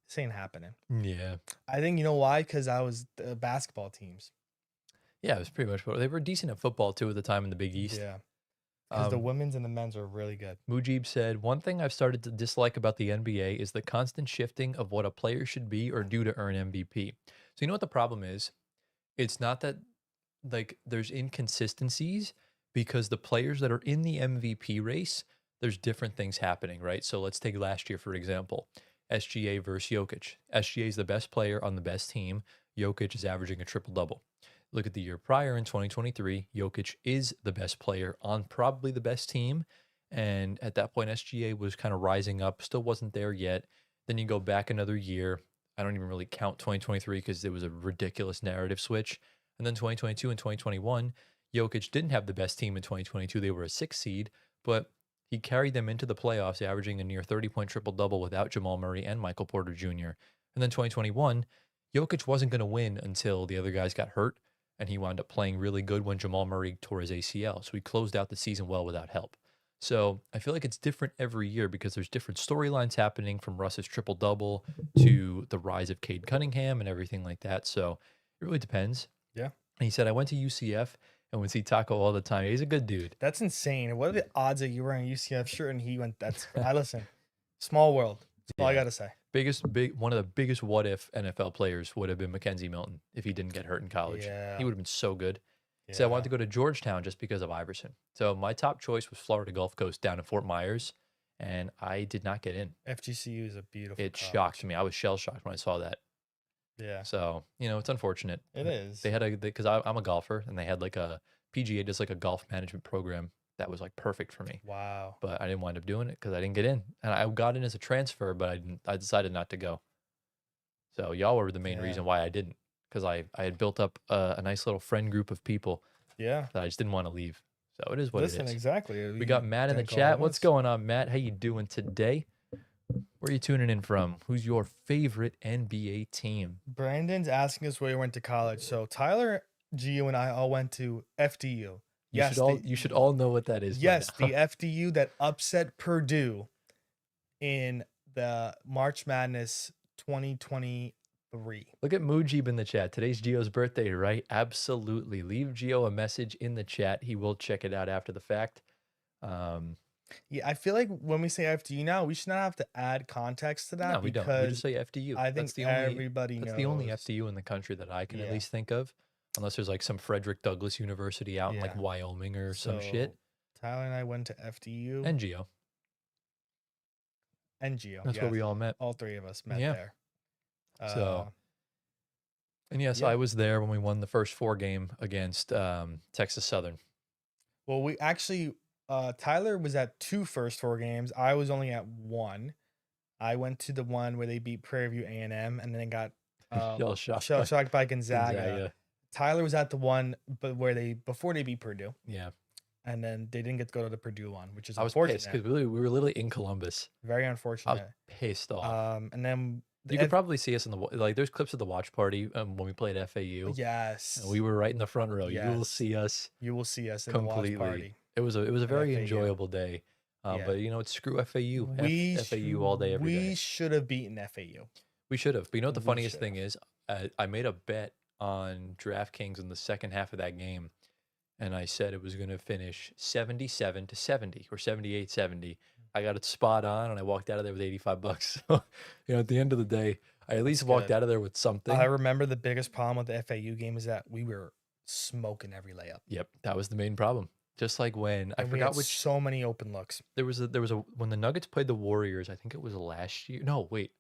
this ain't happening. Yeah. I think you know why? Because I was the basketball teams. Yeah, it was pretty much. They were decent at football too at the time in the Big East. Yeah, because the Um, women's and the men's are really good. Mujib said, one thing I've started to dislike about the NBA is the constant shifting of what a player should be or do to earn MVP. So you know what the problem is? It's not that like there's inconsistencies because the players that are in the MVP race, there's different things happening, right? So let's take last year, for example, SGA versus Jokic. SGA is the best player on the best team. Jokic is averaging a triple double. Look at the year prior in 2023, Jokic is the best player on probably the best team. And at that point, SGA was kind of rising up, still wasn't there yet. Then you go back another year. I don't even really count 2023 because it was a ridiculous narrative switch. And then 2022 and 2021, Jokic didn't have the best team in 2022. They were a 6 seed, but he carried them into the playoffs, averaging a near 30-point triple double without Jamal Murray and Michael Porter Jr. And then 2021, Jokic wasn't going to win until the other guys got hurt, and he wound up playing really good when Jamal Murray tore his ACL. So he closed out the season well without help. So I feel like it's different every year because there's different storylines happening from Russ's triple double to the rise of Cade Cunningham and everything like that. So it really depends. Yeah, And he said, I went to UCF and would see Taco all the time. He's a good dude. that's insane. What are the odds that you were in a UCF shirt and he went? That's I listen. Small world. That's all I Yeah. gotta say. One of the biggest what if NFL players would have been Mackenzie Milton if he didn't get hurt in college. Yeah, He would have been so good. So I yeah. wanted to go to Georgetown just because of Iverson. So my top choice was Florida Gulf Coast down in Fort Myers, and I did not get in. FGCU is a beautiful. It college. shocked me. I was shell shocked when I saw that. Yeah, So it's unfortunate. it is. They had because I'm a golfer, and they had like a PGA does like a golf management program that was like perfect for me. Wow. But I didn't wind up doing it because I didn't get in, and I got in as a transfer, but I didn't. I decided not to go. So y'all were the main Yeah. reason why I didn't, because I had built up a nice little friend group of people Yeah. that I just didn't want to leave. So it is what Listen, it is. exactly. We got Matt in the thank all of chat. What's us. going on, Matt? How you doing today? Where are you tuning in from? Who's your favorite NBA team? Brandon's asking us where he went to college. So Tyler, Gio, and I all went to FDU. You should all know what that is. by Yes, now. the FDU that upset Purdue in the March Madness 2023. Look at Mujib in the chat. Today's Gio's birthday, right? Absolutely. Leave Gio a message in the chat. He will check it out after the fact. Yeah, I feel like when we say FDU now, we should not have to add context to that No, we don't. We just say FDU. I think That's the only everybody that's knows. the only FDU in the country that I can at Yeah. least think of, unless there's like some Frederick Douglass University out in like Yeah. Wyoming or some shit. So, Tyler and I went to FDU And Gio. and Gio. That's where we yes. all met. All three of us met Yeah. there. So And yes, yeah. I was there when we won the first 4 game against Texas Southern. Well, we actually Tyler was at 2 first 4 games. I was only at 1. I went to the one where they beat Prairie View A&M and then got shocked by Gonzaga. Gonzaga. Tyler was at the one but before they beat Purdue, Yeah. and then they didn't get to go to the Purdue one, which is I was unfortunate. pissed because we were literally in Columbus. Very I was unfortunate. pissed off. And then You could probably see us in there's clips of the watch party when we played FAU. yes, And we were right in the front row. You will Yes. see us you will see us in the watch completely. party. It was a very FAU. enjoyable day. Yeah. But it's screw FAU. We FAU all day, every day. We should have beaten FAU. We should have. But you know what the We funniest should thing is? I made a bet on DraftKings in the second half of that game, and I said it was going to finish 77-70 or 78-70. I got it spot on, and I walked out of there with $85. So, at the end of the day, I at least walked good. out of there with something. I remember the biggest problem with the FAU game is that we were smoking every layup. Yep, that was the main problem. Just like when I And we forgot had which so many open looks. there was a when the Nuggets played the Warriors. I think it was last year. No, wait.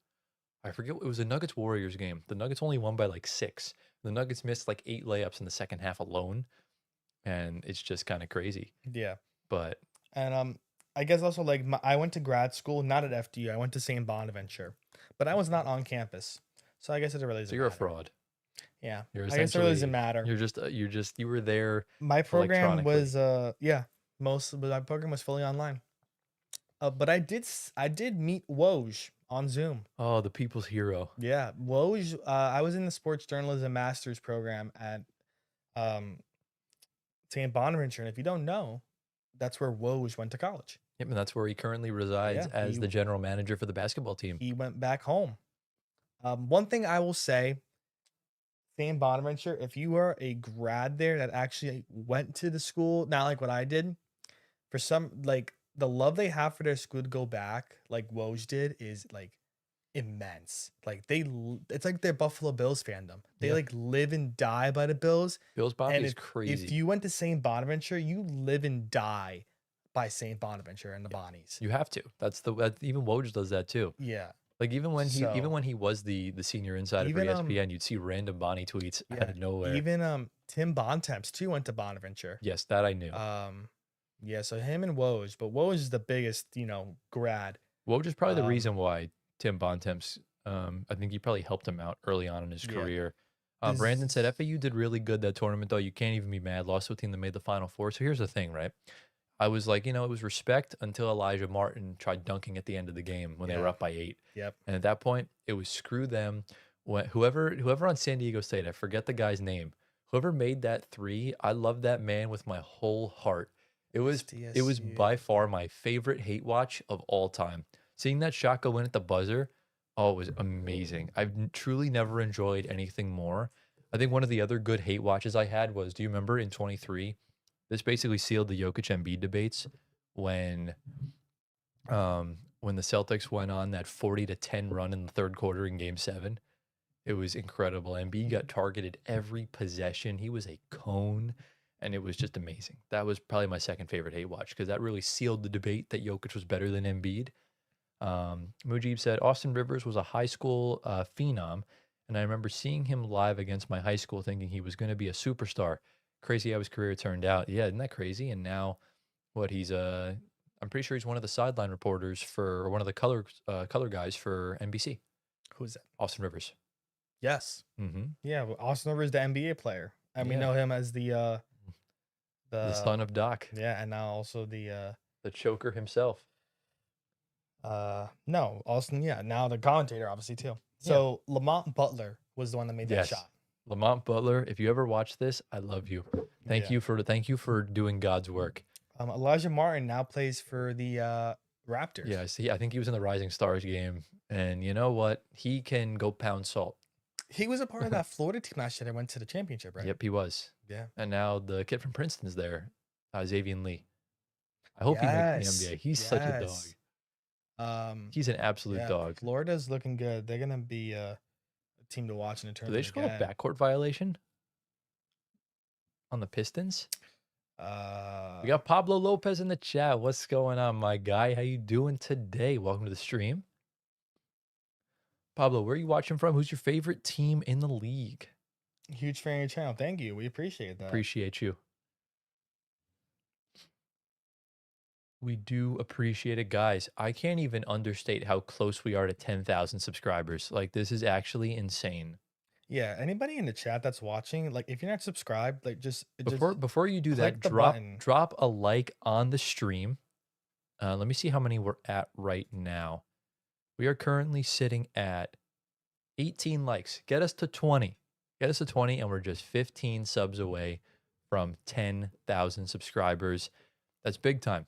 I forget. It was a Nuggets Warriors game. The Nuggets only won by like 6. The Nuggets missed like 8 layups in the second half alone, and it's just kind of crazy. Yeah. But And I guess also I went to grad school, not at FDU. I went to St. Bonaventure, but I was not on campus. So I guess it really So doesn't you're a matter. fraud. Yeah, You're I guess it really doesn't essentially matter. you were there My program electronically. was yeah, but my program was fully online. But I did meet Woj on Zoom. Oh, the people's hero. Yeah, Woj. I was in the sports journalism master's program at um St. Bonaventure, and if you don't know, that's where Woj went to college. Yep, and that's where he currently resides Yeah, as the general manager for the basketball team. he went back home. One thing I will say, St. Bonaventure, if you are a grad there that actually went to the school, not like what I did, for some like the love they have for their school to go back, like Woj did, is like immense. Like it's like their Buffalo Bills fandom. They Yeah. like live and die by the Bills. Bill's body And is if crazy. you went to St. Bonaventure, you live and die by St. Bonaventure and the Bonnies. You have to. Even Woj does that too. Yeah. Like even So when he was the senior insider for even ESPN, you'd see random Bonnie tweets out yeah, of nowhere. even Tim Bontemps too went to Bonaventure. Yes, that I knew. Um yeah, so him and Woj, but Woj is the biggest, grad. Woj is probably the Um reason why Tim Bontemps. I think he probably helped him out early on in his yeah. career. Brandon said This FAU did really good that tournament though. You can't even be mad. Lost to a team that made the Final Four. So here's the thing, right? I was like, it was respect until Elijah Martin tried dunking at the end of the game when they were yeah. up by 8. Yep. And at that point, it was screw them. Whoever on San Diego State, I forget the guy's name. Whoever made that three, I love that man with my whole heart. It was by SDSU. far my favorite hate watch of all time. Seeing that shot go in at the buzzer, oh, it was amazing. Truly never enjoyed anything more. I think one of the other good hate watches I had was, do you remember in 23? This basically sealed the Jokic Embiid debates when when the Celtics went on that 40-10 run in the third quarter in game 7. It was incredible. Embiid got targeted every possession. He was a cone and it was just amazing. That was probably my second favorite hate watch because that really sealed the debate that Jokic was better than Embiid. Mujib said Austin Rivers was a high school phenom, and I remember seeing him live against my high school thinking he was going to be a superstar. Crazy how his career turned out. Yeah, isn't that crazy? And now, he's I'm pretty sure he's one of the sideline reporters or one of the color guys for NBC. Who's that? Austin Rivers. Yes. Mm-hmm. Yeah, well, Austin Rivers, the NBA player, and we Yeah, know him as the the son of Doc, yeah, and now also the choker himself. no, Austin, yeah, now the commentator obviously too. Yeah. So Lamont Butler was the one that made that Yes. shot. Lamont Butler, if you ever watch this, I love you. Thank Yeah. you for doing God's work. Elijah Martin now plays for the Raptors. Yeah, see, I think he was in the Rising Stars game, and you know what? He can go pound salt. He was a part of that Florida team last year that went to the championship, right? Yep, he was. Yeah. And now the kid from Princeton's there, Xavier Lee. I hope he makes the Yes. NBA. He's such a dog. Yes. He's an absolute Yeah, dog. Florida's looking good. They're gonna be a team to watch in the Do they tournament just call a again. backcourt violation on the Pistons? We got Pablo Lopez in the chat. What's going on, my guy? How you doing today? Welcome to the stream. Pablo, where are you watching from? Who's your favorite team in the league? Huge fan of your channel. Thank you. We appreciate that. Appreciate you. We do appreciate it, guys. I can't even understate how close we are to 10,000 subscribers. Like, this is actually insane. Yeah, anybody in the chat that's watching, like if you're not subscribed, like just Before you do that, click the button. drop a like on the stream. Let me see how many we're at right now. We are currently sitting at 18 likes. Get us to 20. Get us to 20, and we're just 15 subs away from 10,000 subscribers. That's big time.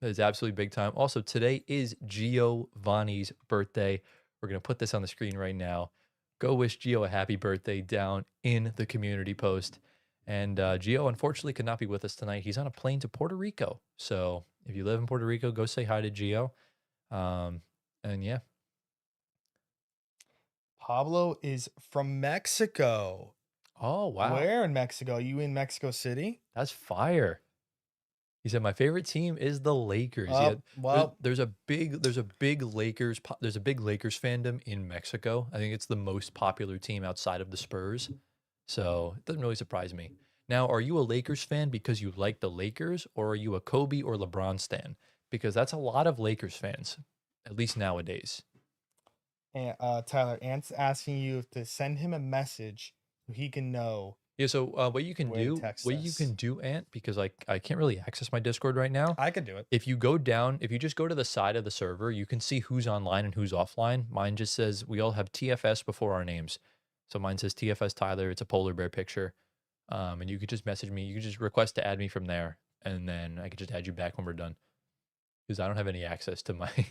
That is absolutely big time. Also, today is Giovanni's birthday. We're going to put this on the screen right now. Go wish Gio a happy birthday down in the community post. And Gio, unfortunately, could not be with us tonight. He's on a plane to Puerto Rico. So if you live in Puerto Rico, go say hi to Gio. And yeah. Pablo is from Mexico. Oh, wow. Where in Mexico? You in Mexico City? That's fire. He said my favorite team is the Lakers. Yeah, Well, there's a big Lakers fandom in Mexico. I think it's the most popular team outside of the Spurs. So it doesn't really surprise me. Now, are you a Lakers fan because you like the Lakers, or are you a Kobe or LeBron stan? Because that's a lot of Lakers fans, at least nowadays. And Tyler, Ant's asking you to send him a message so he can know Yeah, so where to text what you us. can do, Ant, because I can't really access my Discord right now. I could do it. If you go down, if you just go to the side of the server, you can see who's online and who's offline. Mine just says we all have TFS before our names. So mine says TFS Tyler. It's a polar bear picture. And you could just message me. You could just request to add me from there, and then I could just add you back when we're done. Because I don't have any access to my to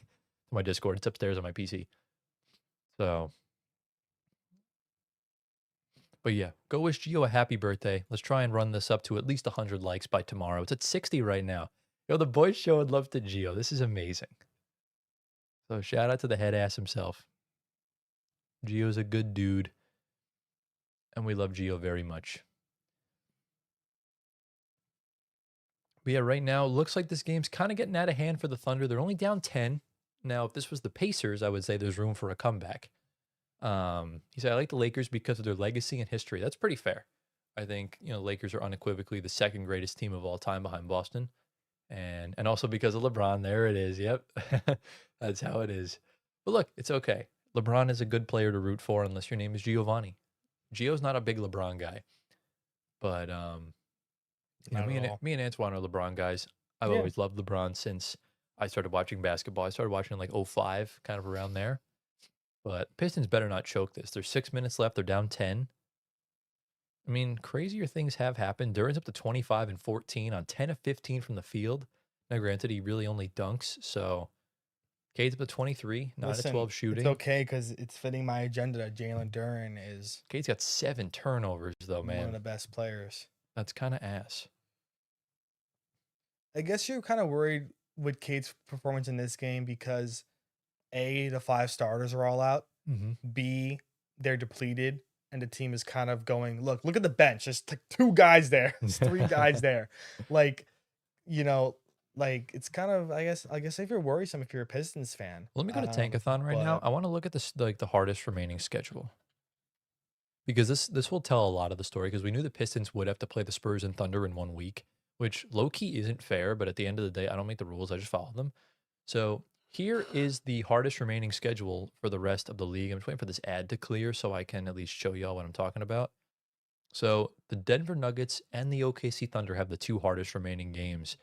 my Discord. It's upstairs on my PC. So, but yeah, go wish Gio a happy birthday. Let's try and run this up to at least 100 likes by tomorrow. It's at 60 right now. Yo, the boys showed love to Gio. This is amazing. So shout out to the head ass himself. Gio's a good dude, and we love Gio very much. But yeah, right now, looks like this game's kind of getting out of hand for the Thunder. They're only down 10. Now, if this was the Pacers, I would say there's room for a comeback. He said, I like the Lakers because of their legacy and history. That's pretty fair. I think, Lakers are unequivocally the second greatest team of all time behind Boston. And also because of LeBron. There it is. Yep. That's how it is. But look, it's okay. LeBron is a good player to root for unless your name is Giovanni. Gio's not a big LeBron guy. But Not at all. me and Antoine are LeBron guys. I've Yeah. always loved LeBron since I started watching basketball. I started watching in like '05, kind of around there. But Pistons better not choke this. There's 6 minutes left. They're down 10. I mean, crazier things have happened. Duran's up to 25 and 14 on 10 of 15 from the field. Now, granted, he really only dunks. So Cade's up to 23, 9 of Listen, 12 it's shooting. okay because it's fitting my agenda that Jalen Duren is Cade's got 7 turnovers, though, one of man. the best players. That's kind of ass. I guess you're kind of worried with Kate's performance in this game because A, the 5 starters are all out. Mm-hmm. B, they're depleted, and the team is kind of going, look at the bench. There's like 2 guys there. There's 3 guys there. Like, you know, like it's kind of I guess if you're worrisome if you're a Pistons fan. Let me go to Tankathon right now. But I want to look at this like the hardest remaining schedule. Because this will tell a lot of the story because we knew the Pistons would have to play the Spurs and Thunder in 1 week, which low key isn't fair, but at the end of the day, I don't make the rules, I just follow them. So here is the hardest remaining schedule for the rest of the league. I'm just waiting for this ad to clear so I can at least show y'all what I'm talking about. So the Denver Nuggets and the OKC Thunder have the 2 hardest remaining games.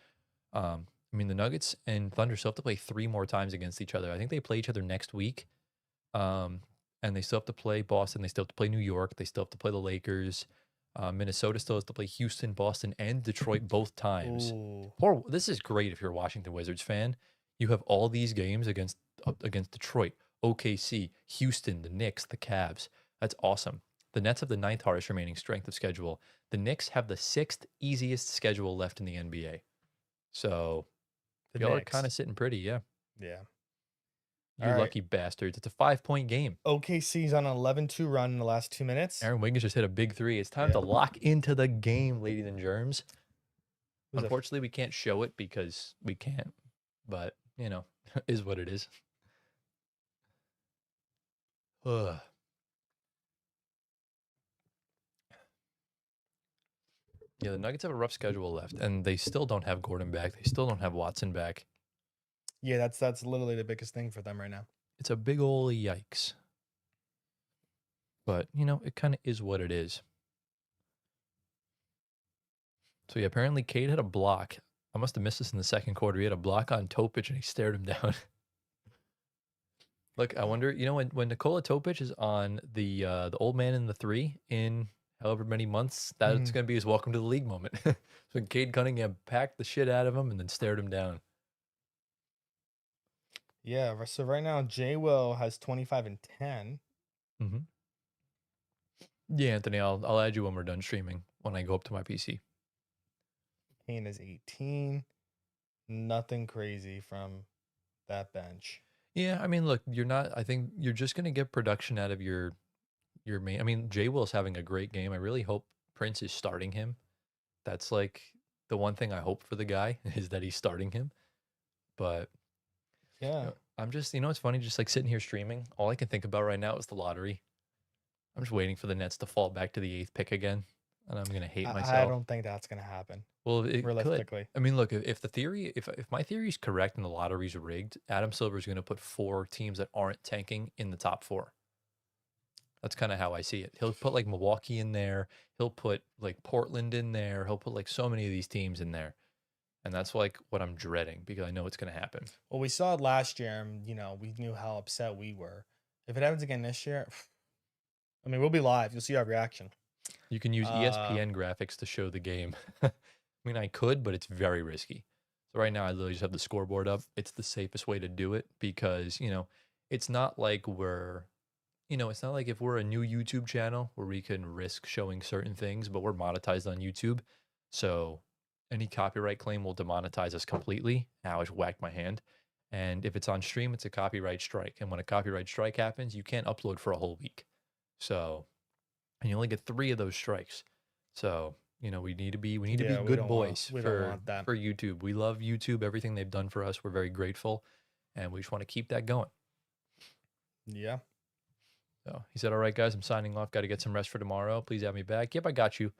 I mean, the Nuggets and Thunder still have to play 3 more times against each other. I think they play each other next week. Um, and they still have to play Boston. They still have to play New York. They still have to play the Lakers. Minnesota still has to play Houston, Boston, and Detroit both times. ooh, This is great if you're a Washington Wizards fan. You have all these games against Detroit, OKC, Houston, the Knicks, the Cavs. That's awesome. The Nets have the 9th hardest remaining strength of schedule. The Knicks have the 6th easiest schedule left in the NBA. So the y'all are Knicks. kind of sitting pretty, yeah. Yeah. You All right. lucky bastards. It's a 5-point game. OKC's on an 11-2 run in the last 2 minutes. Aaron Wiggins just hit a big 3. It's time Yeah. to lock into the game, ladies and germs. Who's a- Unfortunately, we can't show it because we can't. But, is what it is. Ugh. Yeah, the Nuggets have a rough schedule left, and they still don't have Gordon back. They still don't have Watson back. Yeah, that's literally the biggest thing for them right now. It's a big ol' yikes. But, it kind of is what it is. So, yeah, apparently Cade had a block. I must have missed this in the second quarter. He had a block on Topic, and he stared him down. Look, I wonder, when Nikola Topic is on the old man in the 3 in however many months, that's Mhm. going to be his welcome to the league moment. So Cade Cunningham packed the shit out of him and then stared him down. Yeah, so right now J Will has 25 and 10. Mm-hmm. Yeah, Anthony, I'll add you when we're done streaming when I go up to my PC. Kane is 18. Nothing crazy from that bench. Yeah, I mean, look, I think you're just going to get production out of your main. I mean, J Will's having a great game. I really hope Prince is starting him. That's like the one thing I hope for the guy is that he's starting him. But Yeah. I'm just, it's funny, just like sitting here streaming. All I can think about right now is the lottery. I'm just waiting for the Nets to fall back to the 8th pick again. and I'm gonna hate I myself. don't think that's gonna happen Well, it could. realistically. I mean, look, if the theory, if my theory is correct and the lottery's rigged, Adam Silver is gonna put 4 teams that aren't tanking in the top 4. That's kind of how I see it. He'll put like Milwaukee in there. He'll put like Portland in there. He'll put like so many of these teams in there. And that's like what I'm dreading because I know it's going to happen. Well, we saw it last year, and we knew how upset we were. If it happens again this year, I mean, we'll be live. You'll see our reaction. You can use Uh, ESPN graphics to show the game. I mean, I could, but it's very risky. So right now, I literally just have the scoreboard up. It's the safest way to do it because, it's not like it's not like if we're a new YouTube channel where we can risk showing certain things, but we're monetized on YouTube. So any copyright claim will demonetize us completely. Now I just whacked my hand. And if it's on stream, it's a copyright strike. And when a copyright strike happens, you can't upload for a whole week. So, and you only get 3 of those strikes. So, we need to be yeah, good boys we don't for want that. for YouTube. We love YouTube, everything they've done for us. We're very grateful, and we just want to keep that going. Yeah, So he said, "All right, guys, I'm signing off. Got to get some rest for tomorrow. Please have me back." Yep, I got you.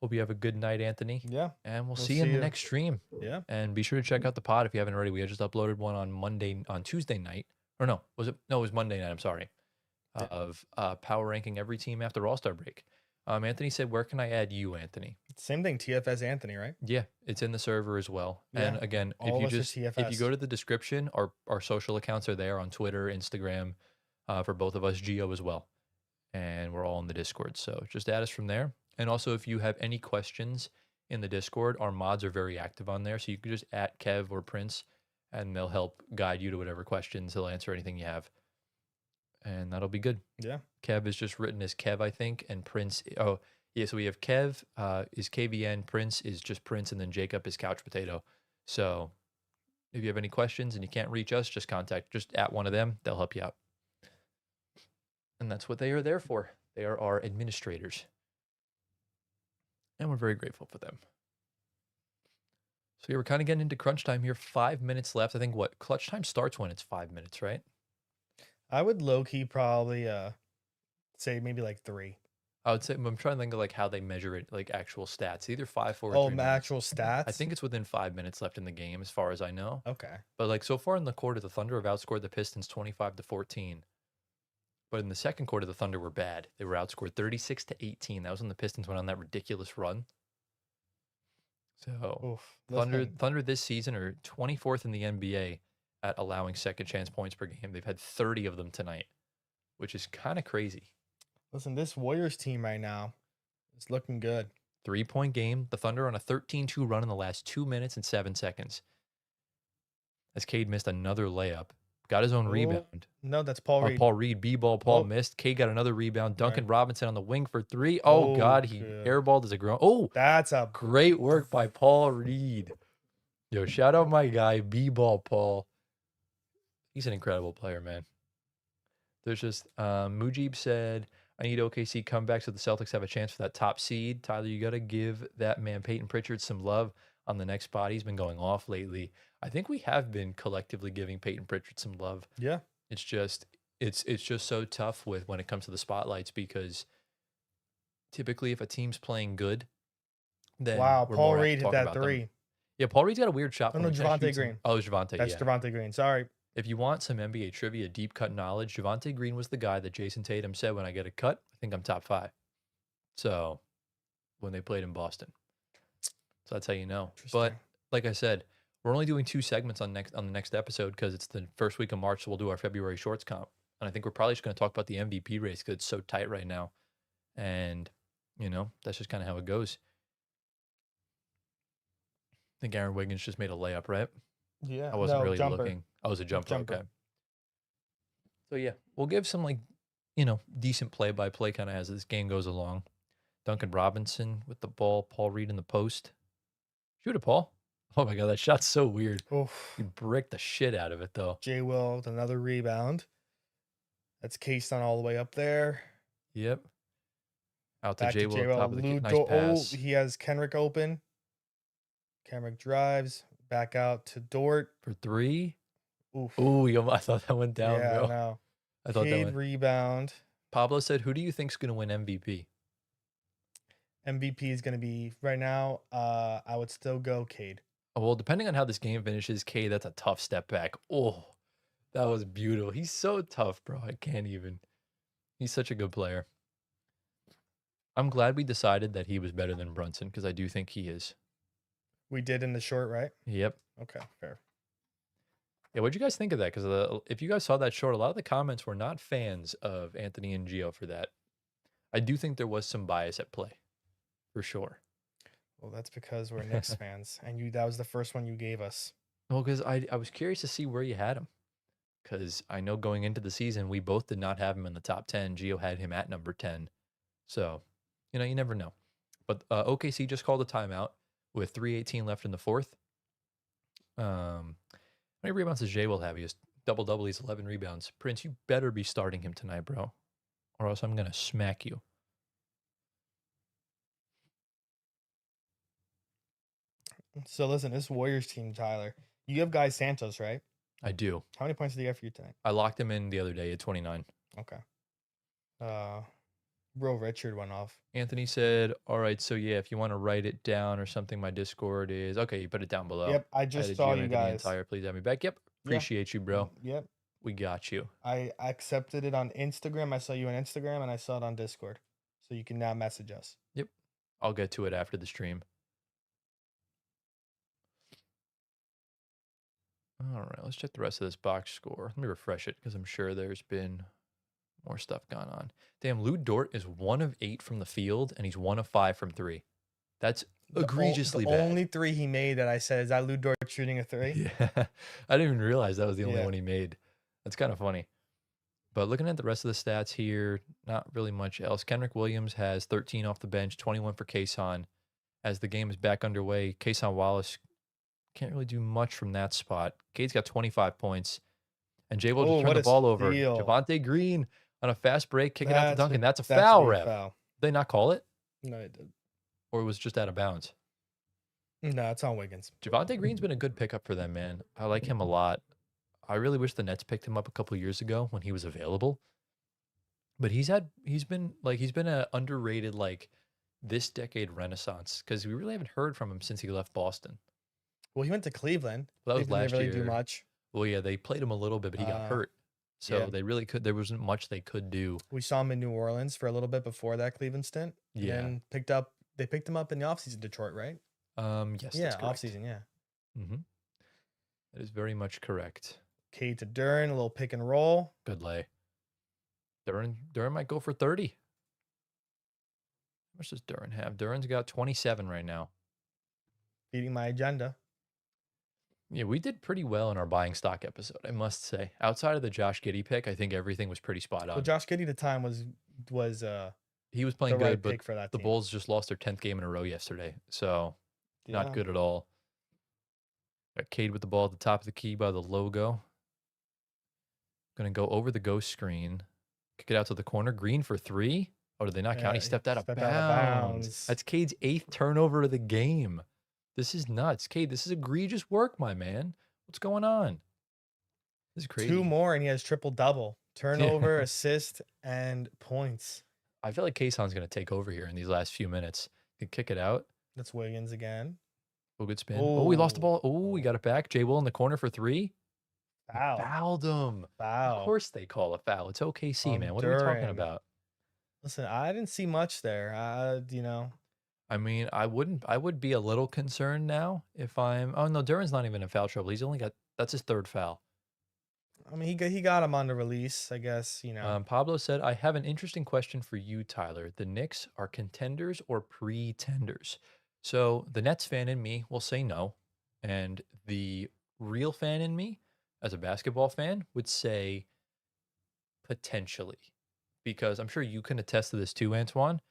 Hope you have a good night, Anthony. yeah, And we'll we'll see you in see the you. next stream. Yeah, And be sure to check out the pod if you haven't already. We had just uploaded one on Tuesday night. Or no, was it? No, it was Monday night. I'm sorry. yeah. Of power ranking every team after All Star break. Anthony said, "Where can I add you, Anthony?" Same thing. TFS Anthony, right? Yeah, it's in the server as well. And Yeah, again, all of us are if you go TFS. to the description, our social accounts are there on Twitter, Instagram, for both of us, Geo as well. And we're all in the Discord. So just add us from there. And also, if you have any questions in the Discord, our mods are very active on there. So you can just at Kev or Prince, and they'll help guide you to whatever questions. They'll answer anything you have. And that'll be good. Yeah, Kev is just written as Kev, I think. And Prince, oh, yeah. So we have Kev is KVN, Prince is just Prince, and then Jacob is Couch Potato. So if you have any questions and you can't reach us, just at one of them. They'll help you out. And that's what they are there for. They are our administrators. And we're very grateful for them. So yeah, we're kind of getting into crunch time here. 5 minutes left. I think what clutch time starts when it's 5 minutes, right? I would low key probably say maybe like 3. I would say I'm trying to think of like how they measure it, like actual stats. Either 5, 4, or Oh, 3 minutes. actual stats. I think it's within 5 minutes left in the game, as far as I know. Okay. But like so far in the quarter, the Thunder have outscored the Pistons 25-14. But in the second quarter, the Thunder were bad. They were outscored 36-18. That was when the Pistons went on that ridiculous run. So Oof. Thunder this season are 24th in the NBA at allowing second chance points per game. They've had 30 of them tonight, which is kind of crazy. Listen, this Warriors team right now is looking good. 3-point game. The Thunder on a 13-2 run in the last 2 minutes and 7 seconds. As Cade missed another layup. Got his own Oh, rebound. No, that's Paul Oh, Reed. Paul Reed, B-ball, Paul Oh. missed. Cade got another rebound. Duncan Right. Robinson on the wing for 3. Oh, God, he good. airballed as a grown. Oh, That's a great work by Paul Reed. Yo, shout out my guy, B-ball Paul. He's an incredible player, man. There's just Mujib said, "I need OKC comebacks so the Celtics have a chance for that top seed." Tyler, you got to give that man Peyton Pritchard some love on the next spot. He's been going off lately. I think we have been collectively giving Peyton Pritchard some love. yeah. It's just so tough with when it comes to the spotlights because typically if a team's playing good, then Wow, we're Paul more apt to Reed hit talk that about them. 3. Yeah, Paul Reed's got a weird shot. Oh, from no, him. That Javonte shoots him- Green. Oh, it was Javante. That's Yeah. Javonte Green. Sorry. If you want some NBA trivia, deep cut knowledge, Javante Green was the guy that Jason Tatum said, "When I get a cut, I think I'm top 5." So when they played in Boston, so that's how you know. But Interesting. like I said, we're only doing 2 segments on the next episode because it's the first week of March. So we'll do our February shorts comp, and I think we're probably just going to talk about the MVP race because it's so tight right now, and that's just kind of how it goes. I think Aaron Wiggins just made a layup, right? Yeah. I wasn't no, really jumper. looking. I was a jumper. Jumper. Okay. So yeah, we'll give some decent play-by-play kind of as this game goes along. Duncan Robinson with the ball, Paul Reed in the post. Shoot it, Paul. Oh my God, that shot's so weird. Oof. You bricked the shit out of it though. J. Will with another rebound. That's Cased on all the way up there. Yep. Out to Back J to Will, J. Will. top of the key. Nice Oh, pass. he has Kenrick open. Kenrick drives back out to Dort. For 3. Oof. Ooh, I thought that went down, yeah, bro. no. I thought that Cade went. rebound. Pablo said, "Who do you think's going to win MVP?" MVP is gonna be right now. I would still go Cade. Well, depending on how this game finishes, K, that's a tough step back. Oh, that was beautiful. He's so tough, bro. I can't even. He's such a good player. I'm glad we decided that he was better than Brunson because I do think he is. We did in the short, right? Yep. Okay, fair. Yeah, what'd you guys think of that? Because if you guys saw that short, a lot of the comments were not fans of Anthony and Gio for that. I do think there was some bias at play, for sure. Well, that's because we're Knicks fans, and that was the first one you gave us. Well, because I was curious to see where you had him. Because I know going into the season, we both did not have him in the top 10. Gio had him at number 10. So, you never know. But OKC just called a timeout with 3:18 left in the fourth. How many rebounds does Jay will have? He has double-double. He's 11 rebounds. Prince, you better be starting him tonight, bro. Or else I'm going to smack you. So listen, this Warriors team, Tyler. You have Guy Santos, right? I do. How many points did he get for you tonight? I locked him in the other day at 29. Okay. Bro, Richard went off. Anthony said, all right, so yeah, if you want to write it down or something, my Discord is, okay, you put it down below. Yep, I just saw you guys. Please have me back. Yep, appreciate you, bro. Yep. We got you. I accepted it on Instagram. I saw you on Instagram, and I saw it on Discord. So you can now message us. Yep, I'll get to it after the stream. All right, let's check the rest of this box score. Let me refresh it because I'm sure there's been more stuff gone on. Damn, Lou Dort is 1 of 8 from the field, and he's 1 of 5 from 3. That's egregiously the bad. only 3 he made that I said, is that Lou Dort shooting a 3? Yeah, I didn't even realize that was the only one he made. That's kind of funny. But looking at the rest of the stats here, not really much else. Kenrick Williams has 13 off the bench, 21 for Kason. As the game is back underway, Kason Wallace can't really do much from that spot. Cade's got 25 points. And Jay will just turn the ball over. Javonte Green on a fast break, kick it out to Duncan. That's a foul, ref. Did they not call it? No, it did. Or it was just out of bounds? No, it's on Wiggins. Javonte Green's been a good pickup for them, man. I like him a lot. I really wish the Nets picked him up a couple years ago when he was available. But he's been an underrated, like, this decade renaissance because we really haven't heard from him since he left Boston. Well, he went to Cleveland. Well, that was last year. Didn't really do much. Well, yeah, they played him a little bit, but he got hurt. So they really there wasn't much they could do. We saw him in New Orleans for a little bit before that Cleveland stint. Yeah. And they picked him up in the offseason, Detroit, right? Yes. Yeah, offseason, yeah. Mm-hmm. That is very much correct. Cade to Duren, a little pick and roll. Good lay. Duren might go for 30. How much does Duren have? Duren's got 27 right now. Beating my agenda. Yeah, we did pretty well in our buying stock episode, I must say. Outside of the Josh Giddey pick, I think everything was pretty spot on. Well, Josh Giddey at the time was he was playing good, but for that the Bulls just lost their 10th game in a row yesterday, so not good at all. Got Cade with the ball at the top of the key by the logo. Going to go over the ghost screen. Kick it out to the corner. Green for 3. Oh, did they not count? He stepped out of bounds. That's Cade's 8th turnover of the game. This is nuts. Cade, this is egregious work, my man. What's going on? This is crazy. 2 more, and he has triple-double. Turnover, assist, and points. I feel like Kason's going to take over here in these last few minutes. He can kick it out. That's Wiggins again. Oh, good spin. Oh, we lost the ball. Oh, we got it back. Jay Will in the corner for 3. Foul. Fouled him. Foul. Of course they call a foul. It's OKC, man. What are we talking about? Listen, I didn't see much there. I mean, I would be a little concerned now if oh no, Duren's not even in foul trouble. He's only that's his 3rd foul. I mean, he got him on the release, I guess, Pablo said, I have an interesting question for you, Tyler. The Knicks are contenders or pretenders? So the Nets fan in me will say no. And the real fan in me, as a basketball fan, would say potentially. Because I'm sure you can attest to this too, Antoine.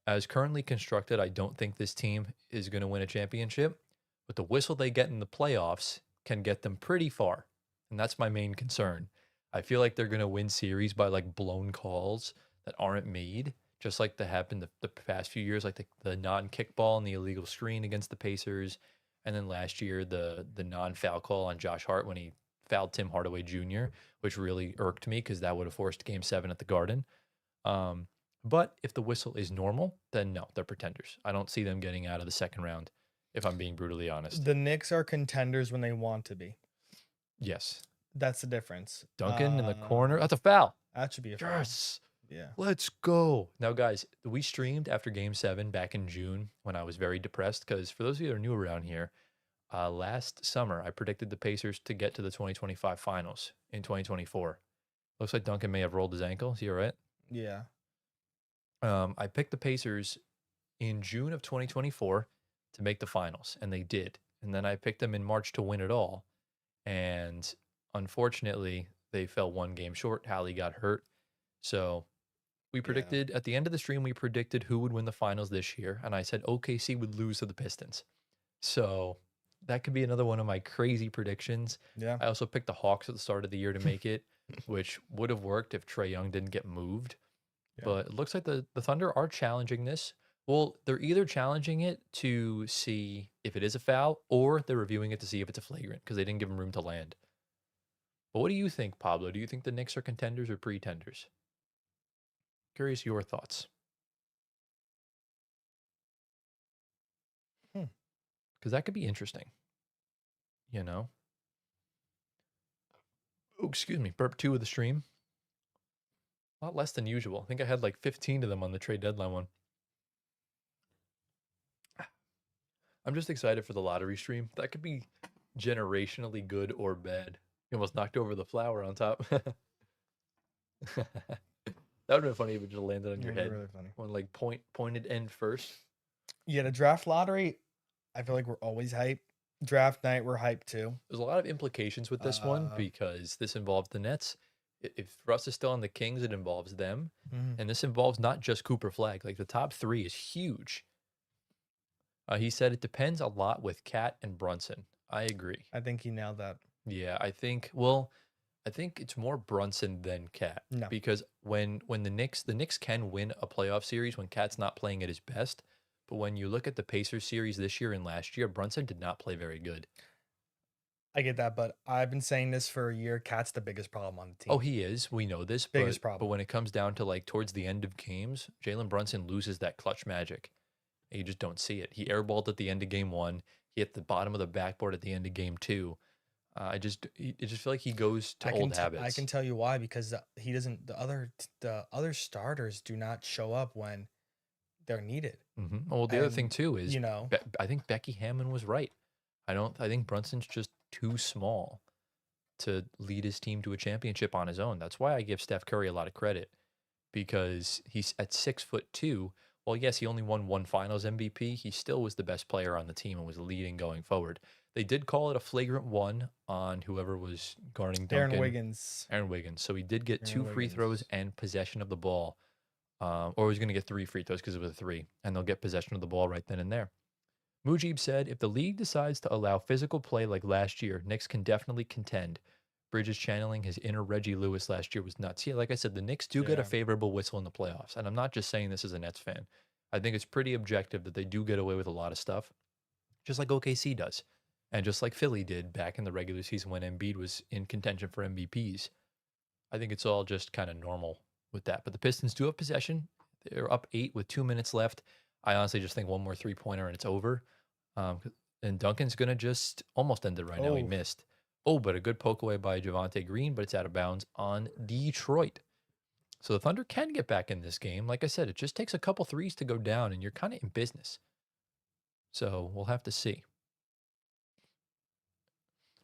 As currently constructed, I don't think this team is going to win a championship. But the whistle they get in the playoffs can get them pretty far. And that's my main concern. I feel like they're going to win series by like blown calls that aren't made, just like that happened the past few years, like the non-kickball and the illegal screen against the Pacers. And then last year, the non-foul call on Josh Hart when he fouled Tim Hardaway Jr., which really irked me because that would have forced Game 7 at the Garden. But if the whistle is normal, then no, they're pretenders. I don't see them getting out of the second round, if I'm being brutally honest. The Knicks are contenders when they want to be. Yes. That's the difference. Duncan in the corner. That's a foul. That should be a foul. Yes. Yeah. Let's go. Now, guys, we streamed after game 7 back in June when I was very depressed because for those of you that are new around here, last summer I predicted the Pacers to get to the 2025 finals in 2024. Looks like Duncan may have rolled his ankle. Is he all right? Yeah. I picked the Pacers in June of 2024 to make the finals, and they did. And then I picked them in March to win it all. And unfortunately, they fell one game short. Hallie got hurt. So we Yeah. predicted at the end of the stream, we predicted who would win the finals this year. And I said OKC would lose to the Pistons. So that could be another one of my crazy predictions. Yeah. I also picked the Hawks at the start of the year to make it, which would have worked if Trae Young didn't get moved. Yeah. But it looks like the Thunder are challenging this. Well, they're either challenging it to see if it is a foul or they're reviewing it to see if it's a flagrant because they didn't give them room to land. But what do you think, Pablo? Do you think the Knicks are contenders or pretenders? Curious your thoughts. Hmm. Because that could be interesting. You know? Oh, excuse me. Burp 2 of the stream. A lot less than usual. I think I had like 15 of them on the trade deadline one. I'm just excited for the lottery stream. That could be generationally good or bad. You almost knocked over the flower on top. That would have been funny if it just landed on your That'd be head. really funny. When like pointed end first. Yeah, the draft lottery, I feel like we're always hyped. Draft night, we're hyped too. There's a lot of implications with this one because this involves the Nets. If Russ is still on the Kings, it involves them. Mhm. And this involves not just Cooper Flag. Like the top 3 is huge. He said it depends a lot with Cat and Brunson. I agree. I think he nailed that. Yeah, I think it's more Brunson than Cat No. because when the Knicks can win a playoff series when Cat's not playing at his best, but when you look at the Pacers series this year and last year, Brunson did not play very good. I get that, but I've been saying this for a year. Cat's the biggest problem on the team. Oh, he is. We know this, Biggest but problem. when it comes down to like towards the end of games, Jalen Brunson loses that clutch magic. You just don't see it. He airballed at the end of game 1. He hit the bottom of the backboard at the end of game 2. I just feel like he goes to old habits. I can tell you why because he doesn't. The other starters do not show up when they're needed. Well, the other thing And, too is you know, I think Becky Hammond was right. I think Brunson's just too small to lead his team to a championship on his own. That's why I give Steph Curry a lot of credit because he's at 6'2". Well, yes, he only won one Finals MVP. He still was the best player on the team and was leading going forward. They did call it a flagrant 1 on whoever was guarding Duncan. Aaron Wiggins. Aaron Wiggins. So he did get Aaron 2 free throws Wiggins. and possession of the ball. Or he's going to get 3 free throws because it was a 3. And they'll get possession of the ball right then and there. Mujib said, if the league decides to allow physical play like last year, Knicks can definitely contend. Bridges channeling his inner Reggie Lewis last year was nuts. Yeah, like I said, the Knicks do get a Yeah. favorable whistle in the playoffs. And I'm not just saying this as a Nets fan. I think it's pretty objective that they do get away with a lot of stuff, just like OKC does. And just like Philly did back in the regular season when Embiid was in contention for MVPs. I think it's all just kind of normal with that. But the Pistons do have possession. They're up 8 with 2 minutes left. I honestly just think one more 3-pointer and it's over. And Duncan's going to just almost end it right now. He Oh. missed. Oh, but a good poke away by Javante Green, but it's out of bounds on Detroit. So the Thunder can get back in this game. Like I said, it just takes a couple threes to go down, and you're kind of in business. So we'll have to see.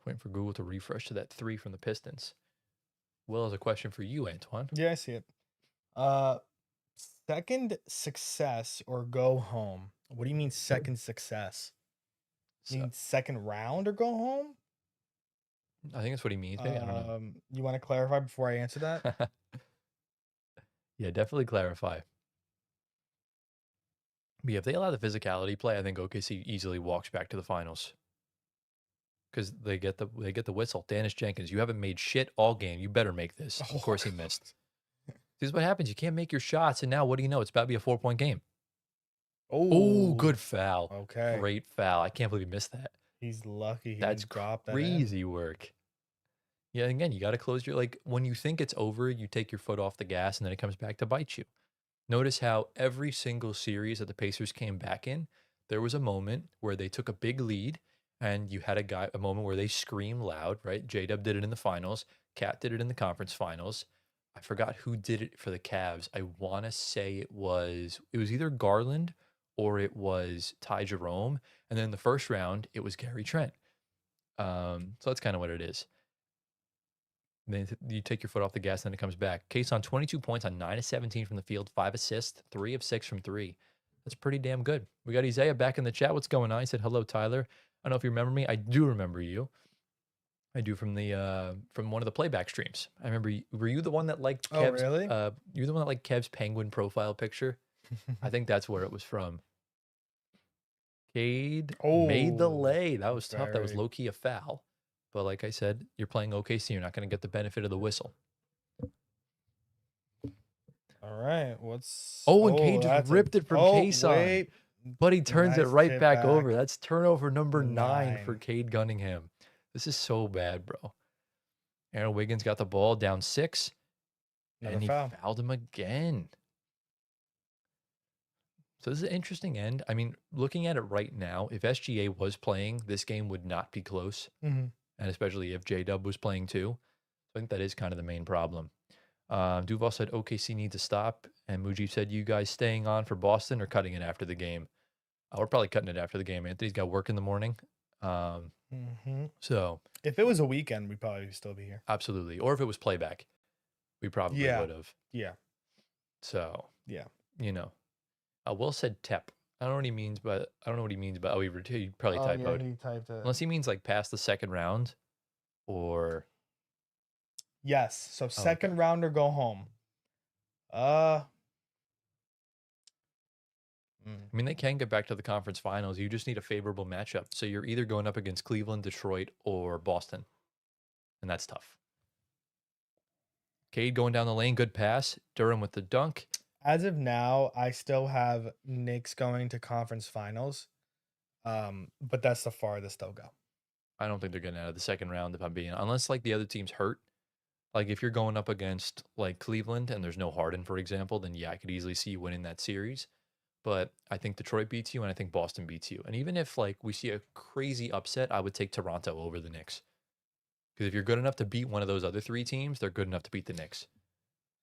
Waiting for Google to refresh to that 3 from the Pistons. Will has a question for you, Antoine. Yeah, I see it. Second success or go home. What do you mean second success? You So, mean second round or go home? I think that's what he means. Maybe I don't know. You want to clarify before I answer that? Yeah, definitely clarify. But yeah, if they allow the physicality play, I think OKC easily walks back to the finals. Because they get the whistle. Dennis Jenkins, you haven't made shit all game. You better make this. Of course he missed. This is what happens. You can't make your shots, and now what do you know? It's about to be a 4-point game. Oh, good foul. Okay. Great foul. I can't believe he missed that. He's lucky he That's didn't drop that in. crazy work. Yeah, again, you got to close your, like, when you think it's over, you take your foot off the gas, and then it comes back to bite you. Notice how every single series that the Pacers came back in, there was a moment where they took a big lead, and you had a moment where they screamed loud, right? J-Dub did it in the finals. Cat did it in the conference finals. I forgot who did it for the Cavs. I want to say it was either Garland or it was Ty Jerome. And then in the first round, it was Gary Trent. So that's kind of what it is. Then you take your foot off the gas, then it comes back. Case on 22 points on 9 of 17 from the field, 5 assists, 3 of 6 from 3. That's pretty damn good. We got Isaiah back in the chat. What's going on? He said, hello, Tyler. I don't know if you remember me. I do remember you. I do from one of the playback streams. I remember were you the one that liked Oh, Kev's really? you the one that liked Kev's penguin profile picture? I think that's where it was from. Cade made the Oh, lay. That was tough. That was very. low key a foul. But like I said, you're playing OKC. You're not going to get the benefit of the whistle. All right. What's Oh, and Cade just that's a ripped it from oh Kason. wait. But he turns it Nice right tip back back. over. That's turnover number 9 for 9. Cade Cunningham. This is so bad, bro. Aaron Wiggins got the ball down 6, Another and he foul. fouled him again. So this is an interesting end. I mean, looking at it right now, if SGA was playing, this game would not be close. Mhm. And especially if J-Dub was playing too. So I think that is kind of the main problem. Duval said OKC needs to stop. And Mujib said, you guys staying on for Boston or cutting it after the game? We're probably cutting it after the game. Anthony's got work in the morning. So If it was a weekend, we'd probably still be here. absolutely. Or if it was playback, we probably Yeah. would have. Yeah. So, Yeah. you know. Will said Tep. I don't know what he means, but I don't know what he means, but he probably Oh, yeah, typoed. he typed it. Unless he means like past the second round or Yes. So okay. second rounder go home. I mean, they can get back to the conference finals. You just need a favorable matchup. So you're either going up against Cleveland, Detroit, or Boston. And that's tough. Cade going down the lane, good pass. Durham with the dunk. As of now, I still have Knicks going to conference finals. But that's the farthest they'll go. I don't think they're getting out of the second round if I'm being, unless like the other team's hurt. Like if you're going up against like Cleveland and there's no Harden, for example, then yeah, I could easily see you winning that series. But I think Detroit beats you and I think Boston beats you. And even if like we see a crazy upset, I would take Toronto over the Knicks. Because if you're good enough to beat one of those other 3 teams, they're good enough to beat the Knicks.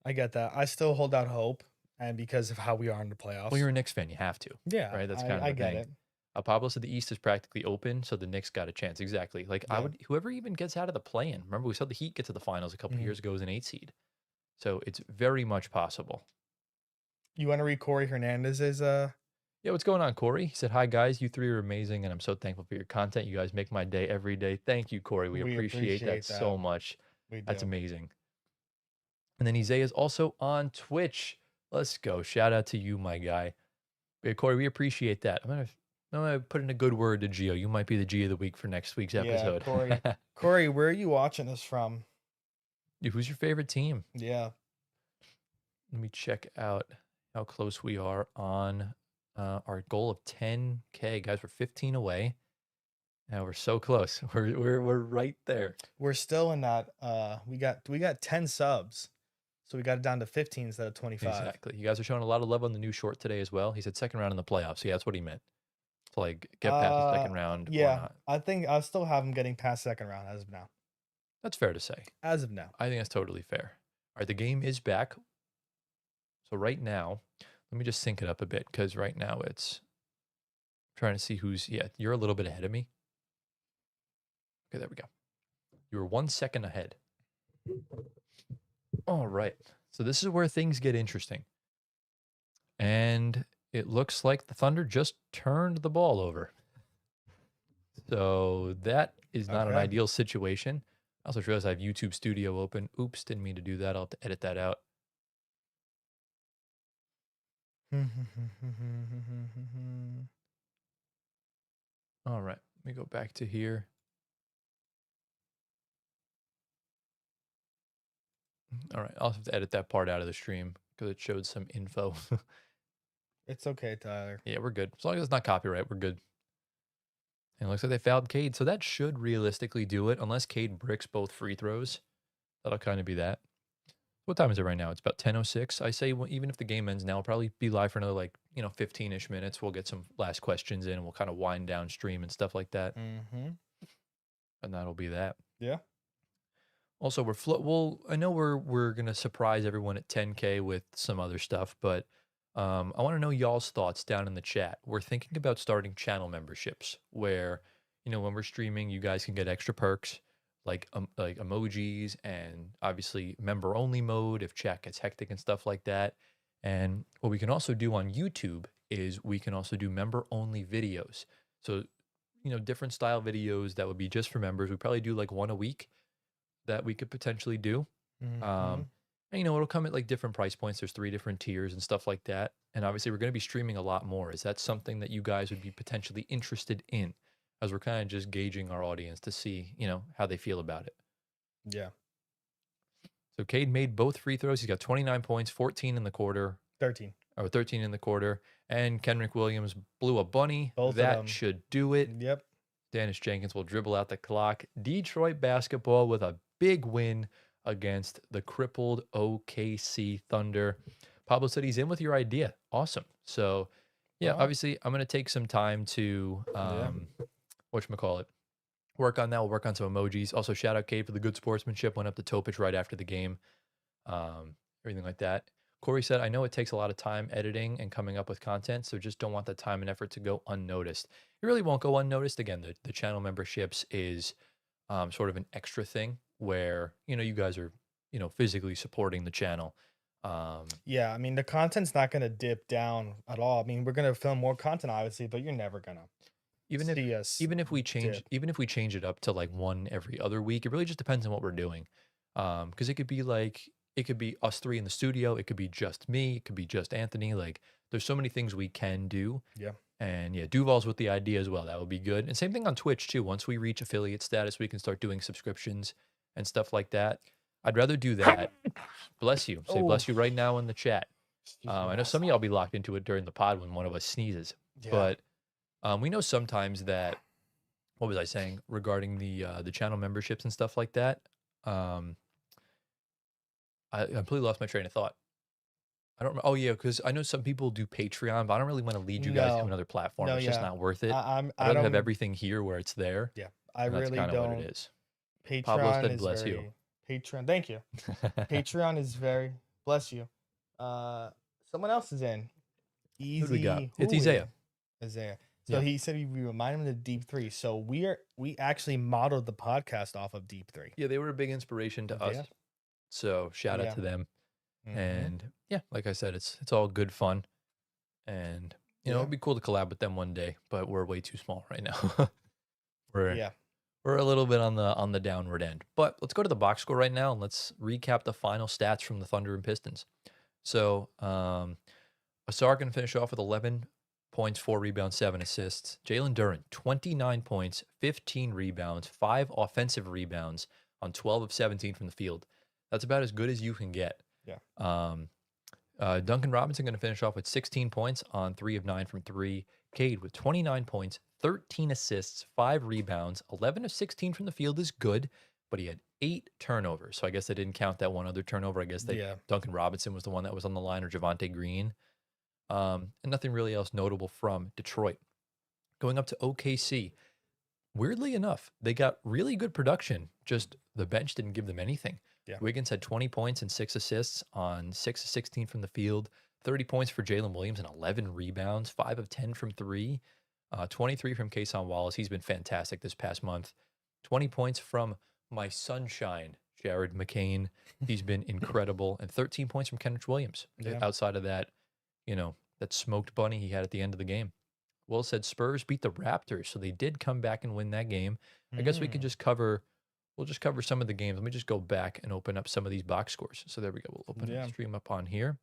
I get that. I still hold out hope, and because of how we are in the playoffs. Well, you're a Knicks fan, you have to. Yeah, Right? That's kind of I the get thing. it. Pablo said the East is practically open, so the Knicks got a chance. Exactly. Like I Yeah. would, whoever even gets out of the play-in. Remember, we saw the Heat get to the finals a couple Mhm. years ago as an 8 seed. So it's very much possible. You want to read Corey Hernandez's Yeah, what's going on, Corey? He said, hi, guys. You 3 are amazing, and I'm so thankful for your content. You guys make my day every day. Thank you, Corey. We appreciate that so much. We That's do. amazing. And then Isaiah is also on Twitch. Let's go. Shout out to you, my guy. Yeah, Corey, we appreciate that. I'm gonna put in a good word to Gio. You might be the G of the week for next week's Yeah, episode. Corey. Corey, where are you watching this from? Dude, who's your favorite team? Yeah. Let me check out how close we are on our goal of 10K. Guys, we're 15 away. Now we're so close. We're right there. We're still in that we got 10 subs. So we got it down to 15 instead of 25. Exactly. You guys are showing a lot of love on the new short today as well. He said second round in the playoffs. So yeah, that's what he meant. To like get past the second round or Yeah, not. I think I still have him getting past second round as of now. That's fair to say. As of now. I think that's totally fair. All right, the game is back. So right now, let me just sync it up a bit because right now it's trying to see who's, yeah, you're a little bit ahead of me. Okay, there we go. You were 1 second ahead. All right. So this is where things get interesting. And it looks like the Thunder just turned the ball over. So that is not an Okay. ideal situation. I also realized I have YouTube Studio open. Oops, didn't mean to do that. I'll have to edit that out. All right, let me go back to here. All right, I'll have to edit that part out of the stream because it showed some info. It's okay, Tyler. Yeah, we're good. As long as it's not copyright, we're good. And it looks like they fouled Cade, so that should realistically do it, unless Cade bricks both free throws. That'll kind of be that. What time is it right now? It's about 10:06. I say even if the game ends now, I'll probably be live for another 15-ish minutes. We'll get some last questions in and we'll kind of wind down stream and stuff like that. Mhm. And that'll be that. Yeah. Also, I know we're gonna surprise everyone at 10K with some other stuff, but I want to know y'all's thoughts down in the chat. We're thinking about starting channel memberships where, when we're streaming, you guys can get extra perks like emojis and obviously member only mode if chat gets hectic and stuff like that. And what we can also do on YouTube is we can also do member only videos. So, different style videos that would be just for members. We probably do like one a week that we could potentially do. Um, Mhm. and it'll come at like different price points. There's 3 different tiers and stuff like that. And obviously, we're going to be streaming a lot more. Is that something that you guys would be potentially interested in? As we're kind of just gauging our audience to see, how they feel about it. Yeah. So Cade made both free throws. He's got 29 points, 14 in the quarter, 13. or 13 in the quarter. And Kenrick Williams blew a bunny. Both of That them. should do it. Yep. Dennis Jenkins will dribble out the clock. Detroit basketball with a big win against the crippled OKC Thunder. Pablo said he's in with your idea. Awesome. So, yeah, Well, obviously, I'm going to take some time to, yeah. whatchamacallit, work on that. We'll work on some emojis. Also, shout out Cade for the good sportsmanship. Went up to Topich right after the game. Everything like that. Corey said, I know it takes a lot of time editing and coming up with content, so just don't want the time and effort to go unnoticed. It really won't go unnoticed. Again, the channel memberships is sort of an extra thing where, you guys are, physically supporting the channel. Yeah, I mean, the content's not gonna dip down at all. I mean, we're gonna film more content, obviously, but you're never gonna even if see us even if we change dip. even if we change it up to like one every other week, it really just depends on what we're doing. Because it could be us 3 in the studio, it could be just me, it could be just Anthony. Like there's so many things we can do. Yeah. And yeah, Duval's with the idea as well. That would be good. And same thing on Twitch too. Once we reach affiliate status, we can start doing subscriptions and stuff like that. I'd rather do that. Bless you. Say Oh, bless you right now in the chat. excuse me, I know some of y'all be locked into it during the pod when one of us sneezes. yeah. But we know sometimes that, what was I saying regarding the channel memberships and stuff like that? I completely lost my train of thought. I don't. Oh yeah, because I know some people do Patreon, but I don't really want to lead you guys to No, another platform. no, It's just yeah. not worth it. I'd I rather have don't. everything here where it's there, Yeah, I and that's really kind of what it don't. is. Pablo Patreon said, is "Bless you." very Patreon. Thank you. Patreon is very bless you. Someone else is in. Who do we got? Easy. It's Who Isaiah. Isaiah. So Yeah. he said we remind him of the Deep Three. So we actually modeled the podcast off of Deep Three. Yeah, they were a big inspiration to us. Yeah. So shout out Yeah. to them. Mhm. And yeah, like I said, it's all good fun. And Yeah. it'd be cool to collab with them one day, but we're way too small right now. we're Yeah. we're a little bit on the downward end. But let's go to the box score right now and let's recap the final stats from the Thunder and Pistons. So Asar can finish off with 11 points, 4 rebounds, 7 assists. Jalen Duren, 29 points, 15 rebounds, 5 offensive rebounds on 12 of 17 from the field. That's about as good as you can get. Yeah. Duncan Robinson going to finish off with 16 points on 3 of 9 from 3. Cade with 29 points, 13 assists, 5 rebounds, 11 of 16 from the field is good, but he had 8 turnovers. So I guess they didn't count that one other turnover. I guess Yeah. Duncan Robinson was the one that was on the line, or Javante Green. And nothing really else notable from Detroit. Going up to OKC. Weirdly enough, they got really good production. Just the bench didn't give them anything. Yeah. Wiggins had 20 points and 6 assists on 6 of 16 from the field. 30 points for Jalen Williams and 11 rebounds, 5 of 10 from 3. 23 from Kason Wallace. He's been fantastic this past month. 20 points from my sunshine, Jared McCain. He's been incredible. And 13 points from Kenrich Williams. Yeah. Outside of that, that smoked bunny he had at the end of the game. Will said Spurs beat the Raptors, so they did come back and win that game. I guess we could just cover, we'll just cover some of the games. Let me just go back and open up some of these box scores. So there we go. We'll open the stream up on here.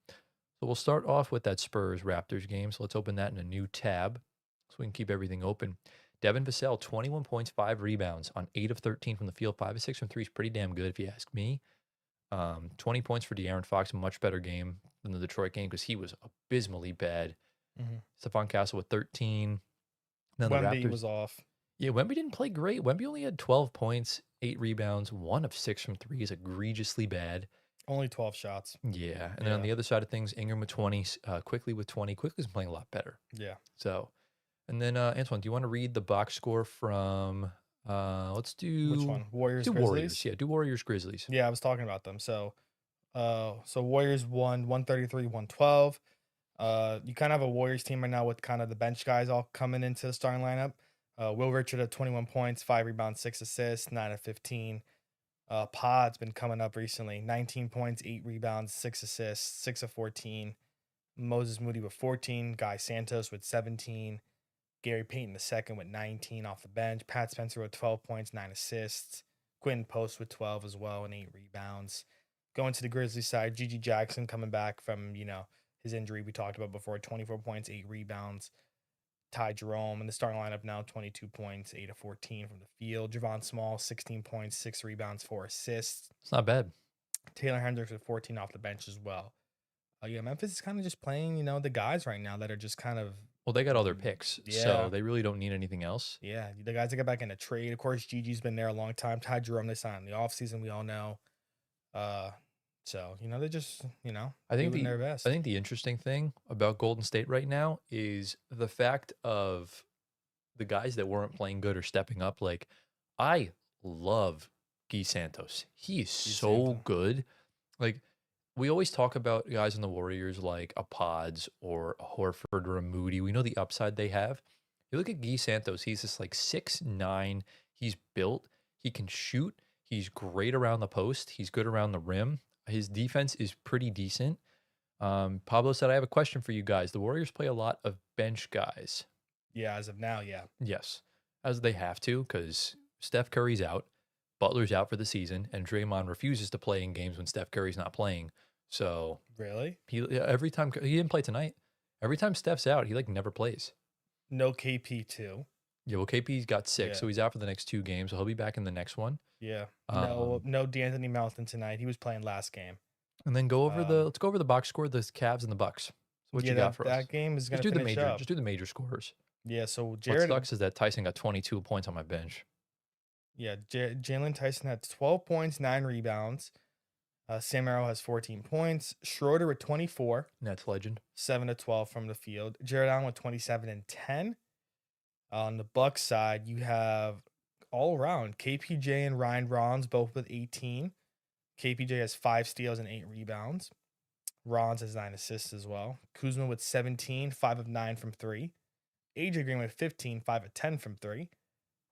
So we'll start off with that Spurs Raptors game. So let's open that in a new tab so we can keep everything open. Devin Vassell, 21 points, 5 rebounds on 8 of 13 from the field. 5 of 6 from 3 is pretty damn good if you ask me. 20 points for De'Aaron Fox, a much better game than the Detroit game because he was abysmally bad. Stephon Castle with 13. Then Wemby the Raptors was off. Yeah, Wemby didn't play great. Wemby only had 12 points, 8 rebounds, 1 of 6 from 3 is egregiously bad. Only 12 shots. Yeah, and then on Yeah. the other side of things, Ingram with 20, Quickly with 20. Quickly's playing a lot better. Yeah. So, and then Antoine, do you want to read the box score from? Let's Which do one? Warriors, Warriors. Grizzlies? Yeah, do Warriors Grizzlies. Yeah, I was talking about them. So Warriors won 133, 112. You kind of have a Warriors team right now with kind of the bench guys all coming into the starting lineup. Will Richard at 21 points, 5 rebounds, 6 assists, 9 of 15. Pod's been coming up recently, 19 points, 8 rebounds, 6 assists, 6 of 14. Moses Moody with 14. Guy Santos with 17. Gary Payton the second with 19 off the bench. Pat Spencer with 12 points, 9 assists. Quinn Post with 12 as well and 8 rebounds. Going to the Grizzlies side, Gigi Jackson coming back from, his injury we talked about before, 24 points, 8 rebounds. Ty Jerome in the starting lineup now, 22 points, 8 of 14 from the field. Javon Small, 16 points, 6 rebounds, 4 assists. It's not bad. Taylor Hendricks with 14 off the bench as well. Yeah, Memphis is kind of just playing, the guys right now that are just kind of, Well, they got all their picks, yeah, so they really don't need anything else. yeah, the guys that got back in a trade. Of course, Gigi's been there a long time. Ty Jerome, they signed in the offseason, we all know. Uh, so, they're just, I think doing the their I best. think the interesting thing about Golden State right now is the fact of the guys that weren't playing good are stepping up. Like, I love Guy Santos. He is He's so Santo. good. Like, we always talk about guys in the Warriors like a Pods or a Horford or a Moody. We know the upside they have. You look at Guy Santos, he's just like 6'9". He's built. He can shoot. He's great around the post. He's good around the rim. His defense is pretty decent. Pablo said, I have a question for you guys. The Warriors play a lot of bench guys. Yeah, as of now, yeah. Yes, as they have to, because Steph Curry's out, Butler's out for the season, and Draymond refuses to play in games when Steph Curry's not playing. So Really? every time he didn't play tonight, every time Steph's out, he like never plays. No KP too. Yeah, well, KP's got sick, Yeah. so he's out for the next 2 games. So he'll be back in the next one. Yeah. No, Um, no D'Anthony Melton tonight. He was playing last game. and then let's go over the box score, the Cavs and the Bucks. So what Yeah, you got for us? that game is Just gonna do the finish major, up. just do the major scores. Yeah, so What Jared, sucks is that Tyson got 22 points on my bench. yeah, Jalen Tyson had 12 points, 9 rebounds. Sam Merrill has 14 points. Schroeder with 24, Nets legend. 7 of 12 from the field. Jared Allen with 27 and 10. On the Bucks side, you have all around KPJ and Ryan Rons both with 18. KPJ has 5 steals and 8 rebounds. Rons has 9 assists as well. Kuzma with 17, 5 of 9 from three. AJ Green with 15, 5 of 10 from three.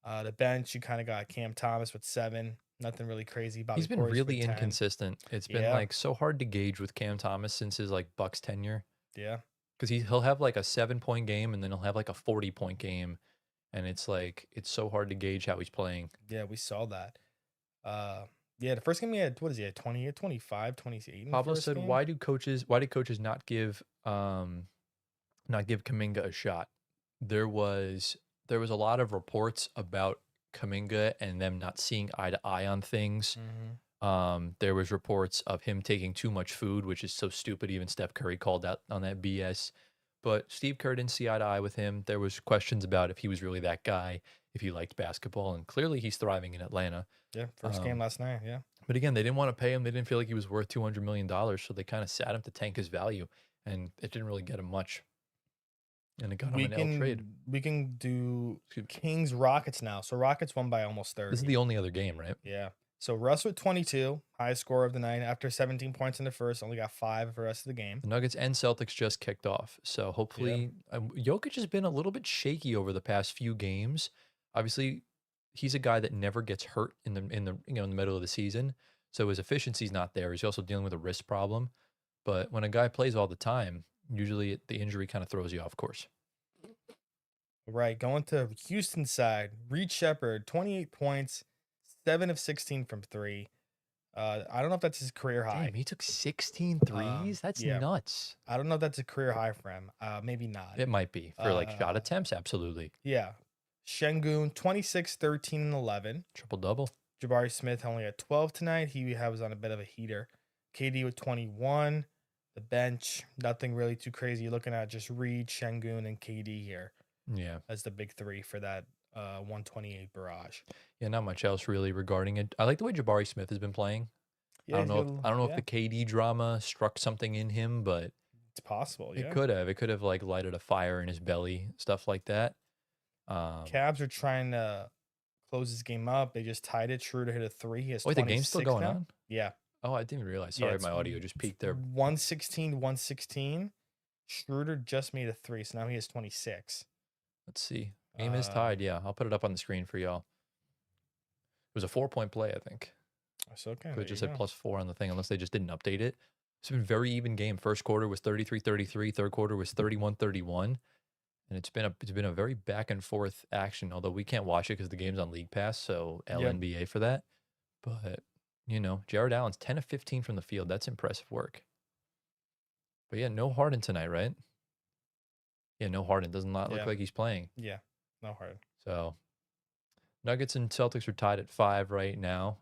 The bench, you kind of got Cam Thomas with 7. Nothing really crazy. Bobby He's been Portis with really 10. inconsistent. It's been Yeah. like so hard to gauge with Cam Thomas since his like Bucks tenure. Yeah. Because he'll have like a 7-point game and then he'll have like a 40-point game. And it's like it's so hard to gauge how he's playing. Yeah, we saw that. Yeah, the first game he had, what is he, at 20, 25, 28 in the Pablo first said, game? why did coaches not give Kaminga a shot? There was a lot of reports about Kaminga and them not seeing eye to eye on things. There was reports of him taking too much food, which is so stupid. Even Steph Curry called out on that BS. But Steve Kerr didn't see eye to eye with him. There was questions about if he was really that guy, if he liked basketball, and clearly he's thriving in Atlanta. Yeah, first game last night, yeah. But again, they didn't want to pay him. They didn't feel like he was worth $200 million, so they kind of sat him to tank his value, and it didn't really get him much. And it got him an L trade. We can do Excuse me. Kings Rockets now. So Rockets won by almost 30. This is the only other game, right? Yeah. So Russ with 22, highest score of the night. After 17 points in the first, only got 5 for the rest of the game. The Nuggets and Celtics just kicked off, so hopefully, Jokic has been a little bit shaky over the past few games. Obviously, he's a guy that never gets hurt in the middle of the season, so his efficiency's not there. He's also dealing with a wrist problem. But when a guy plays all the time, usually the injury kind of throws you off course. Right. Going to Houston side, Reed Shepherd, 28 points, 7 of 16 from three. I don't know if that's his career high. Damn, he took 16 threes? That's yeah. nuts. I don't know if that's a career high for him. Maybe not. It might be for like shot attempts, absolutely. Yeah. Şengün, 26, 13, and 11. Triple-double. Jabari Smith only had 12 tonight. He was on a bit of a heater. KD with 21. The bench, nothing really too crazy. You're looking at just Reed, Şengün, and KD here Yeah. as the big three for that 128 barrage. Yeah, not much else really regarding it. I like the way Jabari Smith has been playing. Yeah, he's got I don't know if yeah, the KD drama struck something in him, but it's possible, it yeah. could have. It could have like lighted a fire in his belly, stuff like that. Cavs are trying to close this game up. They just tied it. Schroeder hit a 3. He has Wait, the game's still 26 going now. on? Yeah. Oh, I didn't even realize. Yeah, Sorry, my audio just it's peaked there. 116. Schroeder just made a 3, so now he has 26. Let's see. Game is Uh, tied. Yeah, I'll put it up on the screen for y'all. It was a 4-point play, I think. so okay, Could there have just you said go. +4 on the thing, unless they just didn't update it. It's been a very even game. First quarter was 33-33. Third quarter was 31-31. And it's been a very back and forth action, although we can't watch it because the game's on League Pass, so Yep. LNBA for that. But, Jared Allen's 10 of 15 from the field. That's impressive work. But yeah, no Harden tonight, right? Yeah, no Harden. Does not look Yeah. like he's playing. Yeah. No hard. So Nuggets and Celtics are tied at 5 right now.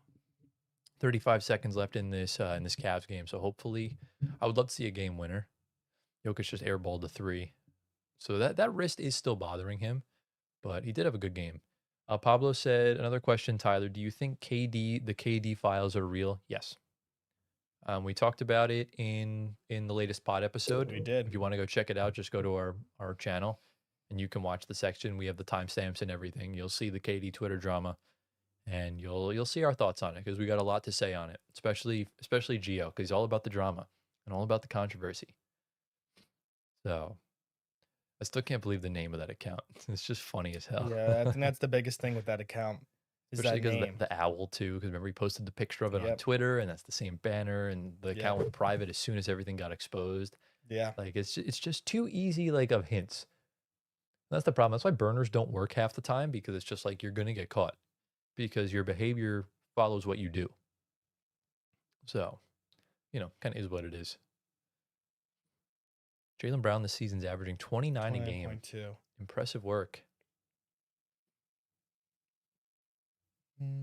35 seconds left in this Cavs game. So hopefully, I would love to see a game winner. Jokic just airballed the 3. So that wrist is still bothering him, but he did have a good game. Pablo said, another question, Tyler, do you think the KD files are real? Yes. We talked about it in the latest pod episode. We did. If you want to go check it out, just go to our channel and you can watch the section. We have the timestamps and everything. You'll see the KD Twitter drama and you'll see our thoughts on it because we got a lot to say on it, especially Gio, because he's all about the drama and all about the controversy. So I still can't believe the name of that account. It's just funny as hell. Yeah, I think that's the biggest thing with that account is Especially that because name. the owl too. Because remember he posted the picture of it on Yep. Twitter, and that's the same banner, and the Yep. account went private as soon as everything got exposed. Yeah. Like it's just too easy like of hints. That's the problem. That's why burners don't work half the time because it's just like you're gonna get caught because your behavior follows what you do. So, kind of is what it is. Jaylen Brown this season's averaging 29 a game. 29.2. Impressive work.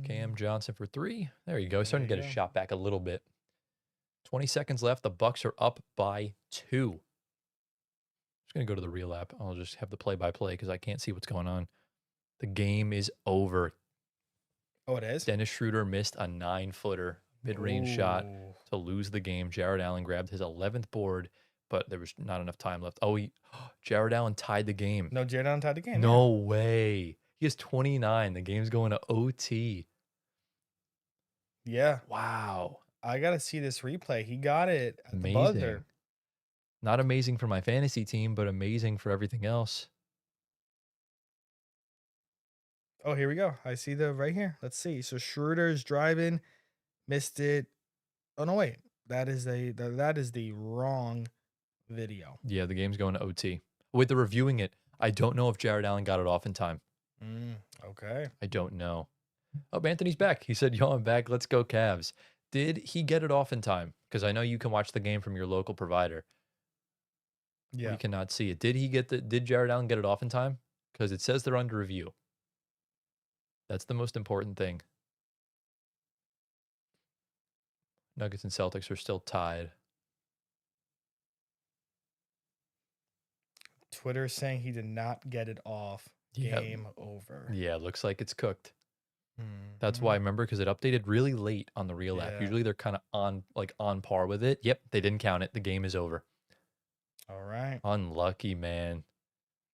Cam Johnson for 3. There you go. Starting to get a shot back a little bit. 20 seconds left. The Bucks are up by 2. Just going to go to the real app. I'll just have the play-by-play because I can't see what's going on. The game is over. Oh, it is? Dennis Schroeder missed a 9-footer mid-range shot to lose the game. Jared Allen grabbed his 11th board, but there was not enough time left. Oh, Jared Allen tied the game. No, Jared Allen tied the game. No way. He has 29. The game's going to OT. Yeah. Wow. I got to see this replay. He got it at the Amazing. buzzer. Not amazing for my fantasy team, but amazing for everything else. Oh, here we go. I see the right here. Let's see. So Schroeder's driving, missed it. Oh no, wait. That is the wrong video. Yeah, the game's going to OT. With the reviewing it, I don't know if Jared Allen got it off in time. Okay. I don't know. Oh, Anthony's back. He said, "Yo, I'm back. Let's go Cavs." Did he get it off in time? Because I know you can watch the game from your local provider. Yeah. We cannot see it. Did Jared Allen get it off in time? Because it says they're under review. That's the most important thing. Nuggets and Celtics are still tied. Twitter saying he did not get it off. Game over. Yeah, looks like it's cooked. That's why I remember because it updated really late on the real app. Usually they're kind of on par with it. Yep, they didn't count it. The game is over. All right. Unlucky, man.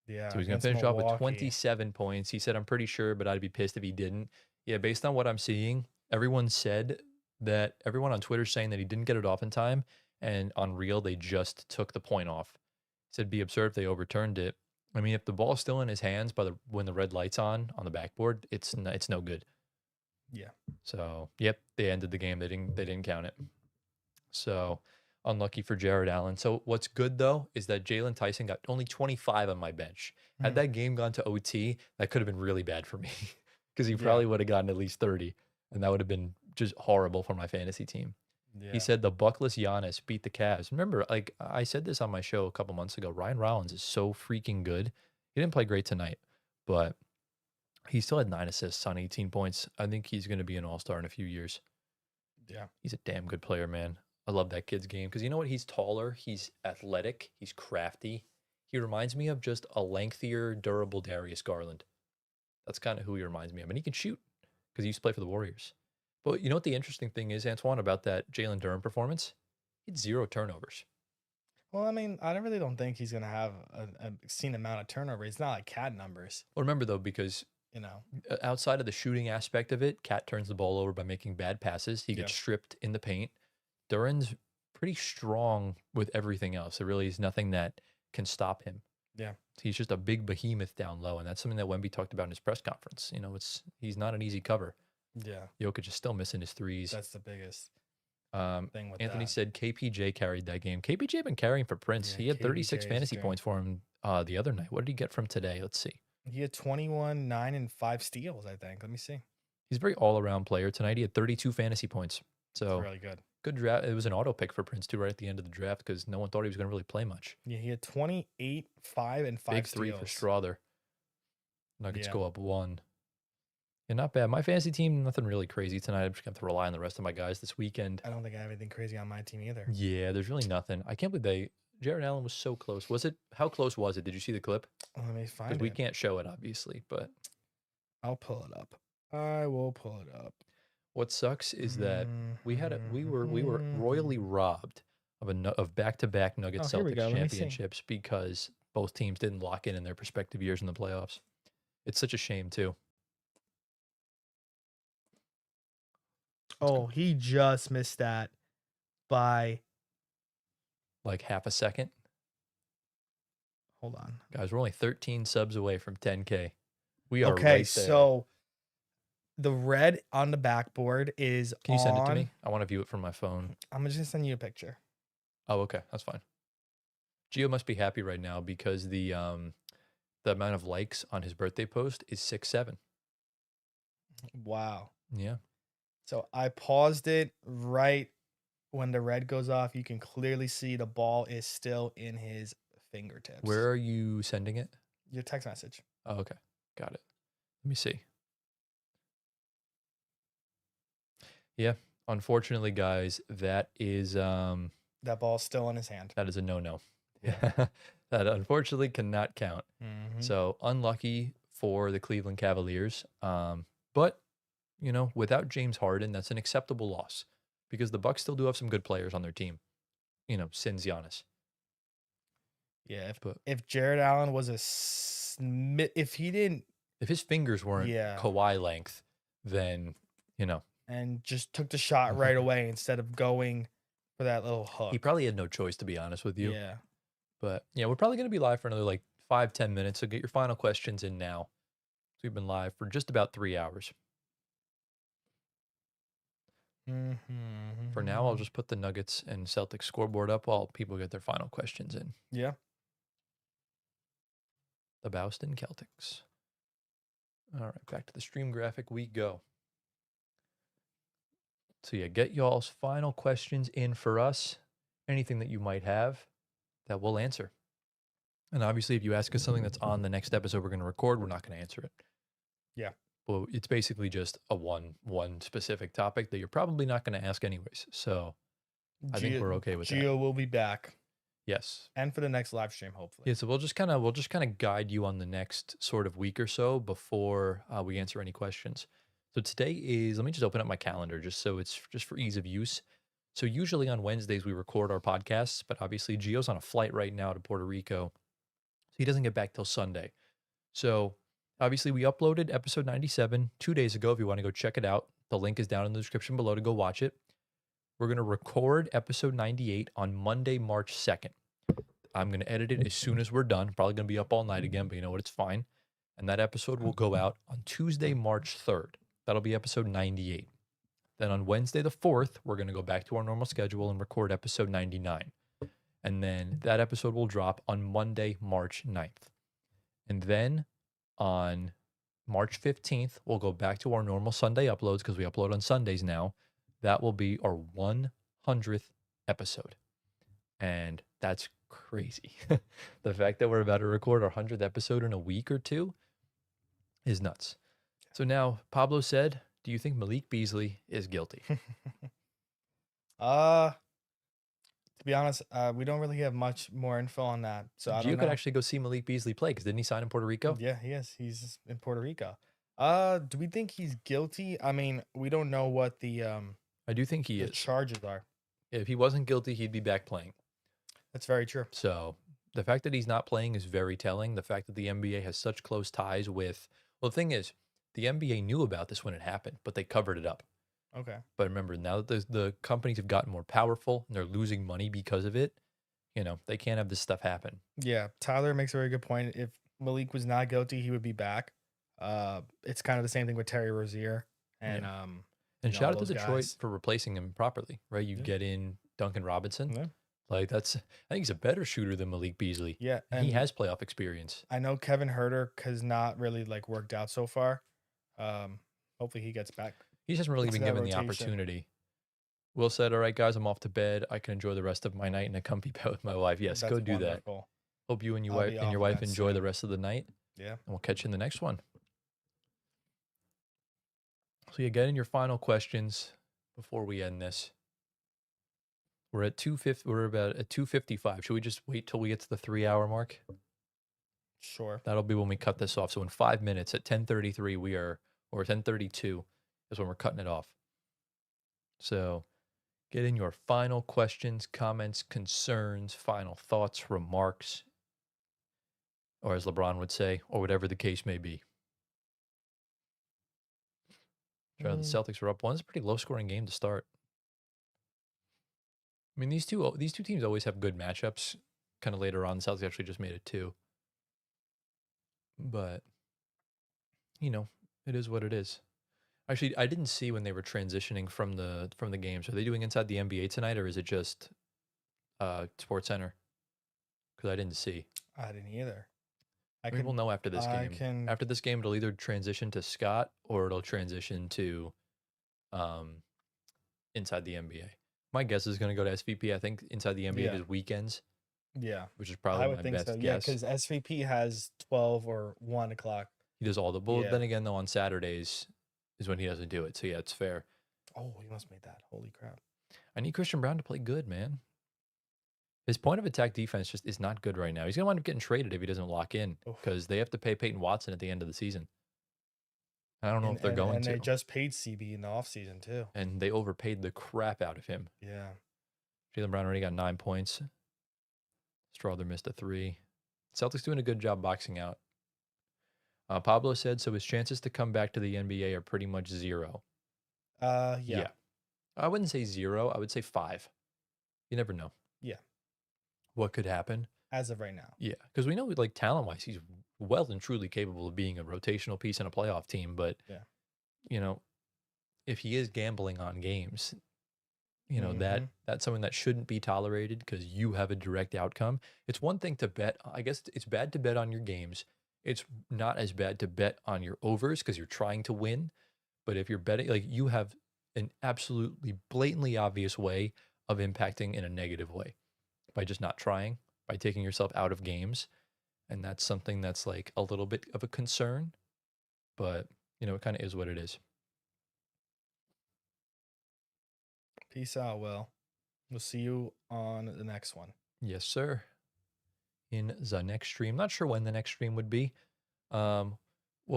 Yeah. So he's going to finish off with 27 points. He said, I'm pretty sure, but I'd be pissed if he didn't. Yeah, based on what I'm seeing, everyone on Twitter saying that he didn't get it off in time. And on Real, they just took the point off. He said, be absurd if they overturned it. I mean, if the ball's still in his hands when the red light's on the backboard, it's no good. Yeah. So, yep, they ended the game. They didn't count it. So, unlucky for Jared Allen. So, what's good though is that Jalen Tyson got only 25 on my bench. Had that game gone to OT, that could have been really bad for me because he probably would have gotten at least 30, and that would have been just horrible for my fantasy team. Yeah. He said the Buckless Giannis beat the Cavs. Remember, like I said this on my show a couple months ago, Ryan Rollins is so freaking good. He didn't play great tonight, but he still had 9 assists on 18 points. I think he's going to be an all-star in a few years. Yeah. He's a damn good player, man. I love that kid's game because you know what? He's taller. He's athletic. He's crafty. He reminds me of just a lengthier, durable Darius Garland. That's kind of who he reminds me of. And he can shoot because he used to play for the Warriors. But you know what the interesting thing is, Antoine, about that Jalen Durham performance? He had 0 turnovers. Well, I mean, I really don't think he's gonna have a obscene amount of turnover. It's not like cat numbers, Well, remember though, because you know. outside of the shooting aspect of it, Cat turns the ball over by making bad passes. He Yeah, gets stripped in the paint. Duran's pretty strong with everything else. There really is nothing that can stop him. yeah, He's just a big behemoth down low, and that's something that Wemby talked about in his press conference. He's not an easy cover. yeah. Jokic is still missing his threes. That's the biggest Um, thing with Anthony that. said KPJ carried that game. KPJ been carrying for Prince. Yeah, He had 36 KBJ is fantasy great. points for him the other night. What did he get from today? Let's see. He had 21, 9, and 5 steals, I think. Let me see. He's a very all-around player tonight. He had 32 fantasy points. It's So really good. good draft. It was an auto pick for Prince too, right at the end of the draft because no one thought he was going to really play much. Yeah, he had 28, 5, and 5 Big three for steals. Strother. Nuggets Yeah. go up 1. Yeah, not bad. My fantasy team, nothing really crazy tonight. I'm just going to have to rely on the rest of my guys this weekend. I don't think I have anything crazy on my team either. Yeah, there's really nothing. I can't believe Jared Allen was so close. How close was it? Did you see the clip? Let me Because find we it. can't show it, obviously. But I'll pull it up. I will pull it up. what sucks is that we were royally Mhm. robbed of back-to-back Nuggets Oh, here we Celtics go. Let me see. championships because both teams didn't lock in their respective years in the playoffs. It's such a shame too. Oh, he just missed that by, Like half a second. hold on. Guys, we're only 13 subs away from 10K. We are Okay, right there. so the red on the backboard is Can you send it to on. me? I want to view it from my phone. I'm just gonna send you a picture. Oh, okay. That's fine. Gio must be happy right now because the amount of likes on his birthday post is 6-7. Wow. Yeah. So I paused it right when the red goes off. You can clearly see the ball is still in his fingertips. Where are you sending it? Your text message. Oh, okay. Got it. Let me see. Yeah. Unfortunately, guys, that is That ball's still in his hand. that is a no-no. Yeah. That unfortunately cannot count. Mhm. So unlucky for the Cleveland Cavaliers. But without James Harden, that's an acceptable loss because the Bucks still do have some good players on their team. Since Giannis. Yeah. But If Jared Allen was if he didn't if his fingers weren't Yeah. Kawhi length, then and just took the shot right away instead of going for that little hook. he probably had no choice, to be honest with you. Yeah. But yeah, we're probably going to be live for another like 5-10 minutes. So get your final questions in now. So we've been live for just about 3 hours. For now, I'll just put the Nuggets and Celtics scoreboard up while people get their final questions in. Yeah. The Boston Celtics. All right, back to the stream graphic we go. So yeah, get y'all's final questions in for us. Anything that you might have that we'll answer. And obviously, if you ask us something that's on the next episode we're going to record, we're not going to answer it. Yeah. Well, it's basically just a one specific topic that you're probably not going to ask anyways. So I think we're okay with that. Gio will be back. Yes. And for the next live stream, hopefully. Yeah, so we'll just kind of guide you on the next sort of week or so before we answer any questions. So today let me just open up my calendar just so it's just for ease of use. So usually on Wednesdays we record our podcasts, but obviously Gio's on a flight right now to Puerto Rico. So he doesn't get back till Sunday. So obviously we uploaded episode 97 2 days ago. If you want to go check it out, the link is down in the description below to go watch it. We're going to record episode 98 on Monday, March 2nd. I'm going to edit it as soon as we're done. Probably going to be up all night again, but you know what? It's fine. And that episode will go out on Tuesday, March 3rd. That'll be episode 98. Then on Wednesday the 4th, we're going to go back to our normal schedule and record episode 99. And then that episode will drop on Monday, March 9th. And then on March 15th, we'll go back to our normal Sunday uploads because we upload on Sundays now. That will be our 100th episode. And that's crazy. The fact that we're about to record our 100th episode in a week or two is nuts. So now, Pablo said, do you think Malik Beasley is guilty? To be honest, we don't really have much more info on that. So I don't You know. could actually go see Malik Beasley play because didn't he sign in Puerto Rico? Yeah, he is. He's in Puerto Rico. Do we think he's guilty? I mean, we don't know what I do think he the is. charges are. If he wasn't guilty, he'd be back playing. That's very true. So the fact that he's not playing is very telling. The fact that the NBA has such close ties with, well, the thing is, the NBA knew about this when it happened, but they covered it up. Okay. But remember, now that the companies have gotten more powerful and they're losing money because of it, they can't have this stuff happen. Yeah, Tyler makes a very good point. If Malik was not guilty, he would be back. It's kind of the same thing with Terry Rozier and Yeah. And all shout out to those Detroit guys. for replacing him properly, right? You Yeah. get in Duncan Robinson. Yeah. Like I think he's a better shooter than Malik Beasley. Yeah, And he and has playoff experience. I know Kevin Herter has not really like worked out so far. Um, Hopefully he gets back He just hasn't really into been that given the rotation. opportunity. Will said, "All right, guys, I'm off to bed. I can enjoy the rest of my night in a comfy bed with my wife." Yes, That's go do that. wonderful. Hope you and I'll be your off wife that enjoy the soon. rest of the night, Yeah. and we'll catch you in the next one. So you get in your final questions before we end this. We're at 250. We're about at 2:55. Should we just wait till we get to the 3 hour mark? Sure. That'll be when we cut this off. So in 5 minutes at 10:33, or 10:32 is when we're cutting it off. So get in your final questions, comments, concerns, final thoughts, remarks, or as LeBron would say, or whatever the case may be. The Mm, Celtics are up one. It's a pretty low scoring game to start. I mean, these two teams always have good matchups. Kind of later on, the Celtics actually just made it two, but it is what it is. Actually, I didn't see when they were transitioning from the games. Are they doing Inside the NBA tonight, or is it just Sports Center? Because I didn't see. I didn't either. I I mean, we'll can. know after this I game. can. After this game, it'll either transition to Scott or it'll transition to um, Inside the NBA. My guess is going to go to SVP. I think Inside the NBA Yeah. does weekends, Yeah. which is I probably would my think so. best Yeah, guess. because SVP has 12 or 1 o'clock. He does all the. Well, Yeah. then again, though, on Saturdays is when he doesn't do it. So yeah, it's fair. Oh, he must make that. Holy crap. I need Christian Brown to play good, man. His point of attack defense just is not good right now. He's going to wind up getting traded if he doesn't lock in Oof. because they have to pay Peyton Watson at the end of the season. I don't know And if they're and going and they to. just paid CB in the offseason too. And they overpaid the crap out of him. Yeah. Jalen Brown already got 9 points. Strawther missed a 3. Celtics doing a good job boxing out. Pablo said, so his chances to come back to the NBA are pretty much zero. Yeah. I wouldn't say zero. I would say 5. You never know. Yeah. What could happen? As of right now. Yeah, because we know, like, talent-wise, he's well and truly capable of being a rotational piece in a playoff team. But, Yeah. If he is gambling on games, Mhm. that's something that shouldn't be tolerated because you have a direct outcome. It's one thing to bet. I guess it's bad to bet on your games. It's not as bad to bet on your overs because you're trying to win. But if you're betting, like, you have an absolutely blatantly obvious way of impacting in a negative way by just not trying, by taking yourself out of games. And that's something that's like a little bit of a concern, but it kind of is what it is. Peace out, Will. We'll see you on the next one. Yes, sir. In the next stream. Not sure when the next stream would be. Well,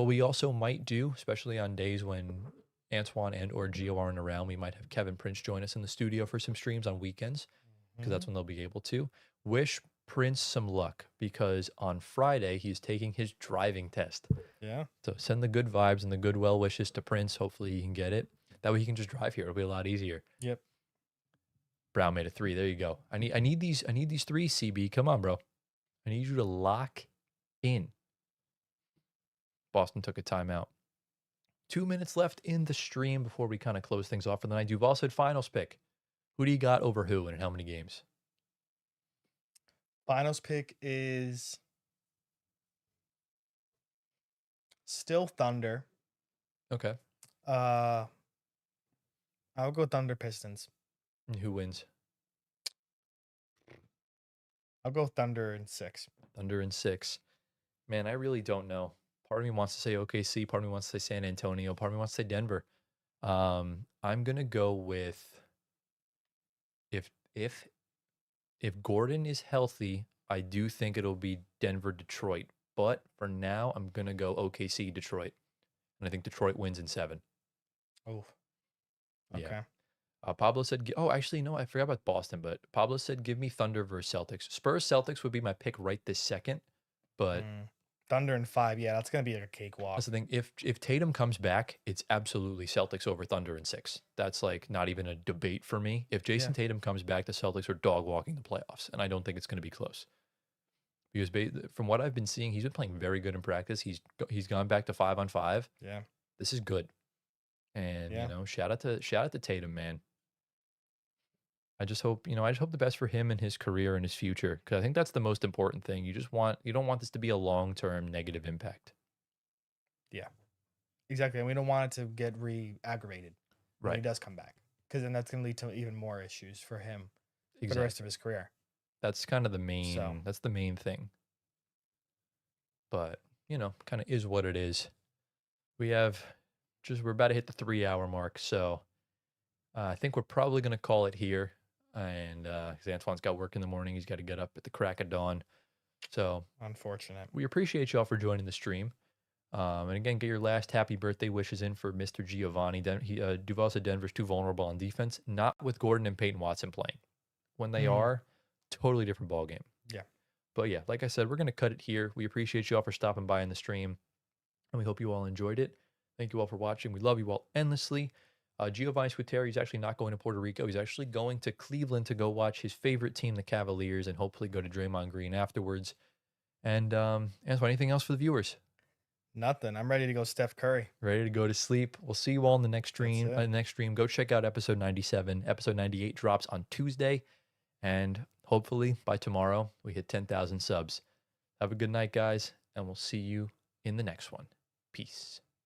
we also might do, especially on days when Antoine and or Gio aren't around, we might have Kevin Prince join us in the studio for some streams on weekends because that's Mhm. when they'll be able to. Wish Prince some luck because on Friday he's taking his driving test. Yeah. So send the good vibes and the good well wishes to Prince. Hopefully he can get it. That way he can just drive here. It'll be a lot easier. Yep. Brown made a 3. There you go. I need these 3, CB. Come on, bro. I need you to lock in. Boston took a timeout. 2 minutes left in the stream before we kind of close things off for the night. Duval said finals pick. Who do you got over who and in how many games? Finals pick is still Thunder. Okay. I'll go Thunder Pistons. And who wins? I'll go Thunder in 6. Thunder in 6. Man, I really don't know. Part of me wants to say OKC. Part of me wants to say San Antonio. Part of me wants to say Denver. I'm gonna go with if Gordon is healthy, I do think it'll be Denver, Detroit. But for now, I'm gonna go OKC, Detroit. and I think Detroit wins in 7. Oh, Yeah. okay. Pablo said, "Oh, actually, no, I forgot about Boston." But Pablo said, "Give me Thunder versus Celtics." Spurs Celtics would be my pick right this second, but Mm. Thunder in 5. Yeah, that's gonna be like a that's cakewalk. the thing. If Tatum comes back, it's absolutely Celtics over Thunder in 6. That's like not even a debate for me. If Yeah. Jason Tatum comes back, the Celtics are dog walking the playoffs, and I don't think it's going to be close because from what I've been seeing, he's been playing very good in practice. He's gone back to 5-on-5. Yeah. This is good, and Yeah. shout out to Tatum, man. I just hope the best for him and his career and his future because I think that's the most important thing. You don't want this to be a long term negative impact. Yeah. Exactly. And we don't want it to get re-aggravated when he Right. does come back, because then that's gonna lead to even more issues for him for the rest of Exactly. his career. That's kind of So that's the main thing. But, kind of is what it is. We have we're about to hit the 3 hour mark. So I think we're probably going to call it here. And 'cause Antoine's got work in the morning. He's got to get up at the crack of dawn. So unfortunate. we appreciate y'all for joining the stream. And again, get your last happy birthday wishes in for Mr. Giovanni. Duval said Denver's too vulnerable on defense, not with Gordon and Peyton Watson playing. When they Mm, are, totally different ball game. yeah. But yeah, like I said, we're going to cut it here. We appreciate you all for stopping by in the stream, and we hope you all enjoyed it. Thank you all for watching. We love you all endlessly. Giovanni Squitieri is actually not going to Puerto Rico. He's actually going to Cleveland to go watch his favorite team, the Cavaliers, and hopefully go to Draymond Green afterwards. And Antoine, anything else for the viewers? Nothing. I'm ready to go Steph Curry. Ready to go to sleep. We'll see you all in the next That's stream. it. Next stream, go check out episode 97. Episode 98 drops on Tuesday, and hopefully by tomorrow we hit 10,000 subs. Have a good night, guys, and we'll see you in the next one. Peace.